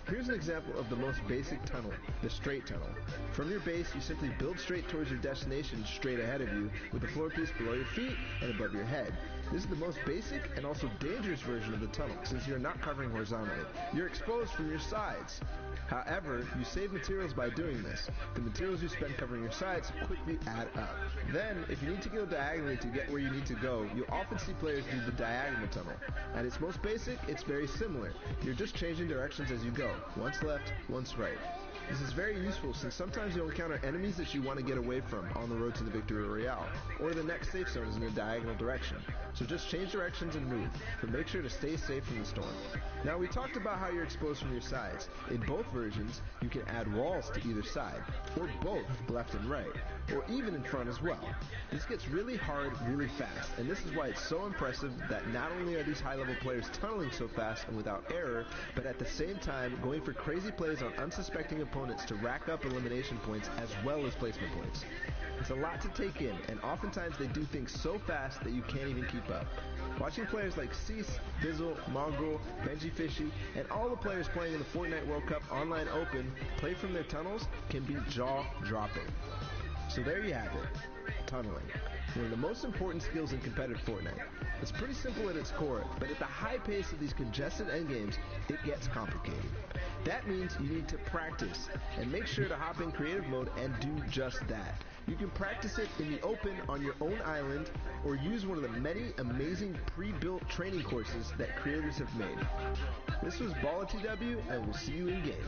Here's an example of the most basic tunnel, the straight tunnel. From your base, you simply build straight towards your destination straight ahead of you, with the floor piece below your feet and above your head. This is the most basic and also dangerous version of the tunnel, since you're not covering horizontally. You're exposed from your sides. However, you save materials by doing this. The materials you spend covering your sides quickly add up. Then, if you need to go diagonally to get where you need to go, you'll often see players do the diagonal tunnel. At its most basic, it's very similar. You're just changing directions as you go, once left, once right. This is very useful since sometimes you'll encounter enemies that you want to get away from on the road to the victory royale, or the next safe zone is in a diagonal direction. So just change directions and move, but make sure to stay safe from the storm. Now we talked about how you're exposed from your sides. In both versions, you can add walls to either side, or both, left and right, or even in front as well. This gets really hard really fast, and this is why it's so impressive that not only are these high-level players tunneling so fast and without error, but at the same time going for crazy plays on unsuspecting opponents to rack up elimination points as well as placement points. It's a lot to take in, and oftentimes they do things so fast that you can't even keep up. Watching players like Cease, Bizzle, Mongrel, Benji Fishy, and all the players playing in the Fortnite World Cup Online Open play from their tunnels can be jaw-dropping. So there you have it, tunneling. One of the most important skills in competitive Fortnite. It's pretty simple at its core, but at the high pace of these congested endgames, it gets complicated. That means you need to practice, and make sure to hop in creative mode and do just that. You can practice it in the open on your own island, or use one of the many amazing pre-built training courses that creators have made. This was Baller2W, and we'll see you in game.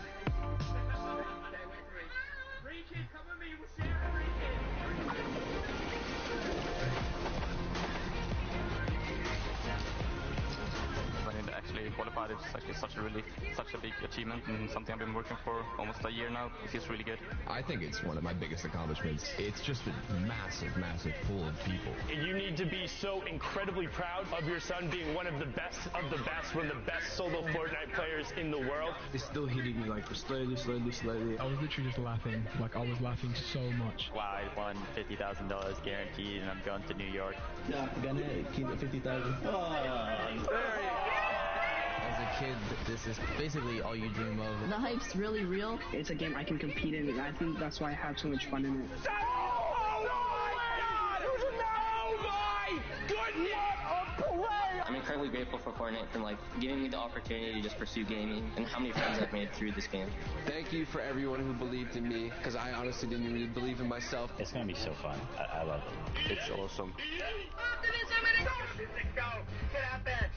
When it actually qualified, it's such a big achievement and something I've been working for almost a year now. It feels really good. I think it's one of my biggest accomplishments. It's just a massive pool of people. You need to be so incredibly proud of your son being one of the best, one of the best solo Fortnite players in the world. It's still hitting me like slowly. I was literally just laughing. Like, I was laughing so much. Wow, I won $50,000 guaranteed and I'm going to New York. Yeah, gonna keep it 50,000. As a kid, this is basically all you dream of. The hype's really real. It's a game I can compete in, and I think that's why I have so much fun in it. I'm incredibly grateful for Fortnite for giving me the opportunity to just pursue gaming, and how many friends I've made through this game. Thank you for everyone who believed in me, because I honestly didn't even believe in myself. It's gonna be so fun. I love it. It's awesome. Go! Get out there!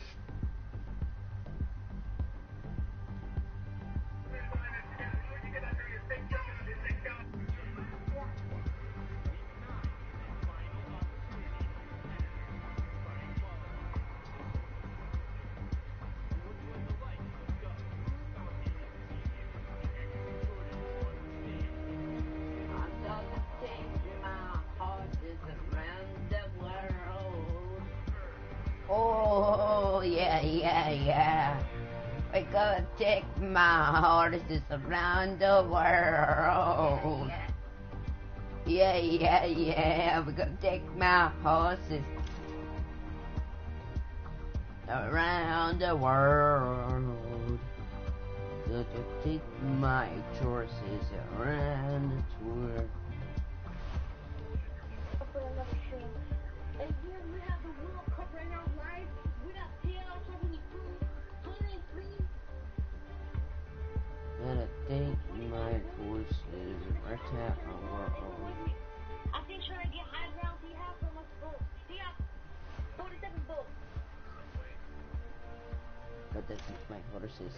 Oh, yeah. We're gonna take my horses around the world. Yeah. We're gonna take my horses around the world. Gonna take my horses around the tour. And here we have the World Cup right now live. We got PL 23. Gonna take my horses around the world. I think should I get high now? He has so much votes. He has 47 votes. But that's my horses.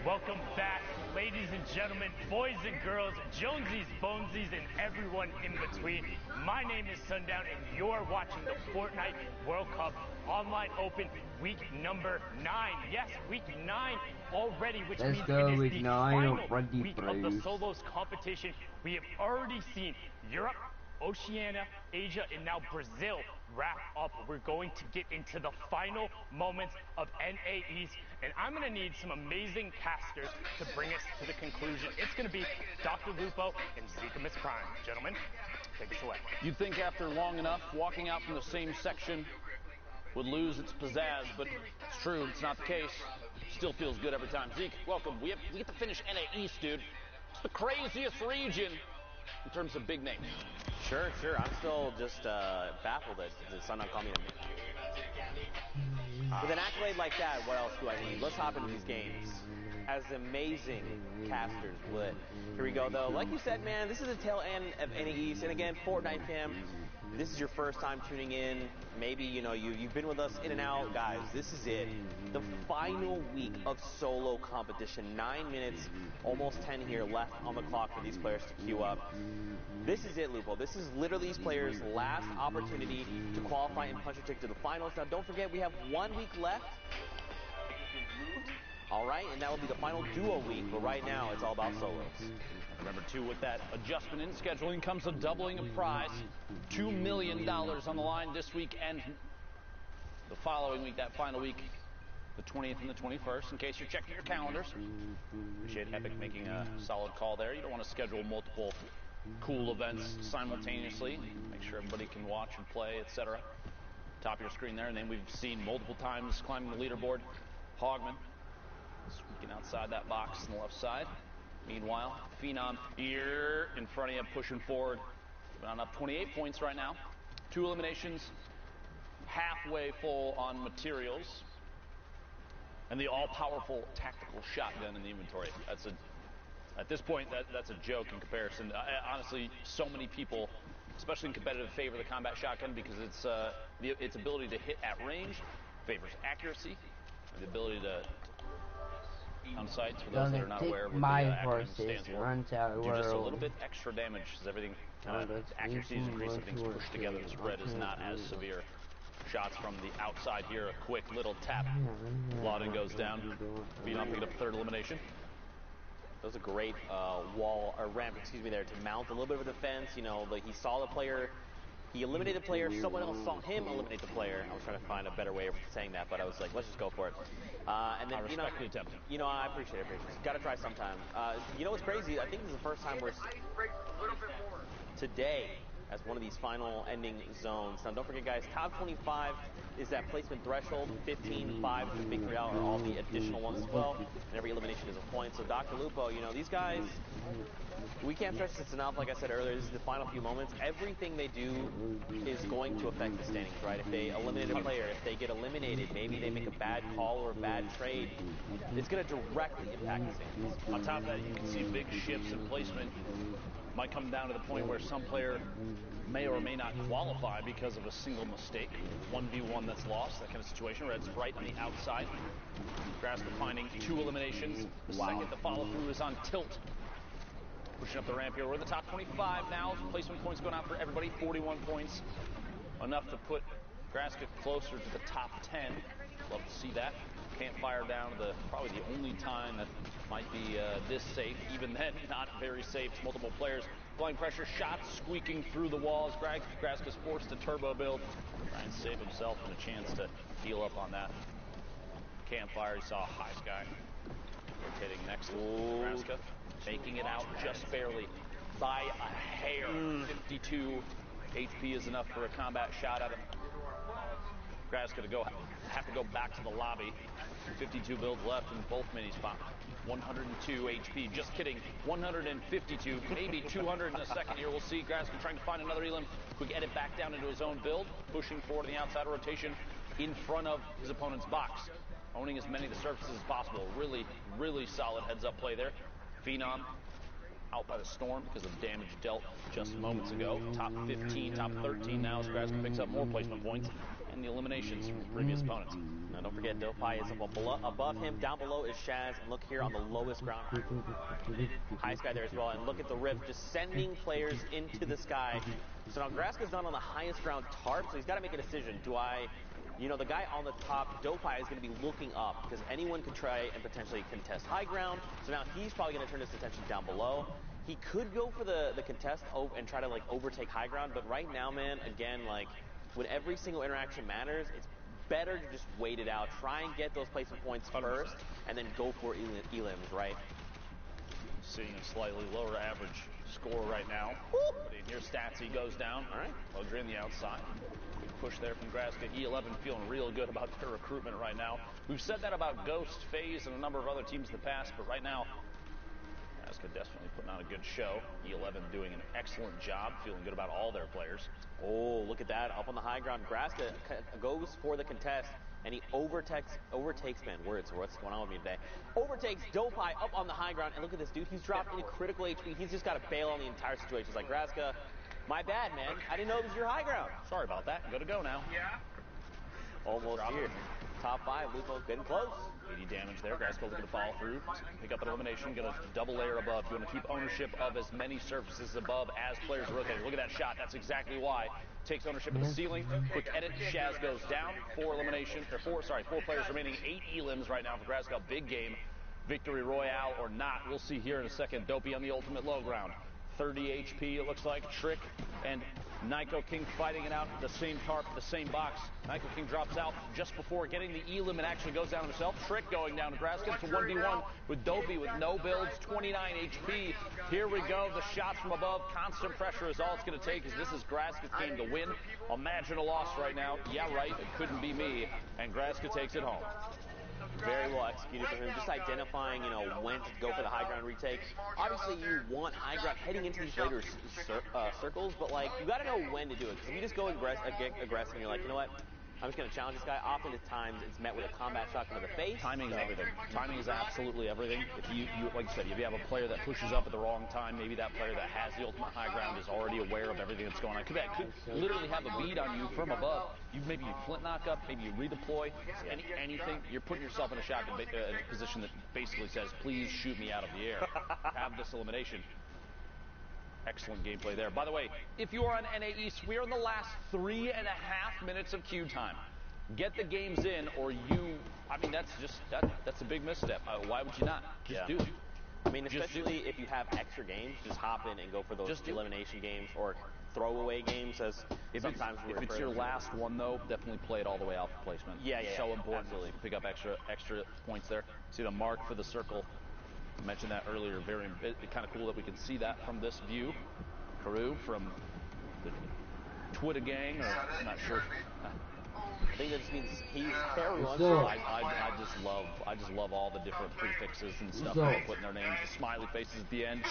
Welcome back, ladies and gentlemen, boys and girls, Jonesies, Bonesies, and everyone in between. My name is Sundown, and you're watching the Fortnite World Cup Online Open week number 9. Yes, week 9 already, which means it is the final week of the solos competition. We have already seen Europe, Oceania, Asia, and now Brazil wrap up. We're going to get into the final moments of NAEs, and I'm going to need some amazing casters to bring us to the conclusion. It's going to be Dr. Lupo and Zika Miss Prime. Gentlemen, take us away. You'd think after long enough, walking out from the same section would lose its pizzazz, but it's true, it's not the case. Still feels good every time. Zeke, welcome. We get to finish NA East, dude. It's the craziest region in terms of big names. Sure. I'm still just baffled that Sundown called me to me. With an accolade like that, what else do I need? Let's hop into these games. As amazing casters would. Here we go, though. Like you said, man, this is the tail end of NA East. And again, Fortnite fam, this is your first time tuning in. Maybe, you've been with us in and out. Guys, this is it. The final week of solo competition. 9 minutes, almost 10 here left on the clock for these players to queue up. This is it, Lupo. This is literally these players' last opportunity to qualify and punch a ticket to the finals. Now, don't forget, we have 1 week left. All right, and that will be the final duo week, but right now it's all about solos. Remember, too, with that adjustment in scheduling comes a doubling of prize. $2 million on the line this week and the following week, that final week, the 20th and the 21st, in case you're checking your calendars. Appreciate Epic making a solid call there. You don't want to schedule multiple cool events simultaneously. Make sure everybody can watch and play, etc. Top of your screen there, and then we've seen multiple times climbing the leaderboard. Hogman squeaking outside that box on the left side. Meanwhile, Phenom here in front of you, pushing forward. On up 28 points right now. 2 eliminations, halfway full on materials, and the all-powerful tactical shotgun in the inventory. At this point, that's a joke in comparison. Honestly, so many people, especially in competitive, favor the combat shotgun because its ability to hit at range favors accuracy, and the ability to on sights, for those that are not aware of what the acronym stands for, do just a little bit extra damage as everything accuracy is increased, everything's pushed together, the spread is not as severe. Shots from the outside here, a quick little tap. Lauden goes down. Phenom picking up third elimination. That was a great ramp, there to mount a little bit of a defense. Like he saw the player. He eliminated the player. Someone else saw him eliminate the player. I was trying to find a better way of saying that, but I was like, let's just go for it. And then, I appreciate it. Got to try sometime. What's crazy? I think this is the first time we're today as one of these final ending zones. Now, don't forget, guys, top 25 is that placement threshold. 15, 5, the big 3 out are all the additional ones as well. And every elimination is a point. So, Dr. Lupo, these guys, we can't stress this enough. Like I said earlier, this is the final few moments. Everything they do is going to affect the standings, right? If they eliminate a player, if they get eliminated, maybe they make a bad call or a bad trade, it's going to directly impact the standings. On top of that, you can see big shifts in placement. Might come down to the point where some player may or may not qualify because of a single mistake. 1v1 that's lost, that kind of situation. Red's right on the outside. Graska finding 2 eliminations. The second the follow-through is on tilt. Pushing up the ramp here. We're in the top 25 now. Placement points going out for everybody. 41 points. Enough to put Graska closer to the top 10. Love to see that. Can't fire down to probably the only time that might be this safe. Even then, not very safe. It's multiple players applying pressure, shots squeaking through the walls. Graska's forced to turbo build, try and save himself and a chance to heal up on that campfire. He saw High Sky rotating next to Graska, making it out just barely by a hair. 52 HP is enough for a combat shot at him. Graska have to go back to the lobby. 52 builds left in both mini spots. 102 HP. Just kidding. 152, maybe 200 in a second here. We'll see. Graska trying to find another elim. Quick edit back down into his own build. Pushing forward in the outside rotation in front of his opponent's box. Owning as many of the surfaces as possible. Really, really solid heads-up play there. Phenom out by the storm because of the damage dealt just moments ago. Top 15, top 13 now as Graska picks up more placement points and the eliminations from his previous opponents. Now don't forget, Dopai is up above him. Down below is Shaz, and look here on the lowest ground. High Sky there as well, and look at the rift, just sending players into the sky. So now Graska's not on the highest ground tarp, so he's got to make a decision. The guy on the top, Dopai, is going to be looking up because anyone could try and potentially contest high ground. So now he's probably going to turn his attention down below. He could go for the contest and try to overtake high ground, but right now, man, again, when every single interaction matters, it's better to just wait it out. Try and get those placement points first, and then go for elims, right? Seeing a slightly lower average score right now. But in here, Statsy goes down. All right, Logri on the outside. Push there from Graska. E11 feeling real good about their recruitment right now. We've said that about Ghost, FaZe, and a number of other teams in the past, but right now, Graska definitely putting on a good show. E11 doing an excellent job, feeling good about all their players. Oh, look at that, up on the high ground. Graska goes for the contest, and he overtakes, man, words, what's going on with me today? Overtakes Dopai up on the high ground, and look at this dude, he's dropped into critical HP. He's just got to bail on the entire situation. He's like, Graska, my bad, man. I didn't know it was your high ground. Sorry about that. Good to go now. Yeah. Almost here. Top 5, Lupo getting close. 80 damage there. Graska looking to follow through. Pick up an elimination. Going to double layer above. You want to keep ownership of as many surfaces above as players rotate. Look at that shot. That's exactly why. Takes ownership of the ceiling. Quick edit. Shaz goes down. 4 players remaining. 8 elims right now for Graska. Big game. Victory Royale or not. We'll see here in a second. Dopey on the ultimate low ground. 30 HP, it looks like. Trick and Nyko King fighting it out, the same tarp, the same box. Nyko King drops out just before getting the elim and actually goes down himself. Trick going down to Graska. It's a 1v1 with Dopey with no builds, 29 HP. Here we go, the shots from above. Constant pressure is all it's going to take, as this is Graska's game to win. Imagine a loss right now. Yeah, right, it couldn't be me. And Graska takes it home. Very well executed for him, just identifying, when to go for the high ground retake. Obviously, you want high ground heading into these later circles, but, you got to know when to do it. Because if you just go aggressive and you're like, you know what, I'm just going to challenge this guy. Oftentimes, it's met with a combat shotgun to the face. Timing is everything. Timing is absolutely everything. If you, like you said, if you have a player that pushes up at the wrong time, maybe that player that has the ultimate high ground is already aware of everything that's going on. Could literally have a bead on you from above. Maybe you flint knock up, maybe you redeploy, anything. You're putting yourself in a shotgun in a position that basically says, please shoot me out of the air. Have this elimination. Excellent gameplay there. By the way, if you are on NA East, we are in the last 3.5 minutes of queue time. Get the games in, or that's a big misstep. Why would you not? Just do it. I mean, especially if you have extra games, just hop in and go for those elimination games or throwaway games, as sometimes we refer to. If it's your last one, though, definitely play it all the way out for placement. Yeah. So important. Absolutely. Pick up extra points there. See the mark for the circle. I mentioned that earlier. Very kind of cool that we can see that from this view. Karu from the Twitter gang, or I'm not sure. I think that just means he's everyone. I just love all the different prefixes and stuff that they put in their names. The smiley faces at the end.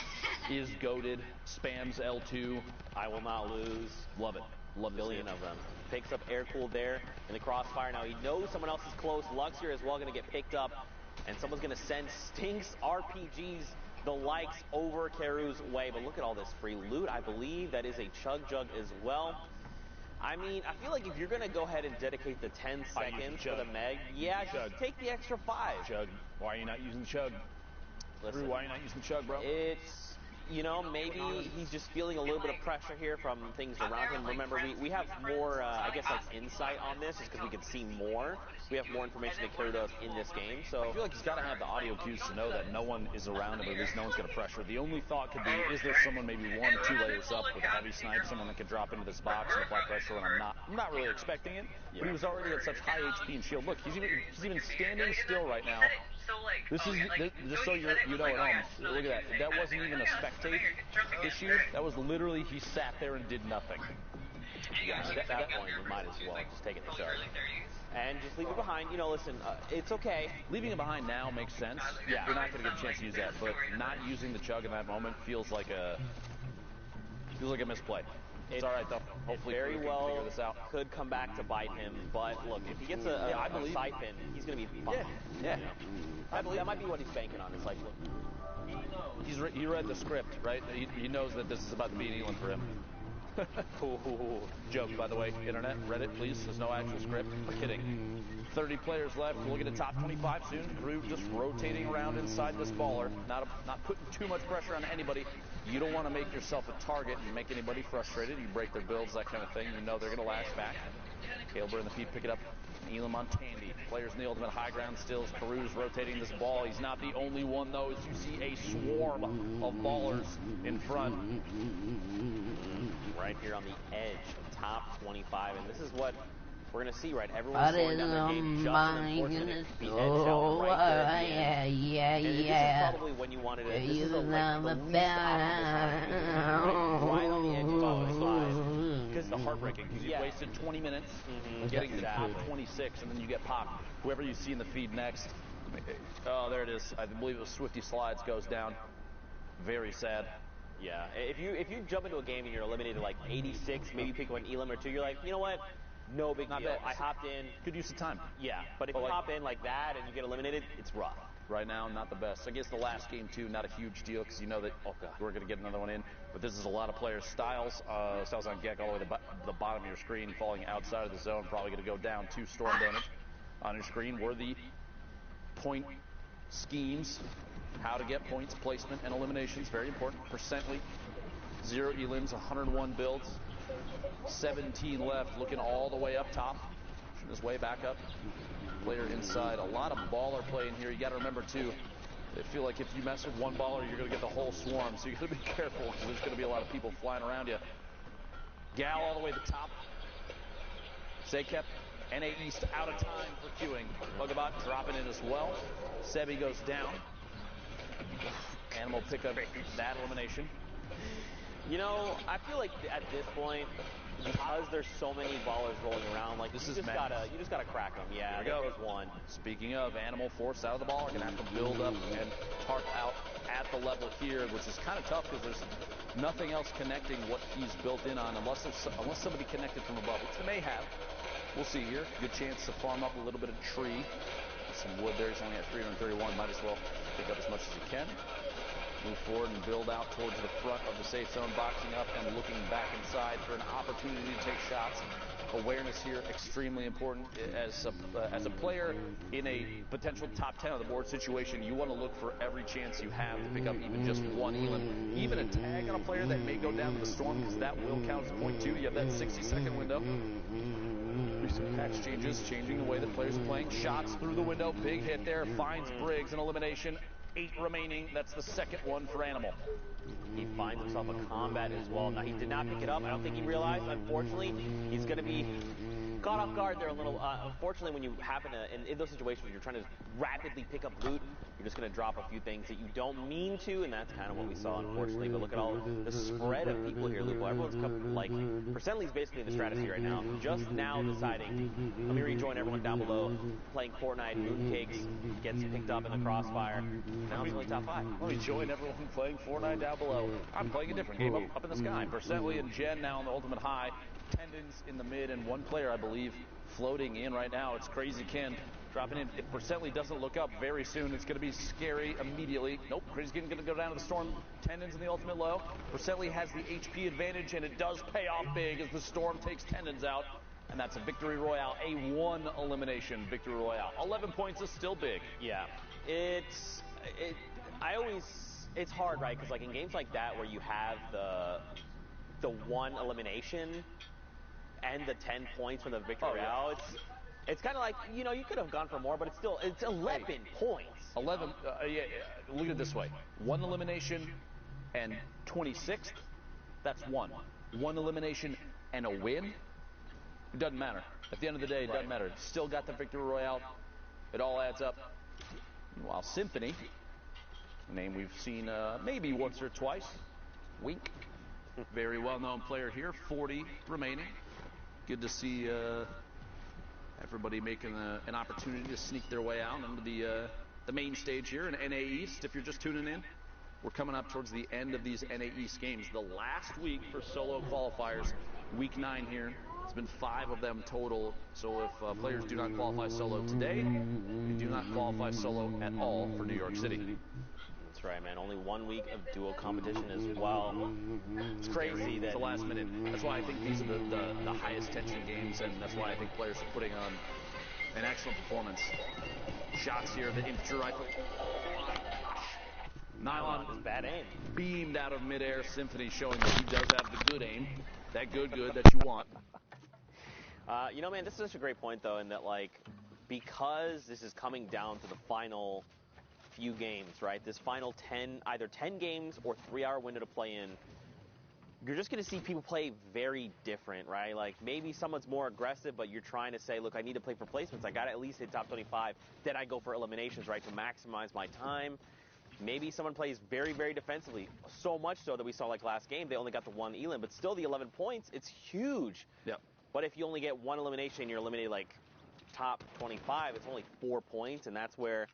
Is goated. Spams L2. I will not lose. Love it. Love a billion of them. Picks up air cooled there in the crossfire. Now he knows someone else is close. Lux here as well going to get picked up. And someone's going to send Stinks RPGs, the likes, over Karu's way. But look at all this free loot. I believe that is a Chug Jug as well. I mean, I feel like if you're going to go ahead and dedicate the 10 seconds for the Meg, just take the extra 5. Chug. Why are you not using Chug? Listen, Drew, why are you not using Chug, bro? It's you know, maybe he's just feeling a little bit of pressure here from things around him. Remember, we have more, I guess, like insight on this just because we can see more. We have more information than Killer does in this game. So I feel like he's got to have the audio cues to know that no one is around him, or at least no one's going to pressure. The only thought could be, is there someone maybe 1 or 2 layers up with a heavy snipe, someone that could drop into this box and apply pressure, and I'm not really expecting it. Yeah. But he was already at such high HP and shield. Look, he's even standing still right now. This is just so you know at home. Look at that. That wasn't even a spectate issue. That was literally he sat there and did nothing. Yeah, at that point, you might as well just take it to charge. And just leave it behind. You know, listen, it's okay. Leaving it behind now makes sense. Yeah. You're not going to get a chance to use that, but not using the chug in that moment feels like a misplay. It's all right, though. Hopefully, very Crew can well figure this out. could come back to bite him. But look, if he gets a siphon, he's going to be fine. Yeah. You know? That might be what he's banking on. It's like, look, he read the script, right? He knows that this is about to be an Elam for him. Joke, by the way, internet, Reddit, please. There's no actual script. We're kidding. 30 players left. We'll get a top 25 soon. Crew just rotating around inside this baller. Not putting too much pressure on anybody. You don't want to make yourself a target and make anybody frustrated. You break their builds, that kind of thing. You know they're going to lash back. Calebur and the Pete pick it up. Elam on Tandy. Players in the ultimate high ground stills. Caru's rotating this ball. He's not the only one, though, as you see a swarm of ballers in front. Right here on the edge of top 25. And this is what we're going to see, right? Everyone's slowing down their game. Just unfortunate to be edged out right there at the end. And this is probably when you wanted to. This is the least optimal time. Right on the edge of top 25. Because the heartbreaking, because you've wasted 20 minutes getting to the top 26, and then you get popped. Whoever you see in the feed next, oh, there it is. I believe it was Swifty Slides goes down. Very sad. Yeah, if you jump into a game and you're eliminated like 86, maybe pick one Elam or two, you're like, you know what? No big deal. I hopped in. Good use of time. Yeah, but if you hop in like that and you get eliminated, it's rough. Right now, not the best. I guess the last game, too, not a huge deal because you know that we're going to get another one in. But this is a lot of players. Styles on Gek all the way to the bottom of your screen, falling outside of the zone. Probably going to go down 2 storm damage on your screen. Were the point schemes, how to get points, placement, and eliminations. Very important. Percently, 0 elims, 101 builds. 17 left, looking all the way up top. Shooting his way back up. Player inside. A lot of baller play in here. You got to remember, too, they feel like if you mess with one baller, you're going to get the whole swarm. So you got to be careful because there's going to be a lot of people flying around you. Gal all the way to the top. Zakep, NA East out of time for queuing. Bugabot dropping in as well. Sebi goes down. Animal pick up that elimination. You know, I feel like at this point, because there's so many ballers rolling around, like you just gotta crack them. Yeah, there goes one. Speaking of, Animal forced out of the ball, are gonna have to build up and tarp out at the level here, which is kind of tough because there's nothing else connecting what he's built in on, unless somebody connected from above, which they may have. We'll see here. Good chance to farm up a little bit of tree. Some wood there. He's only at 331. Might as well pick up as much as he can. Move forward and build out towards the front of the safe zone, boxing up and looking back inside for an opportunity to take shots. Awareness here extremely important. As a player in a potential top 10 on the board situation, you want to look for every chance you have to pick up even just one Elam. Even a tag on a player that may go down to the storm, because that will count as a point too. You have that 60-second window. Some patch changes, changing the way that players are playing. Shots through the window, big hit there, finds Briggs, an elimination. 8 remaining. That's the second one for Animal. He finds himself a combat as well. Now, he did not pick it up. I don't think he realized. Unfortunately, he's going to be caught off guard there a little. Unfortunately, when you happen to, in those situations where you're trying to rapidly pick up loot, you're just going to drop a few things that you don't mean to, and that's kind of what we saw, unfortunately. But look at all the spread of people here, Lupo. Everyone's come, like, Percently's basically in the stratosphere right now, just now deciding. Let me rejoin everyone down below, playing Fortnite. Mooncakes gets picked up in the crossfire. Now he's only top 5. Let me join everyone playing Fortnite down below. I'm playing a different game up in the sky. Percently and Jen now on the ultimate high. Tendons in the mid, and one player, I believe, floating in right now. It's Crazy Ken dropping in. If Percently doesn't look up very soon, it's going to be scary immediately. Nope, Crazy Ken going to go down to the storm. Tendons in the ultimate low. Percently has the HP advantage, and it does pay off big as the storm takes Tendons out. And that's a victory royale, a 1 elimination victory royale. 11 points is still big. Yeah, I always it's hard, right? Because like in games like that where you have the one elimination and the 10 points from the victory royale, it's kind of like, you know, you could have gone for more, but it's 11 points. 11. Look at it this way: 1 elimination and 26th. That's 1. 1 elimination and a win. It doesn't matter. At the end of the day, it doesn't matter. Still got the victory royale. It all adds up. Meanwhile, Symphony, a name we've seen maybe once or twice. Wink. Very well-known player here. 40 remaining. Good to see everybody making an opportunity to sneak their way out into the main stage here in NA East. If you're just tuning in, we're coming up towards the end of these NA East games. The last week for solo qualifiers, week 9 here. It's been 5 of them total. So if players do not qualify solo today, they do not qualify solo at all for New York City. That's right, man. Only 1 week of dual competition as well. It's crazy that it's the last minute. That's why I think these are the highest tension games, and that's why I think players are putting on an excellent performance. Shots here, the infantry rifle. Nylon is bad aim. Beamed out of midair. Symphony showing that he does have the good aim. That good that you want. You know, man, this is such a great point, though, in that, like, because this is coming down to the final few games, right? This final 10, either 10 games or 3-hour window to play in, you're just going to see people play very different, right? Like, maybe someone's more aggressive, but you're trying to say, look, I need to play for placements. I got to at least hit top 25. Then I go for eliminations, right, to maximize my time. Maybe someone plays very, very defensively, so much so that we saw, like, last game, they only got the 1 elim, but still the 11 points, it's huge. Yep. But if you only get 1 elimination, you're eliminated, like, top 25, it's only 4 points, and that's where,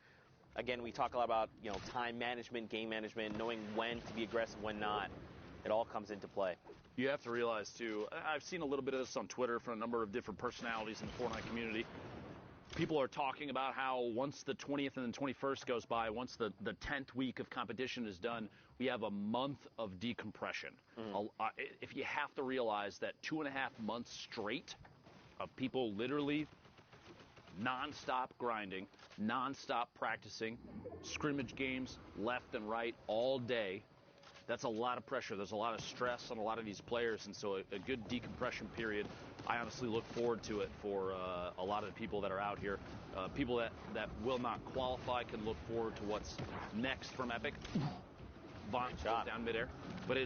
again, we talk a lot about, you know, time management, game management, knowing when to be aggressive, when not. It all comes into play. You have to realize, too, I've seen a little bit of this on Twitter from a number of different personalities in the Fortnite community. People are talking about how once the 20th and the 21st goes by, once the 10th week of competition is done, we have a month of decompression. If you have to realize that 2.5 months straight of people literally non-stop grinding, non-stop practicing, scrimmage games left and right all day, that's a lot of pressure. There's a lot of stress on a lot of these players, and so a good decompression period, I honestly look forward to it for a lot of the people that are out here. People that will not qualify can look forward to what's next from Epic. Vaughn goes down midair. But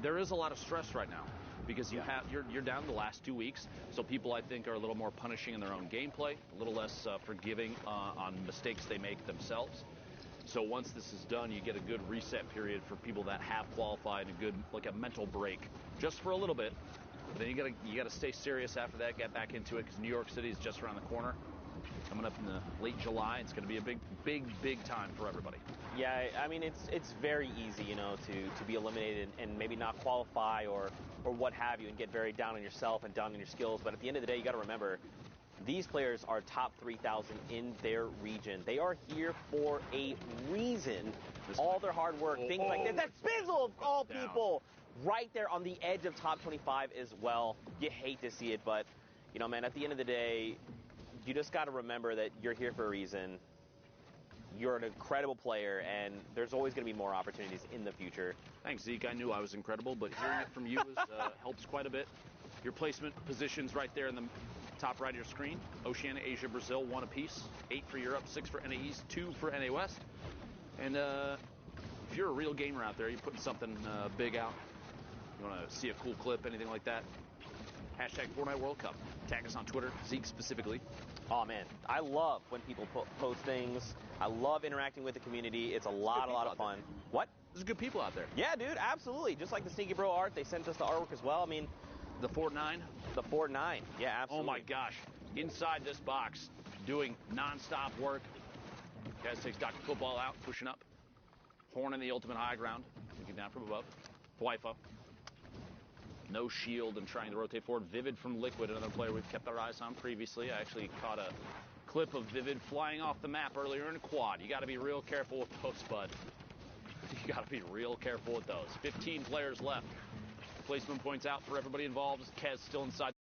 there is a lot of stress right now because you're down the last 2 weeks, so people, I think, are a little more punishing in their own gameplay, a little less forgiving on mistakes they make themselves. So once this is done, you get a good reset period for people that have qualified, a mental break, just for a little bit. But then you gotta stay serious after that, get back into it, because New York City is just around the corner. Coming up in the late July, it's going to be a big time for everybody. Yeah, I mean, it's very easy, you know, to be eliminated and maybe not qualify or what have you, and get very down on yourself and down on your skills. But at the end of the day, you got to remember, these players are top 3,000 in their region. They are here for a reason. All their hard work, things like that. That Spizzle of all people, right there on the edge of top 25 as well. You hate to see it, but, you know, man, at the end of the day, you just got to remember that you're here for a reason. You're an incredible player, and there's always going to be more opportunities in the future. Thanks, Zeke. I knew I was incredible, but hearing it from you helps quite a bit. Your placement positions right there in the top right of your screen. Oceania, Asia, Brazil, 1 apiece. 8 for Europe, 6 for NA East, 2 for NA West. And if you're a real gamer out there, you're putting something big out, you want to see a cool clip, anything like that, hashtag Fortnite World Cup. Tag us on Twitter, Zeke specifically. Oh, man, I love when people post things. I love interacting with the community. It's a lot of fun. What? There's good people out there. Yeah, dude, absolutely. Just like the Sneaky Bro art, they sent us the artwork as well. I mean, the Fort 9? The Fort 9, yeah, absolutely. Oh, my gosh. Inside this box, doing non-stop work. Guys takes Dr. Football out, pushing up. Horn in the ultimate high ground. Looking down from above. Waifa. No shield and trying to rotate forward. Vivid from Liquid, another player we've kept our eyes on previously. I actually caught a clip of Vivid flying off the map earlier in a quad. You got to be real careful with those, bud. You got to be real careful with those. 15 players left. Placement points out for everybody involved. Kez still inside